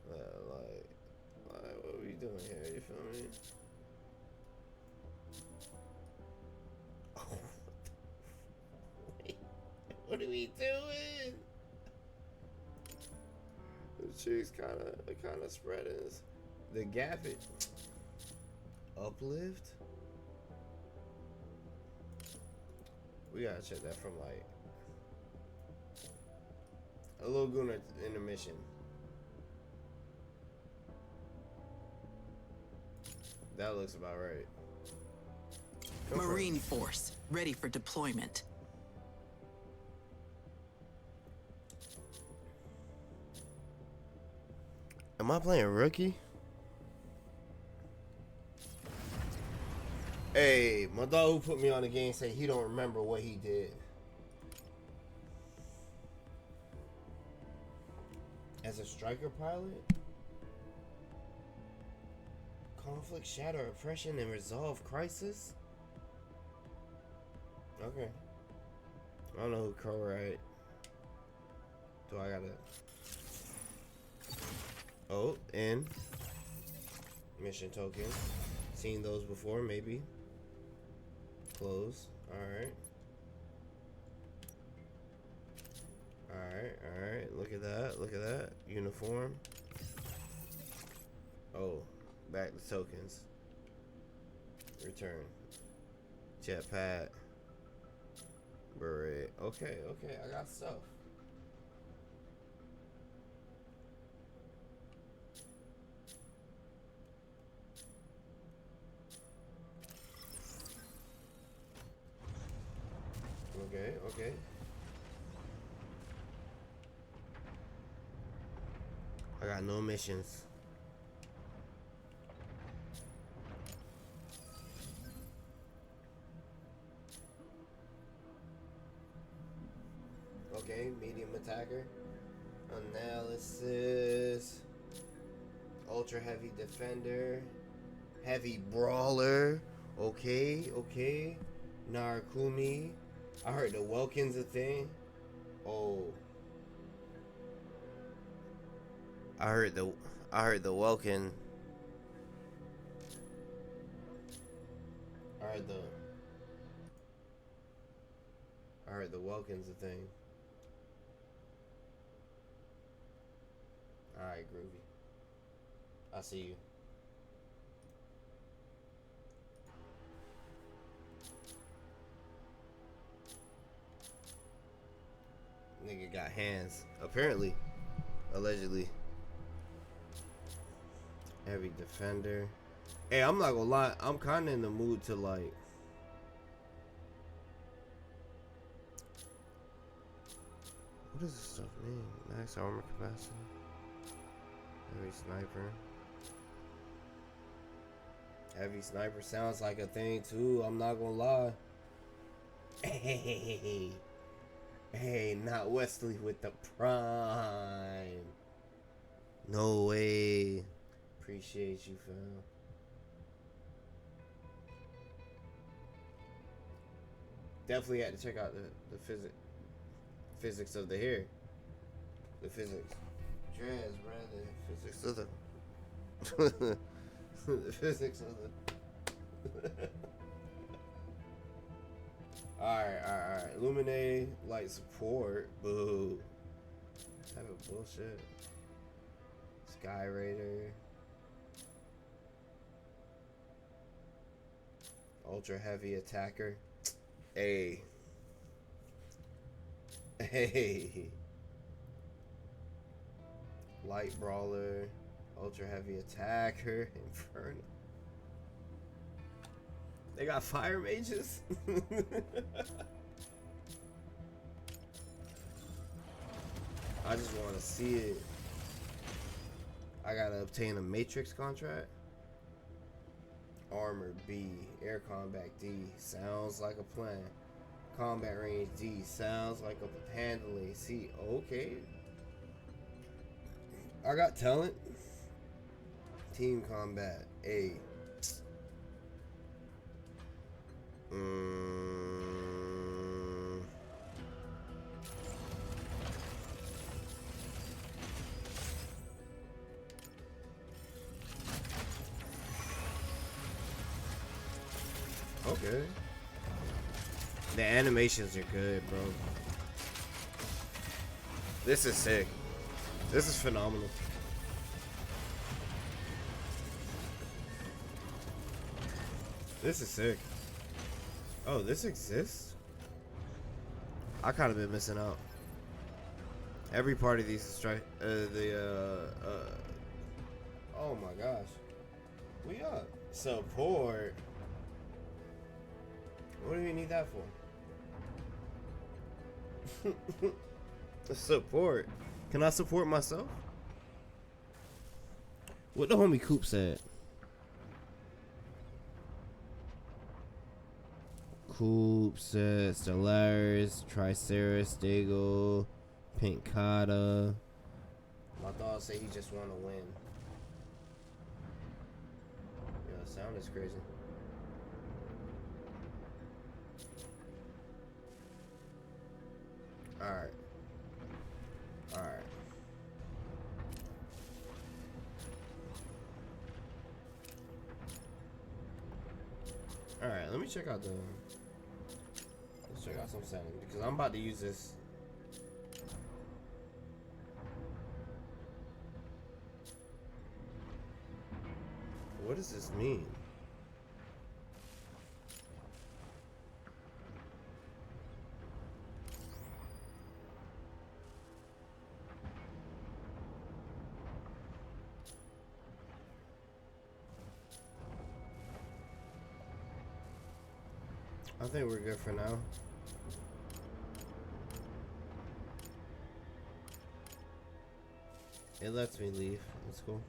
Like, what are we doing here? You feel me? Oh, wait, what are we doing? The cheeks kind of spreading. The gap it. Uplift. We gotta check that from like a little Gunnar intermission. That looks about right. Marine Force, ready for deployment. Am I playing rookie? Hey, my dog who put me on the game said he don't remember what he did. As a striker pilot? Conflict, shatter, oppression, and resolve crisis? Okay. I don't know who co-write. Do I gotta... Oh, and... mission token. Seen those before, maybe. Close. Alright. Alright. Look at that. Look at that. Uniform. Oh. Back to tokens. Return. Jetpack. Beret. Okay. I got stuff. Okay. I got no missions. Okay, medium attacker. Analysis. Ultra heavy defender. Heavy brawler. Okay, okay. Narakumi. I heard the Welkin's a thing. Oh. I heard the Welkin. I heard the Welkin's a thing. Alright, groovy. I see you. Nigga got hands. Apparently. Allegedly. Heavy defender. Hey, I'm not gonna lie. I'm kind of in the mood to like. What does this stuff mean? Max armor capacity. Heavy sniper. Heavy sniper sounds like a thing too. I'm not gonna lie. Hey, hey, not Wesley with the prime. No way. Appreciate you, fam. Definitely had to check out the physics of the hair. The physics. Dress, brother. Physics of the the physics of the Alright. Illuminate, light support. Boo. Type of bullshit. Sky Raider. Ultra heavy attacker. Hey. Hey. Light brawler. Ultra heavy attacker. Inferno. They got fire mages? I just want to see it. I gotta obtain a Matrix contract. Armor B. Air combat D. Sounds like a plan. Combat range D. Sounds like a handling C. Okay. I got talent. Team combat A. Okay. The animations are good, bro. This is sick. This is phenomenal. This is sick. Oh, this exists? I kind of been missing out. Every part of these strike oh my gosh. We up. Support. What do you need that for? Support. Can I support myself? What the homie Coop said. Coop said Stellaris, Triceras, Dago, Pinkata. My dog say he just want to win. Yeah, the sound is crazy. Alright. Alright. Alright, let me check out the... Let's check out some settings, because I'm about to use this. What does this mean? I think we're good for now. It lets me leave. That's cool.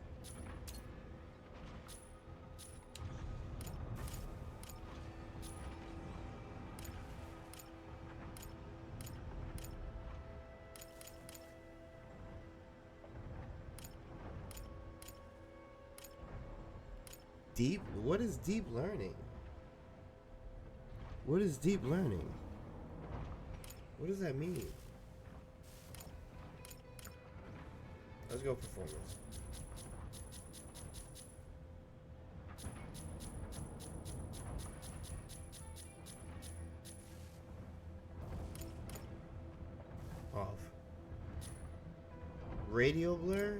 deep? What is deep learning? What is deep learning? What does that mean? Let's go performance. Off. Radio blur?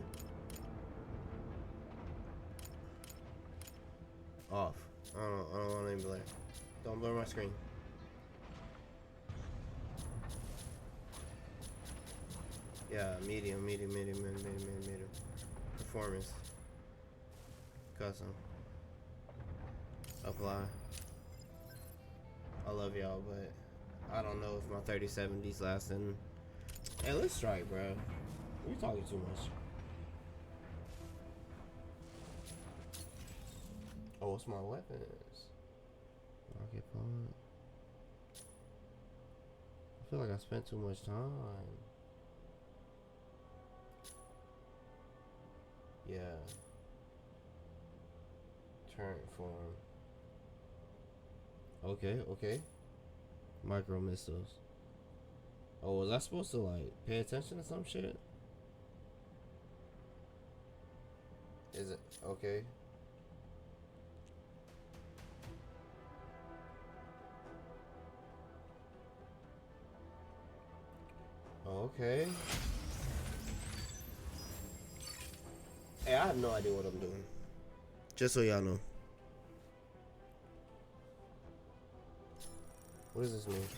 Off. I don't want any blur. Don't blur my screen. Yeah, medium. Performance. Custom. Apply. I love y'all, but I don't know if my 3070's lasting. Hey, let's strike, bro. You're talking too much. Oh, what's my weapons? Rocket punch. I feel like I spent too much time. Yeah. Turn form. Okay. Micro missiles. Oh, was I supposed to like pay attention to some shit? Is it okay? Okay. Hey, I have no idea what I'm doing. Just so y'all know. What does this mean?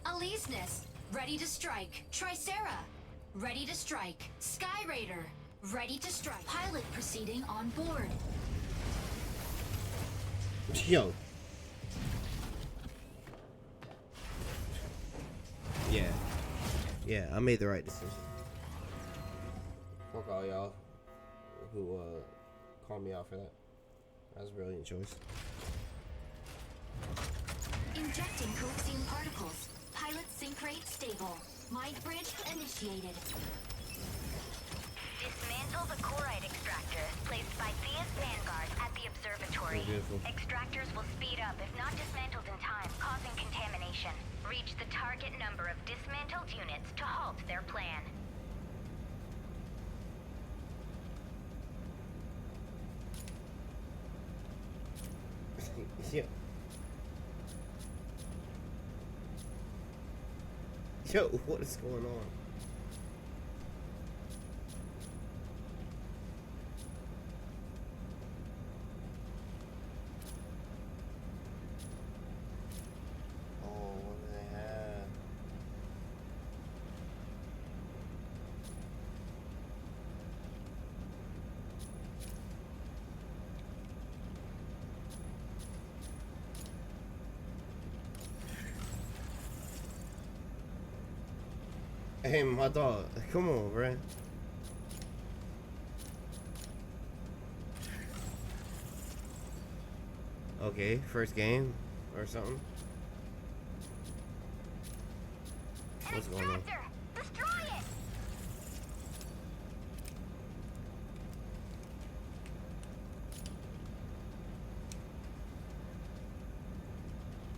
Aleseness, ready to strike. Tricera, ready to strike. Sky Raider, ready to strike. Pilot proceeding on board. Yo. Yeah, I made the right decision. Fuck all y'all who called me out for that. That was a brilliant choice. Injecting coaxium particles. Pilot sync rate stable. Mind bridge initiated. Dismantle the chloride extractor placed by Thea's Vanguard at the observatory. Extractors will speed up if not dismantled in time, causing contamination. Reach the target number of dismantled units to halt their plan. Yo, what is going on? Oh, what do they have? Hey, my dog, come on, bro. Okay, first game or something. What's going on? Destroy it!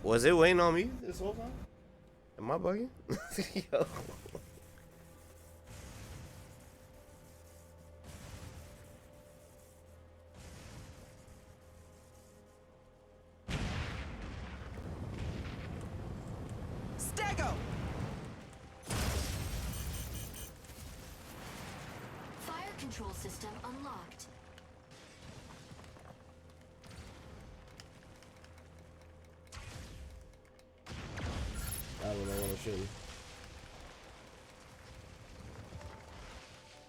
Was it waiting on me this whole time? Am I bugging? Yo. Stego! Fire control system unlocked. I don't know what I'm shooting.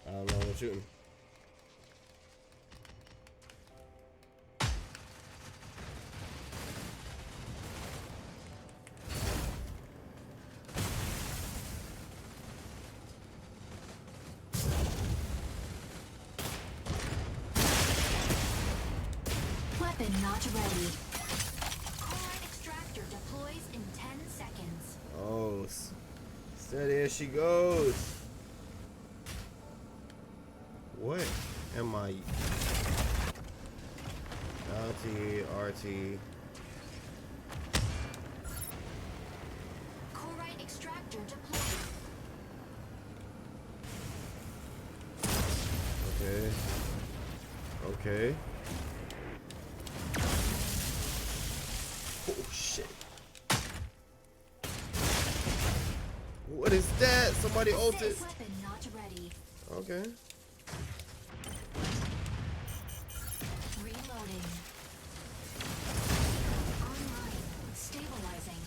I don't know what I'm shooting. Weapon not ready. Chloride extractor deploys in 10 seconds. Oh, steady as she goes. What am I? RT. Corite extractor deployed. Okay. Okay. Oh shit. What is that? Somebody ulted. Weapon not ready. Okay. Reloading. Online. Stabilizing.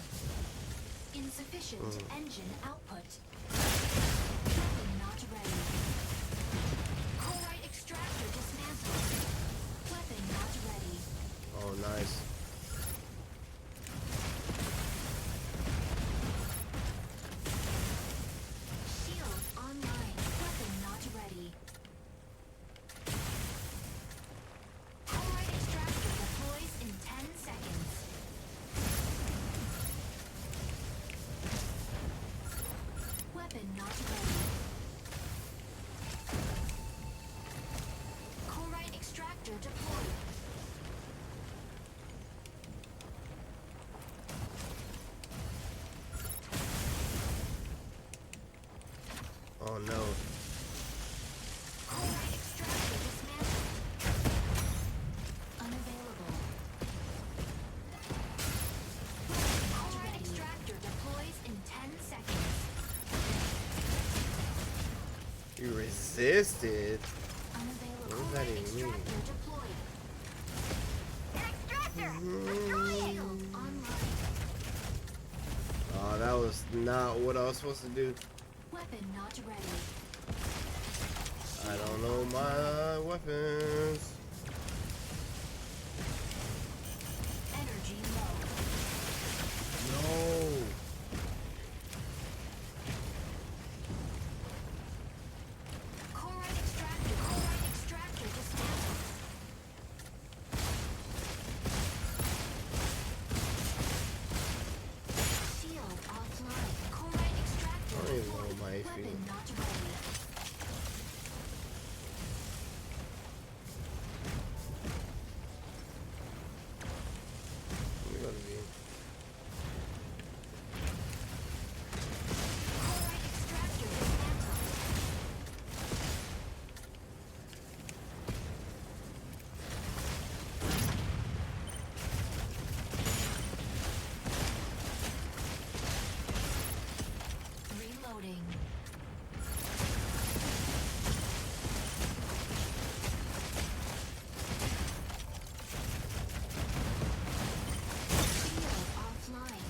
Insufficient engine output. Weapon not ready. Corite extractor dismantled. Weapon not ready. Oh, nice. Shield online. Weapon not ready. Corite extractor deploys in 10 seconds. Weapon not ready. Corite extractor deployed. Oh no. Corite extractor dismantled. Unavailable. Corite extractor deploys in 10 seconds. You resisted. Unavailable. What does that even mean? Extractor deployed. Shield online. Oh, that was not what I was supposed to do. Weapon not ready. I don't know my weapons. Energy low. No. Corite extractor dismantled. Shield offline. Corite extractor I don't even know my weapon feet. not ready. Let me go to V. Corite extractor dismantled. Reloading. Shield offline.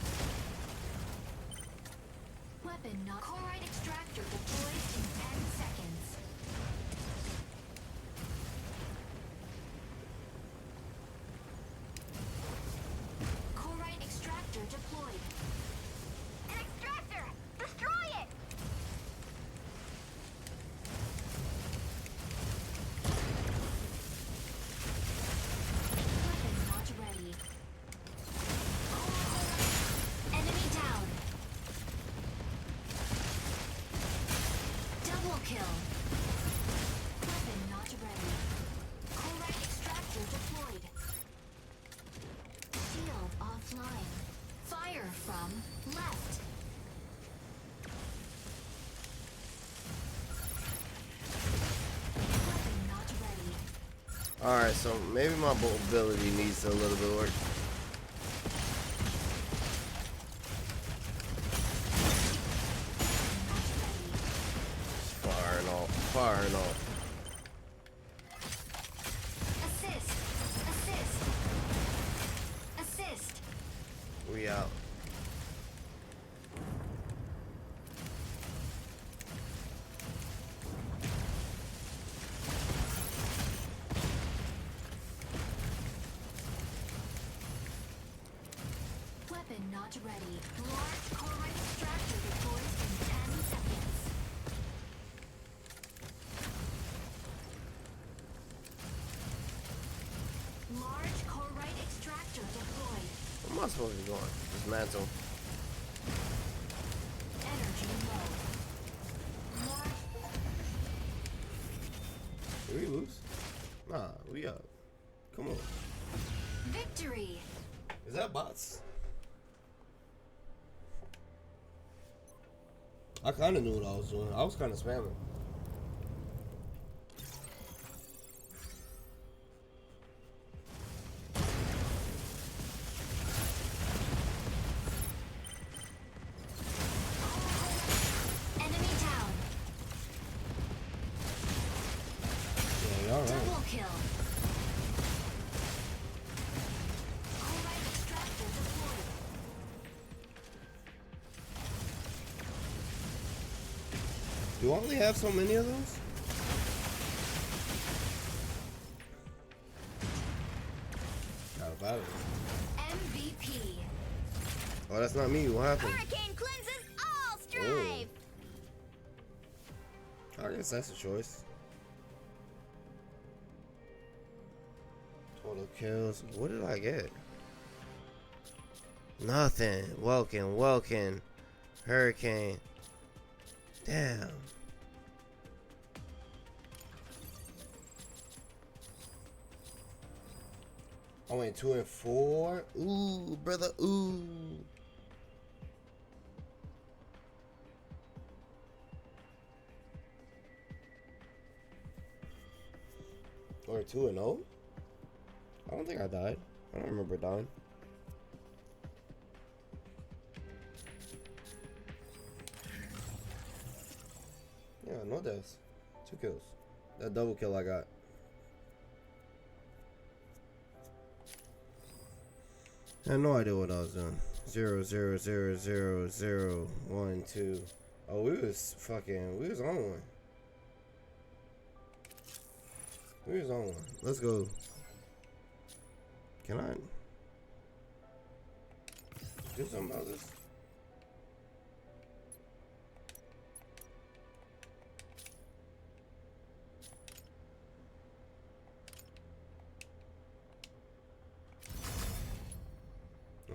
Weapon not. Corite extractor deploys in 10 seconds. Corite extractor deployed. An extractor! Destroy it! Weapon not ready. Enemy down. Double kill. Weapon not ready. Corite extractor deployed. Shield offline. Fire from left. Weapon not ready. Alright, so maybe my mobility needs a little bit of work. Firing off, firing off. Assist. Assist. Assist. We out. Weapon not ready. Large corite extractor deploys in 10 seconds. Large corite extractor deployed. Where am I supposed to be going? Dismantle. Energy low. Large. Did we lose? Nah, we up. Come on. Victory. Is that bots? I kind of knew what I was doing. I was kind of spamming. Enemy down. Yeah, y'all right. Double kill. Alright, extractor deployed. Do I only have so many of those? Got a battery. MVP. Oh, that's not me. What happened? Hurricane cleanses all strife. Oh. I guess that's a choice. Total kills. What did I get? Nothing. Welkin. Hurricane. Damn. I went 2 and 4. Ooh, brother. Ooh. Or 2 and 0. I don't think I died. I don't remember dying. Yeah, no deaths. 2 kills. That double kill I got. I had no idea what I was doing. 0 0 0 0 0 1 2. Oh, we was on one. We was on one. Let's go. Can I do something about this?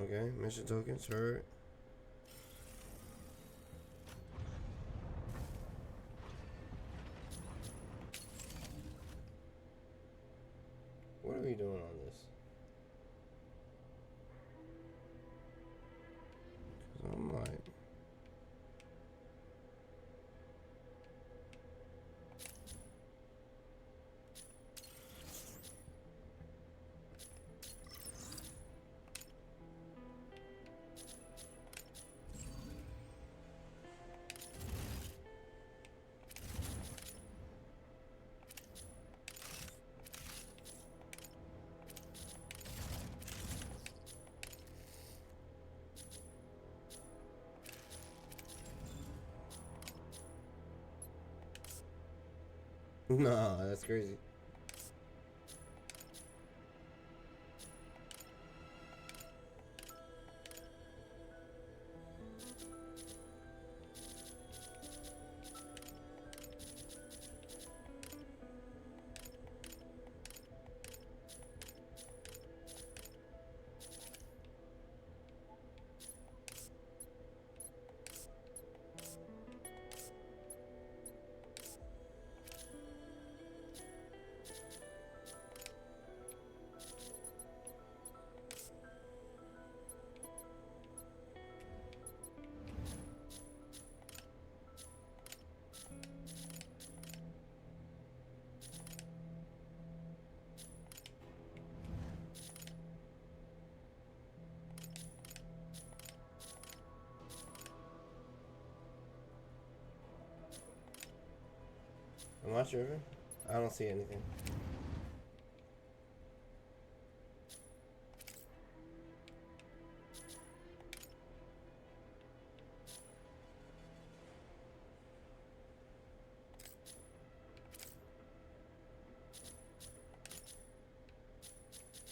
Okay, mission tokens, heard. What are we doing on this? 'Cause I'm like... Nah, that's crazy. Am I tripping? I don't see anything.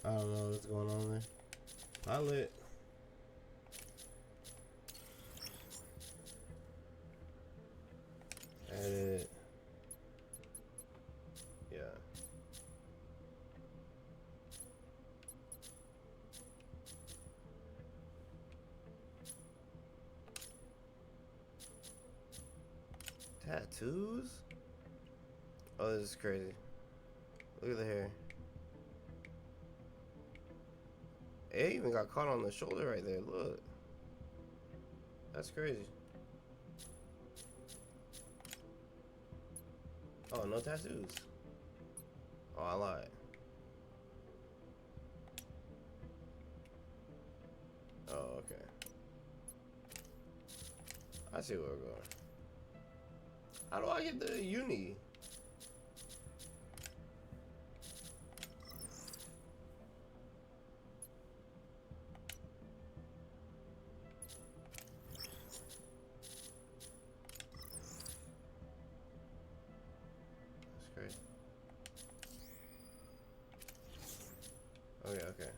I don't know what's going on there. I lit. Edit. Yeah. Tattoos? Oh, this is crazy. Look at the hair. It even got caught on the shoulder right there. Look. That's crazy. Oh, no tattoos. Oh, I lied. Oh, okay. I see where we're going. How do I get the uni? That's crazy. Okay.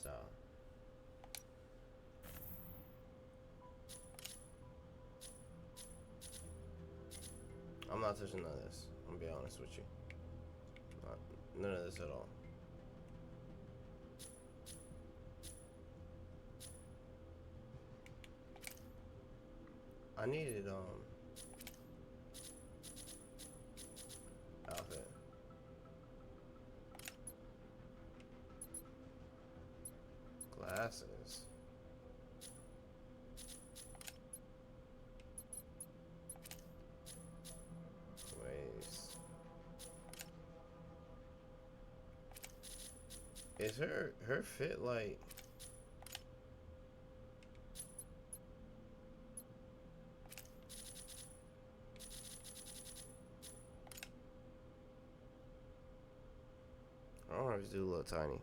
So. I'm not touching none of this. I'm gonna be honest with you. None of this at all. I needed outfit. Glasses. Waist. Is her fit like? I don't know if it's a little tiny.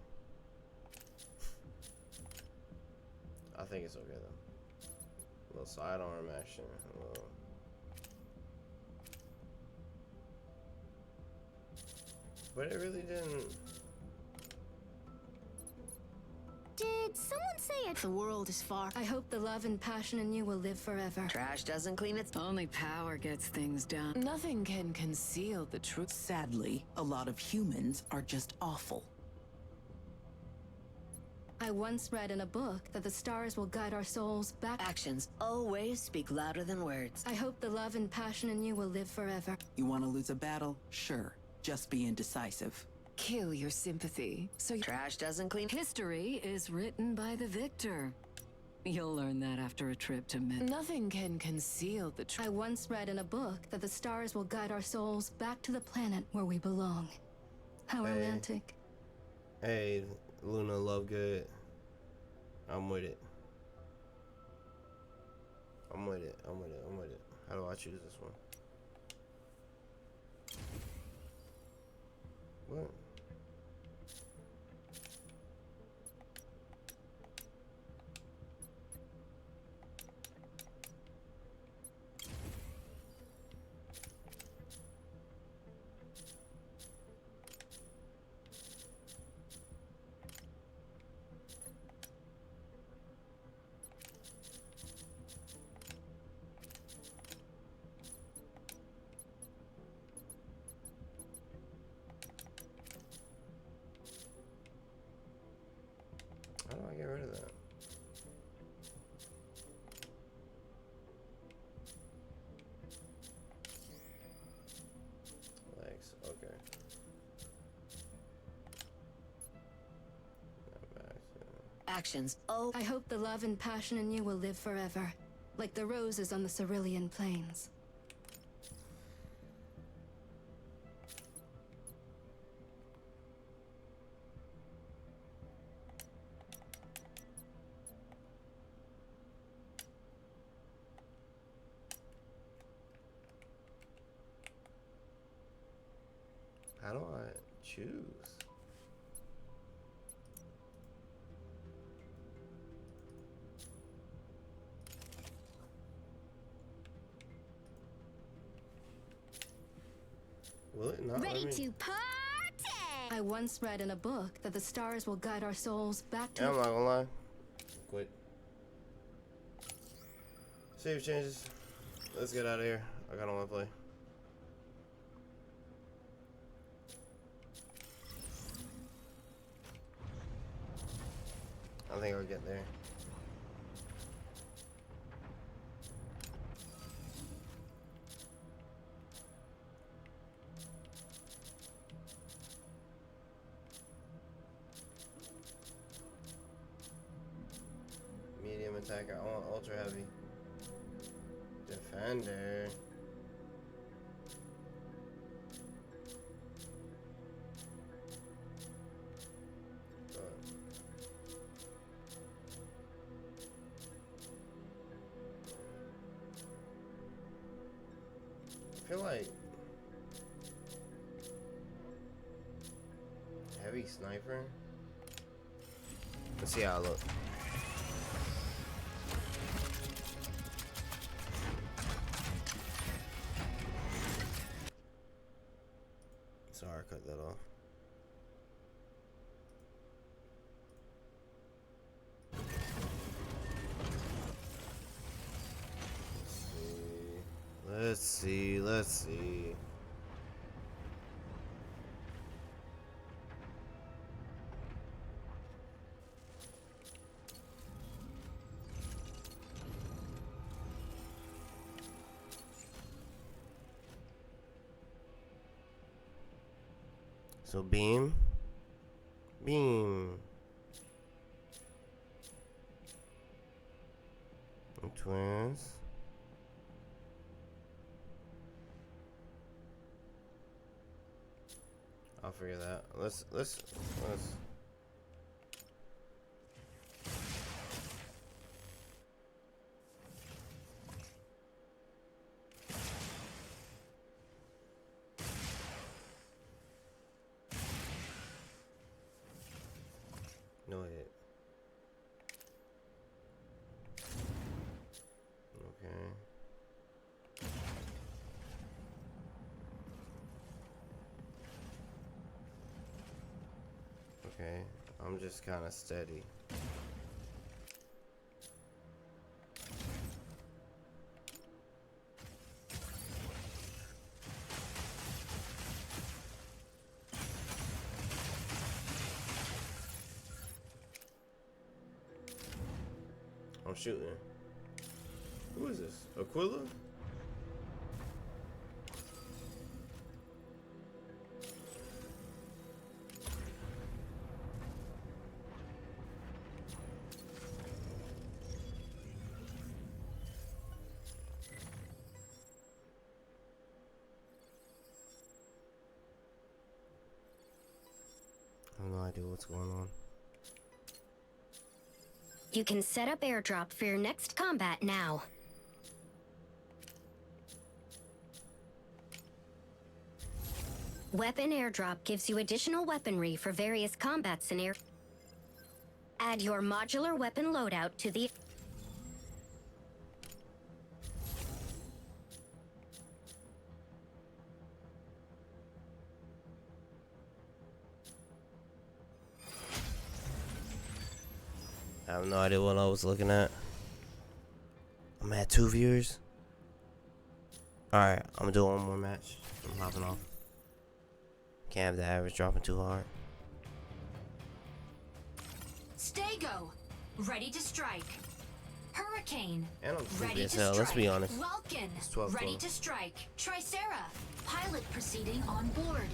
I think it's okay though. A little sidearm action. A little. But it really didn't. Did someone say it? The world is far. I hope the love and passion in you will live forever. Trash doesn't clean its... Only power gets things done. Nothing can conceal the truth. Sadly, a lot of humans are just awful. I once read in a book that the stars will guide our souls back. Actions always speak louder than words. I hope the love and passion in you will live forever. You want to lose a battle? Sure. Just be indecisive. Kill your sympathy, so trash doesn't clean. History is written by the victor. You'll learn that after a trip to Mecha. Nothing can conceal the truth. I once read in a book that the stars will guide our souls back to the planet where we belong. How romantic. Hey, Luna Lovegood. I'm with it. I'm with it. How do I choose this one? What? How do I get rid of that? Legs, okay. Actions. Oh. I hope the love and passion in you will live forever, like the roses on the Cerulean Plains. How do I choose? Will it not? Ready to party! I once read in a book that the stars will guide our souls back to. Yeah, I'm not gonna lie. Quit. Save changes. Let's get out of here. I kinda wanna play. I think I'll get there. attacker. I want ultra heavy. Defender. I feel like heavy sniper. Let's see how I look. Sorry, I cut that off. Let's see, let's see. So beam. And twins. I'll figure that. Let's no hit. Okay. Okay, I'm just kind of steady. I'm shooting. Who is this? Aquila? I have no idea what's going on. You can set up airdrop for your next combat now. Weapon airdrop gives you additional weaponry for various combat scenarios. Add your modular weapon loadout to the... I have no idea what I was looking at. I'm at 2 viewers. Alright, I'm gonna do one more match. I'm hopping off. Can't have the average dropping too hard. Stego, ready to strike. Hurricane, And I'm ready sleepy as to hell, let's be strike. honest. Vulcan, It's 12 ready o'clock. to strike. Tricera, pilot proceeding on board.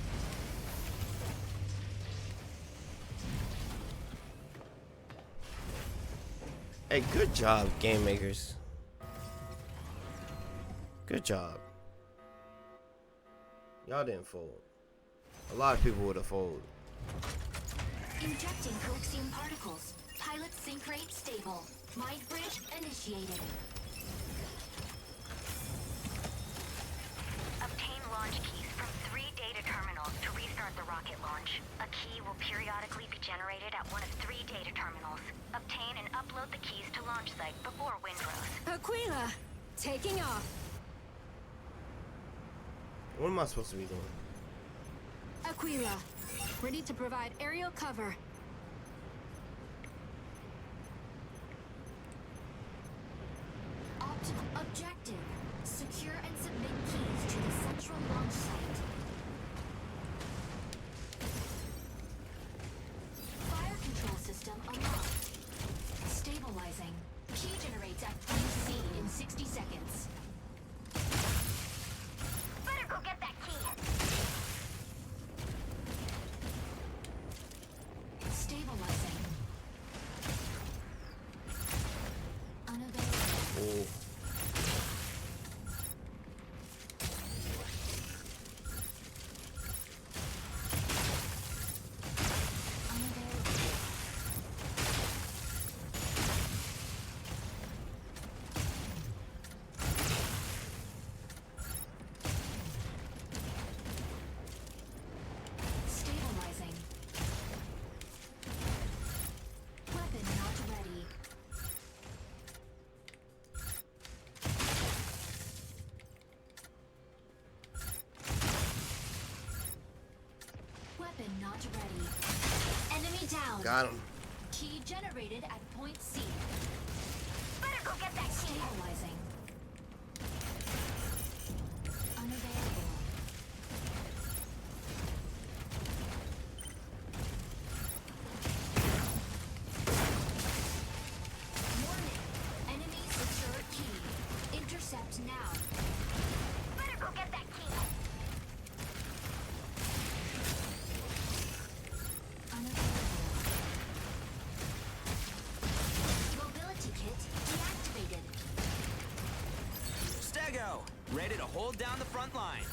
Hey, good job, game makers. Good job. Y'all didn't fold. A lot of people would have folded. Injecting coaxium particles. Pilot sync rate stable. Mind bridge initiated. Obtain launch keys from 3 data terminals to restart the rocket launch. A key will periodically be generated at one of 3 data terminals. Obtain and upload the keys to launch site before Windrose. Aquila, taking off. What am I supposed to be doing? Aquila, ready to provide aerial cover. Objective, secure and submit keys to the central launch site. Fire control system unlocked. Stabilizing. Key generates at point C in 60 seconds. Better go get that key. got him. Key generated at point C. Better go get that key. Stabilizing. Unavailable. Warning. Enemy secure key. Intercept now. Better go get that key. Mobility kit deactivated. Stego, ready to hold down the front line.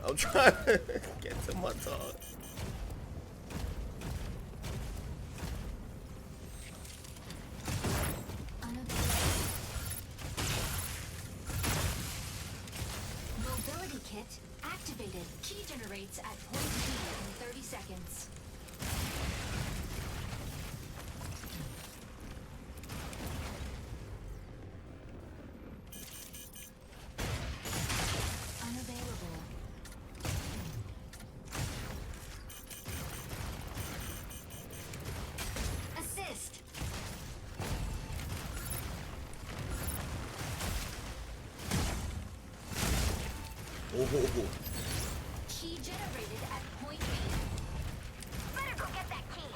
I'm trying to get to my dog. Mobility kit activated. Key generates at point B in 30 seconds. Unavailable. Assist. Oh. Key generated at point B. Better go get that key.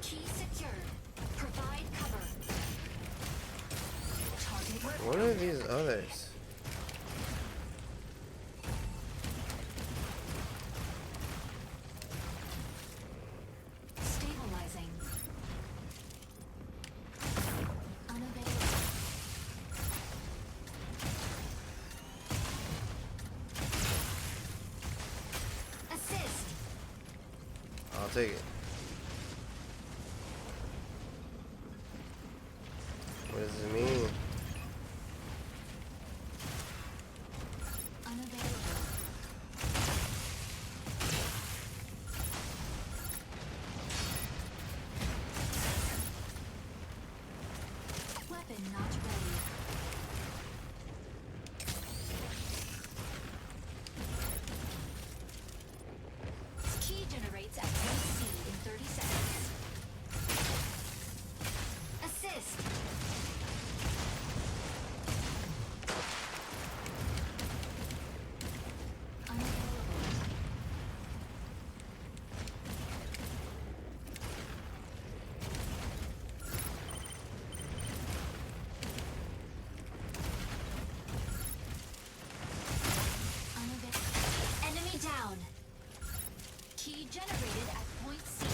Key secured. Provide cover. Target. What are these others? Stabilizing. Unavailable. Assist. I'll take it. What does it mean? Unavailable. Weapon not ready. Key generates at point C in 30 seconds. Assist. Unavailable. Enemy down. Key generated at point C.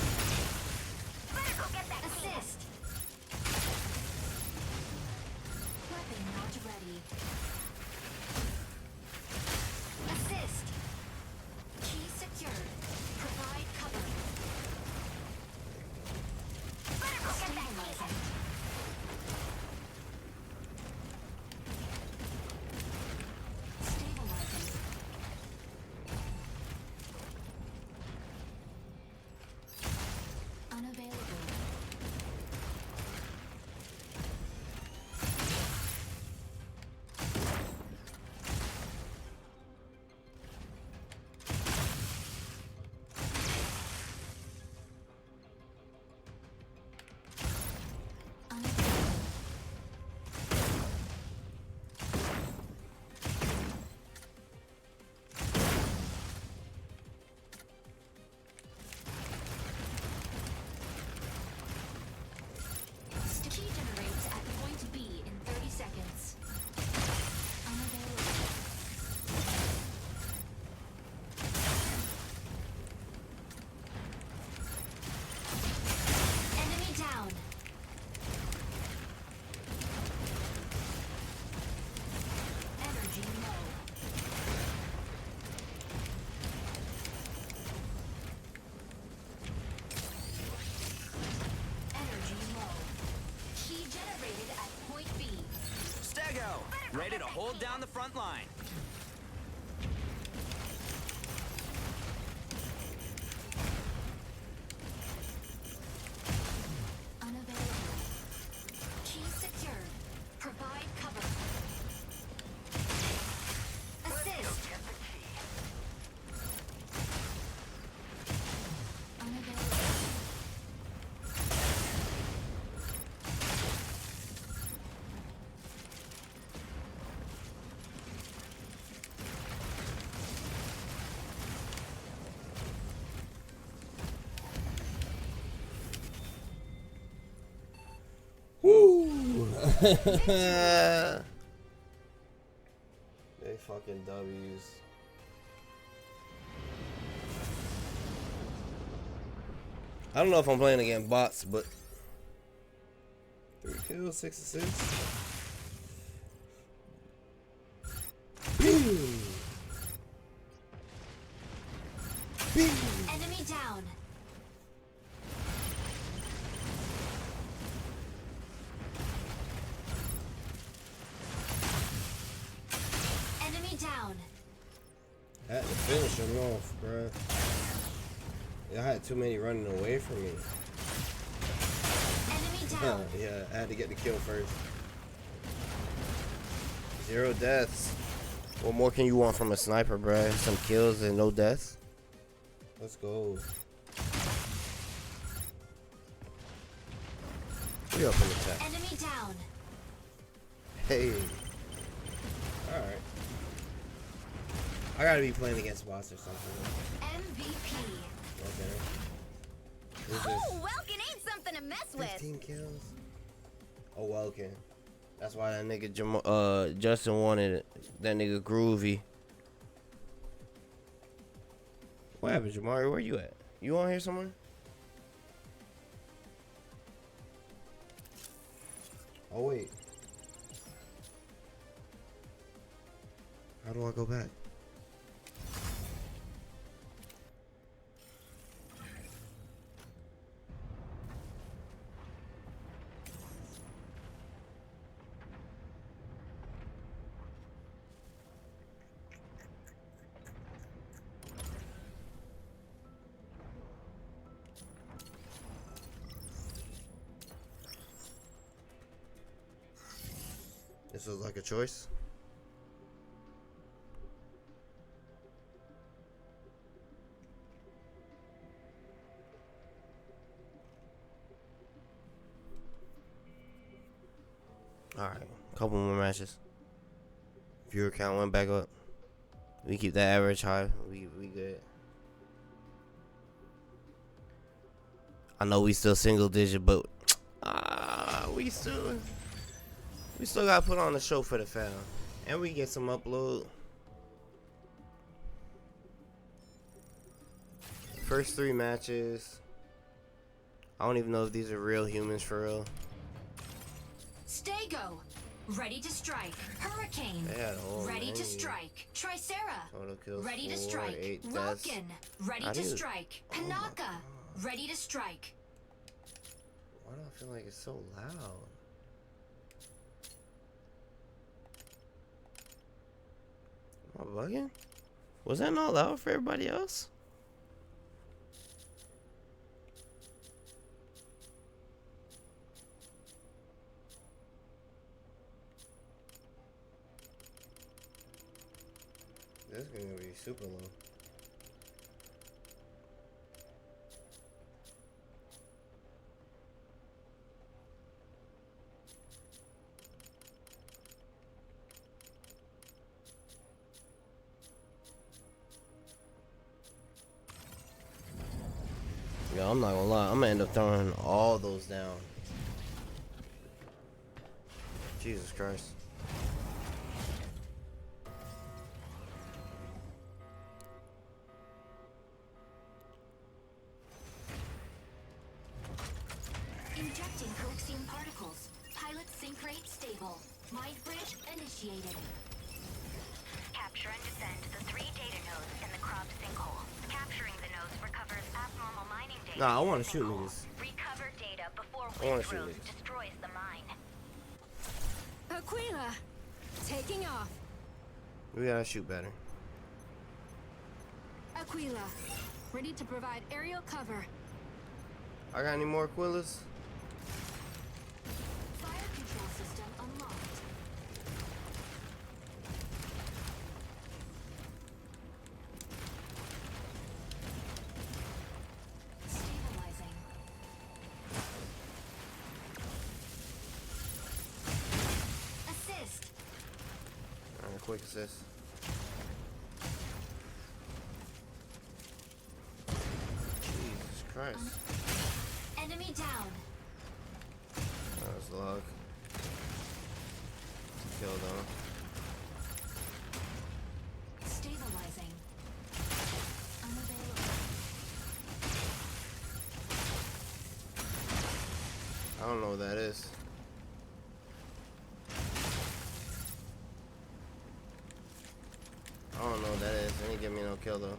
Better go get that assist. Weapon not ready. Assist. Key secured. Provide cover. Better go get that key. Stabilizing. Unavailable. Key generates at point B in 30 seconds. Unavailable. Enemy down. Energy low. Energy low. Key generated at point B. Stego, ready to hold down the front line. They fucking W's. I don't know if I'm playing against bots, but 3 kills, 6 assists. Boom. Enemy down. Enemy down. I had to finish him off, bruh. I had too many running away from me. Enemy down. Yeah, I had to get the kill first. 0 deaths. What more can you want from a sniper, bruh? Some kills and no deaths? Let's go. We up in the chat. Enemy down. Hey. Alright. I gotta be playing against bots or something. MVP. Okay. Who's this? Oh, Welkin ain't something to mess with. 15 kills. Oh, Welkin. That's why that nigga Justin wanted it. That nigga Groovy. What happened, Jamari? Where you at? You on here somewhere? Oh, wait. How do I go back? This was like a choice. Alright, couple more matches. Viewer count went back up. We keep that average high. We good. I know we still single digit, but we still gotta put on the show for the fam. And we get some upload. First 3 matches. I don't even know if these are real humans for real. Stego. Ready to strike. Hurricane. Ready to strike. Tricera. Ready to strike. Welkin. Ready to strike. Panaka. Ready to strike. Why do I feel like it's so loud? Am I bugging? Was that not loud for everybody else? This is gonna be super low. Yeah, I'm not gonna lie. I'm gonna end up throwing all those down. Jesus Christ. Injecting Coaxium particles. Pilot sync rate stable. Mind bridge initiated. Capture and defend the 3 data nodes in the crop sinkhole. Capturing the nodes recovers abnormal mining data. Nah, I wanna shoot niggas. Recover data before I wanna shoot Windrose niggas. destroys the mine. Aquila. Taking off. We gotta shoot better. Aquila. Ready to provide aerial cover. I got any more Aquillas? Fire control system unlocked. Stabilizing. Assist. Alright, quick assist. Jesus Christ. Enemy down. That was luck. kill though. Stabilizing. Unavailable. I don't know what that is. I don't know what that is. They didn't give me no kill though.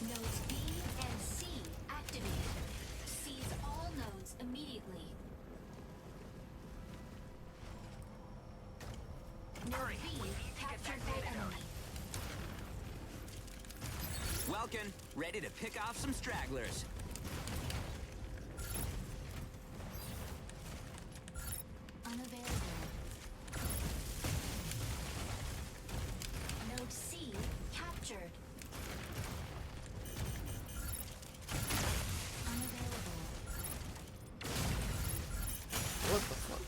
Nodes B and C activated. Seize all nodes immediately. Node B captured by enemy. Welkin, ready to pick off some stragglers. Unavailable. Node C captured. Unavailable. What the fuck?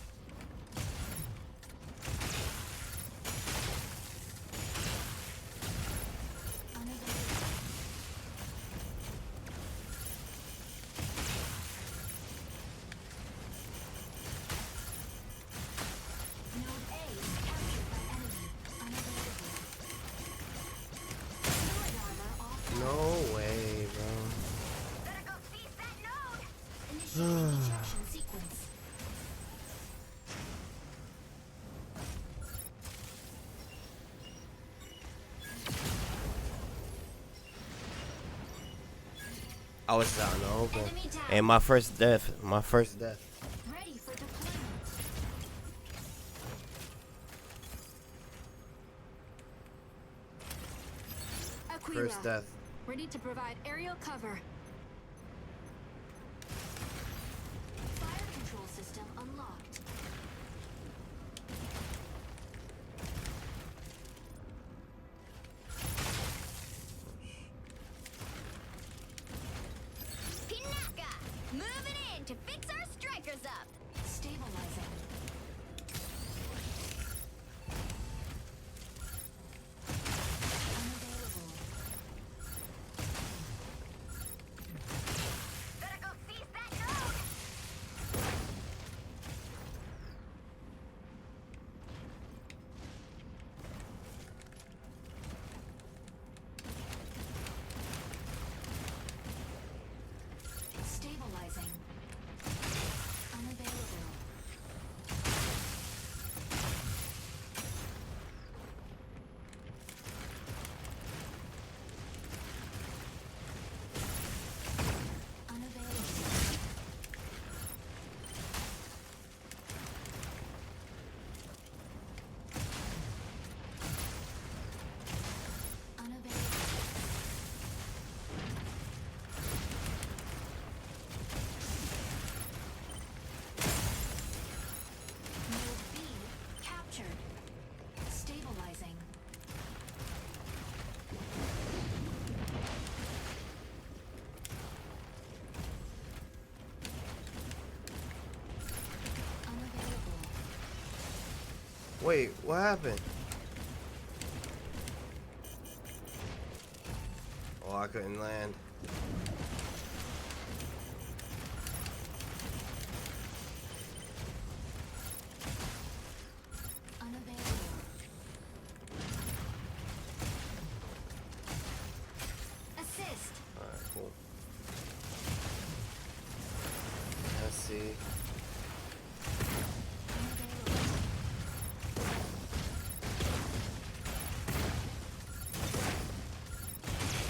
Node A captured by enemy. Unavailable. Sword armor offline. No way, bro. Initiating ejection sequence. I was down the open. Enemy down. And my first death. My first death. Ready for deployment. Aquila, First death. ready to provide aerial cover. Fire control system unlocked. Pinaka! Moving in to fix our strikers up. Stabilizing. Unavailable. Better go seize that node. Stabilizing. Unavailable. Unavailable. Unavailable. Node B captured. Stabilizing. Unavailable. Wait, what happened? Oh, I couldn't land. Unavailable. Assist. Alright, cool. Let's see.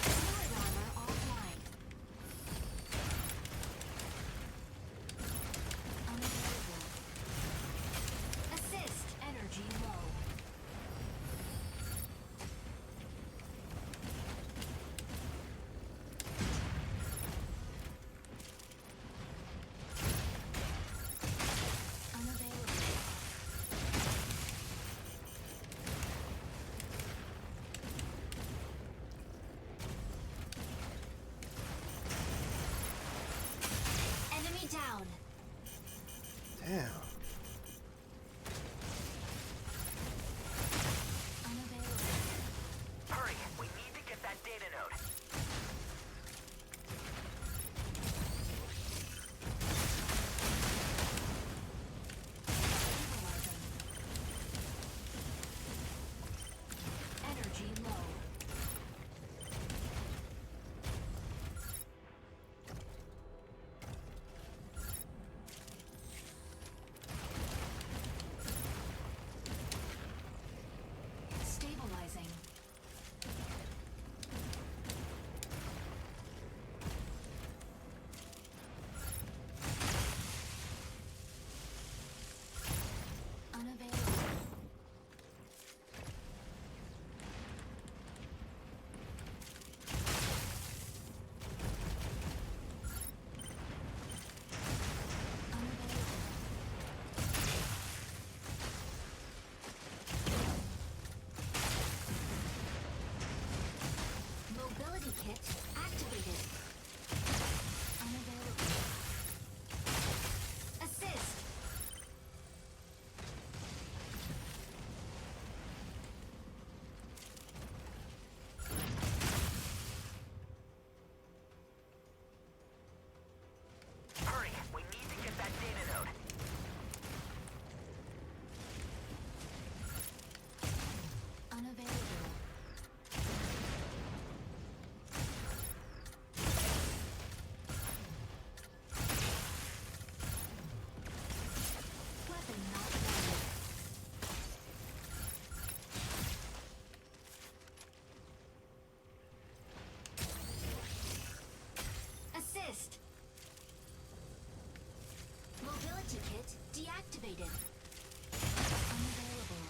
Sword armor offline. Unavailable. Assist. Energy low. Damn. Hurry, we need to get that data node. Energy low. Stabilizing. Unavailable. Mobility kit activated. Unavailable. Assist. Hurry, we need to get that data node. Unavailable. Weapon not ready. Assist. Mobility kit deactivated. Unavailable.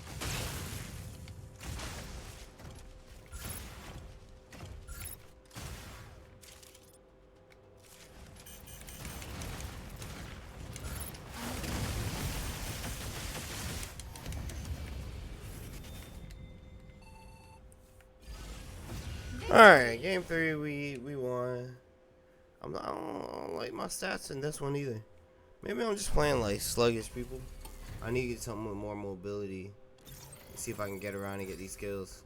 Alright, game 3, we won. I don't like my stats in this one either. Maybe I'm just playing like sluggish people. I need to get something with more mobility. See if I can get around and get these kills.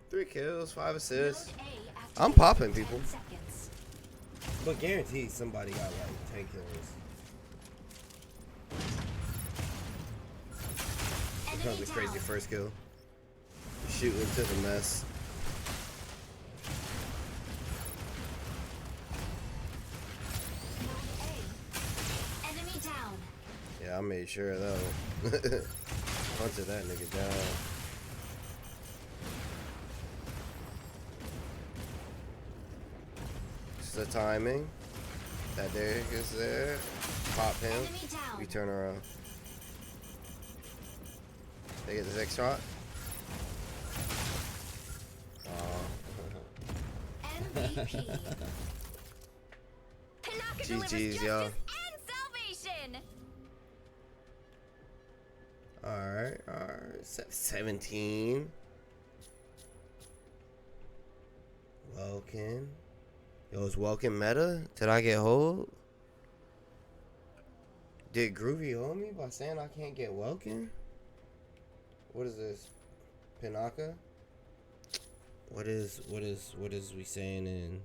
3 kills, 5 assists. I'm popping people. But guaranteed somebody got like 10 kills. Here comes a crazy first kill. Shoot into the mess. Enemy down. Yeah, I made sure though. Hunted that nigga down. Just the timing. That Derek is there. Pop him. We turn around. They get the next shot. MVP. GG's, y'all. And salvation. Alright. 17. Welkin. Yo, is Welkin meta? Did I get hold? Did Groovy hold me by saying I can't get Welkin? What is this? Pinaka? What is we saying in?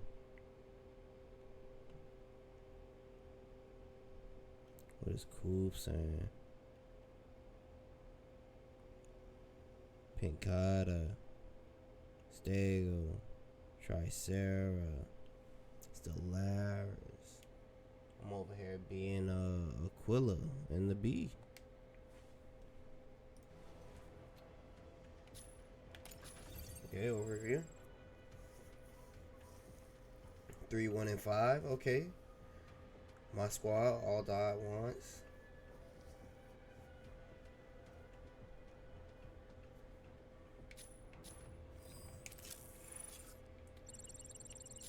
What is Coop saying? Pincata, Stego, Tricera, Stellaris. I'm over here being Aquila and the B. Okay, overview. 3, 1, and 5. Okay. My squad all died once.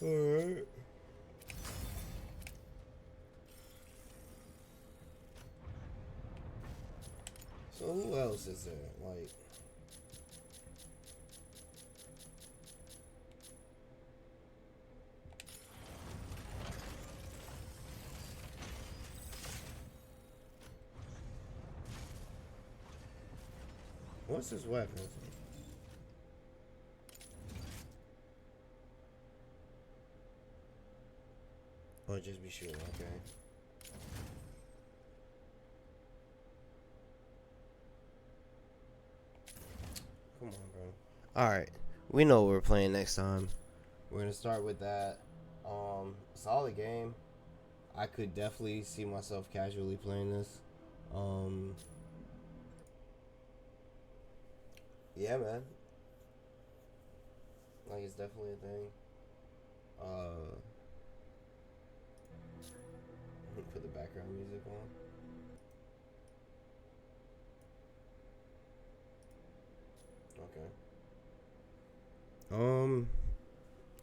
Alright. So who else is there? Like, What's his weapon? Oh, just be shooting, okay. Come on, bro. Alright. We know what we're playing next time. We're gonna start with that. Solid game. I could definitely see myself casually playing this. Yeah, man. Like, it's definitely a thing. Put the background music on. Okay.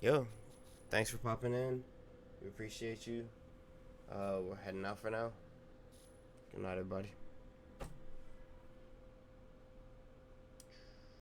Yo, thanks for popping in. We appreciate you. We're heading out for now. Good night, everybody.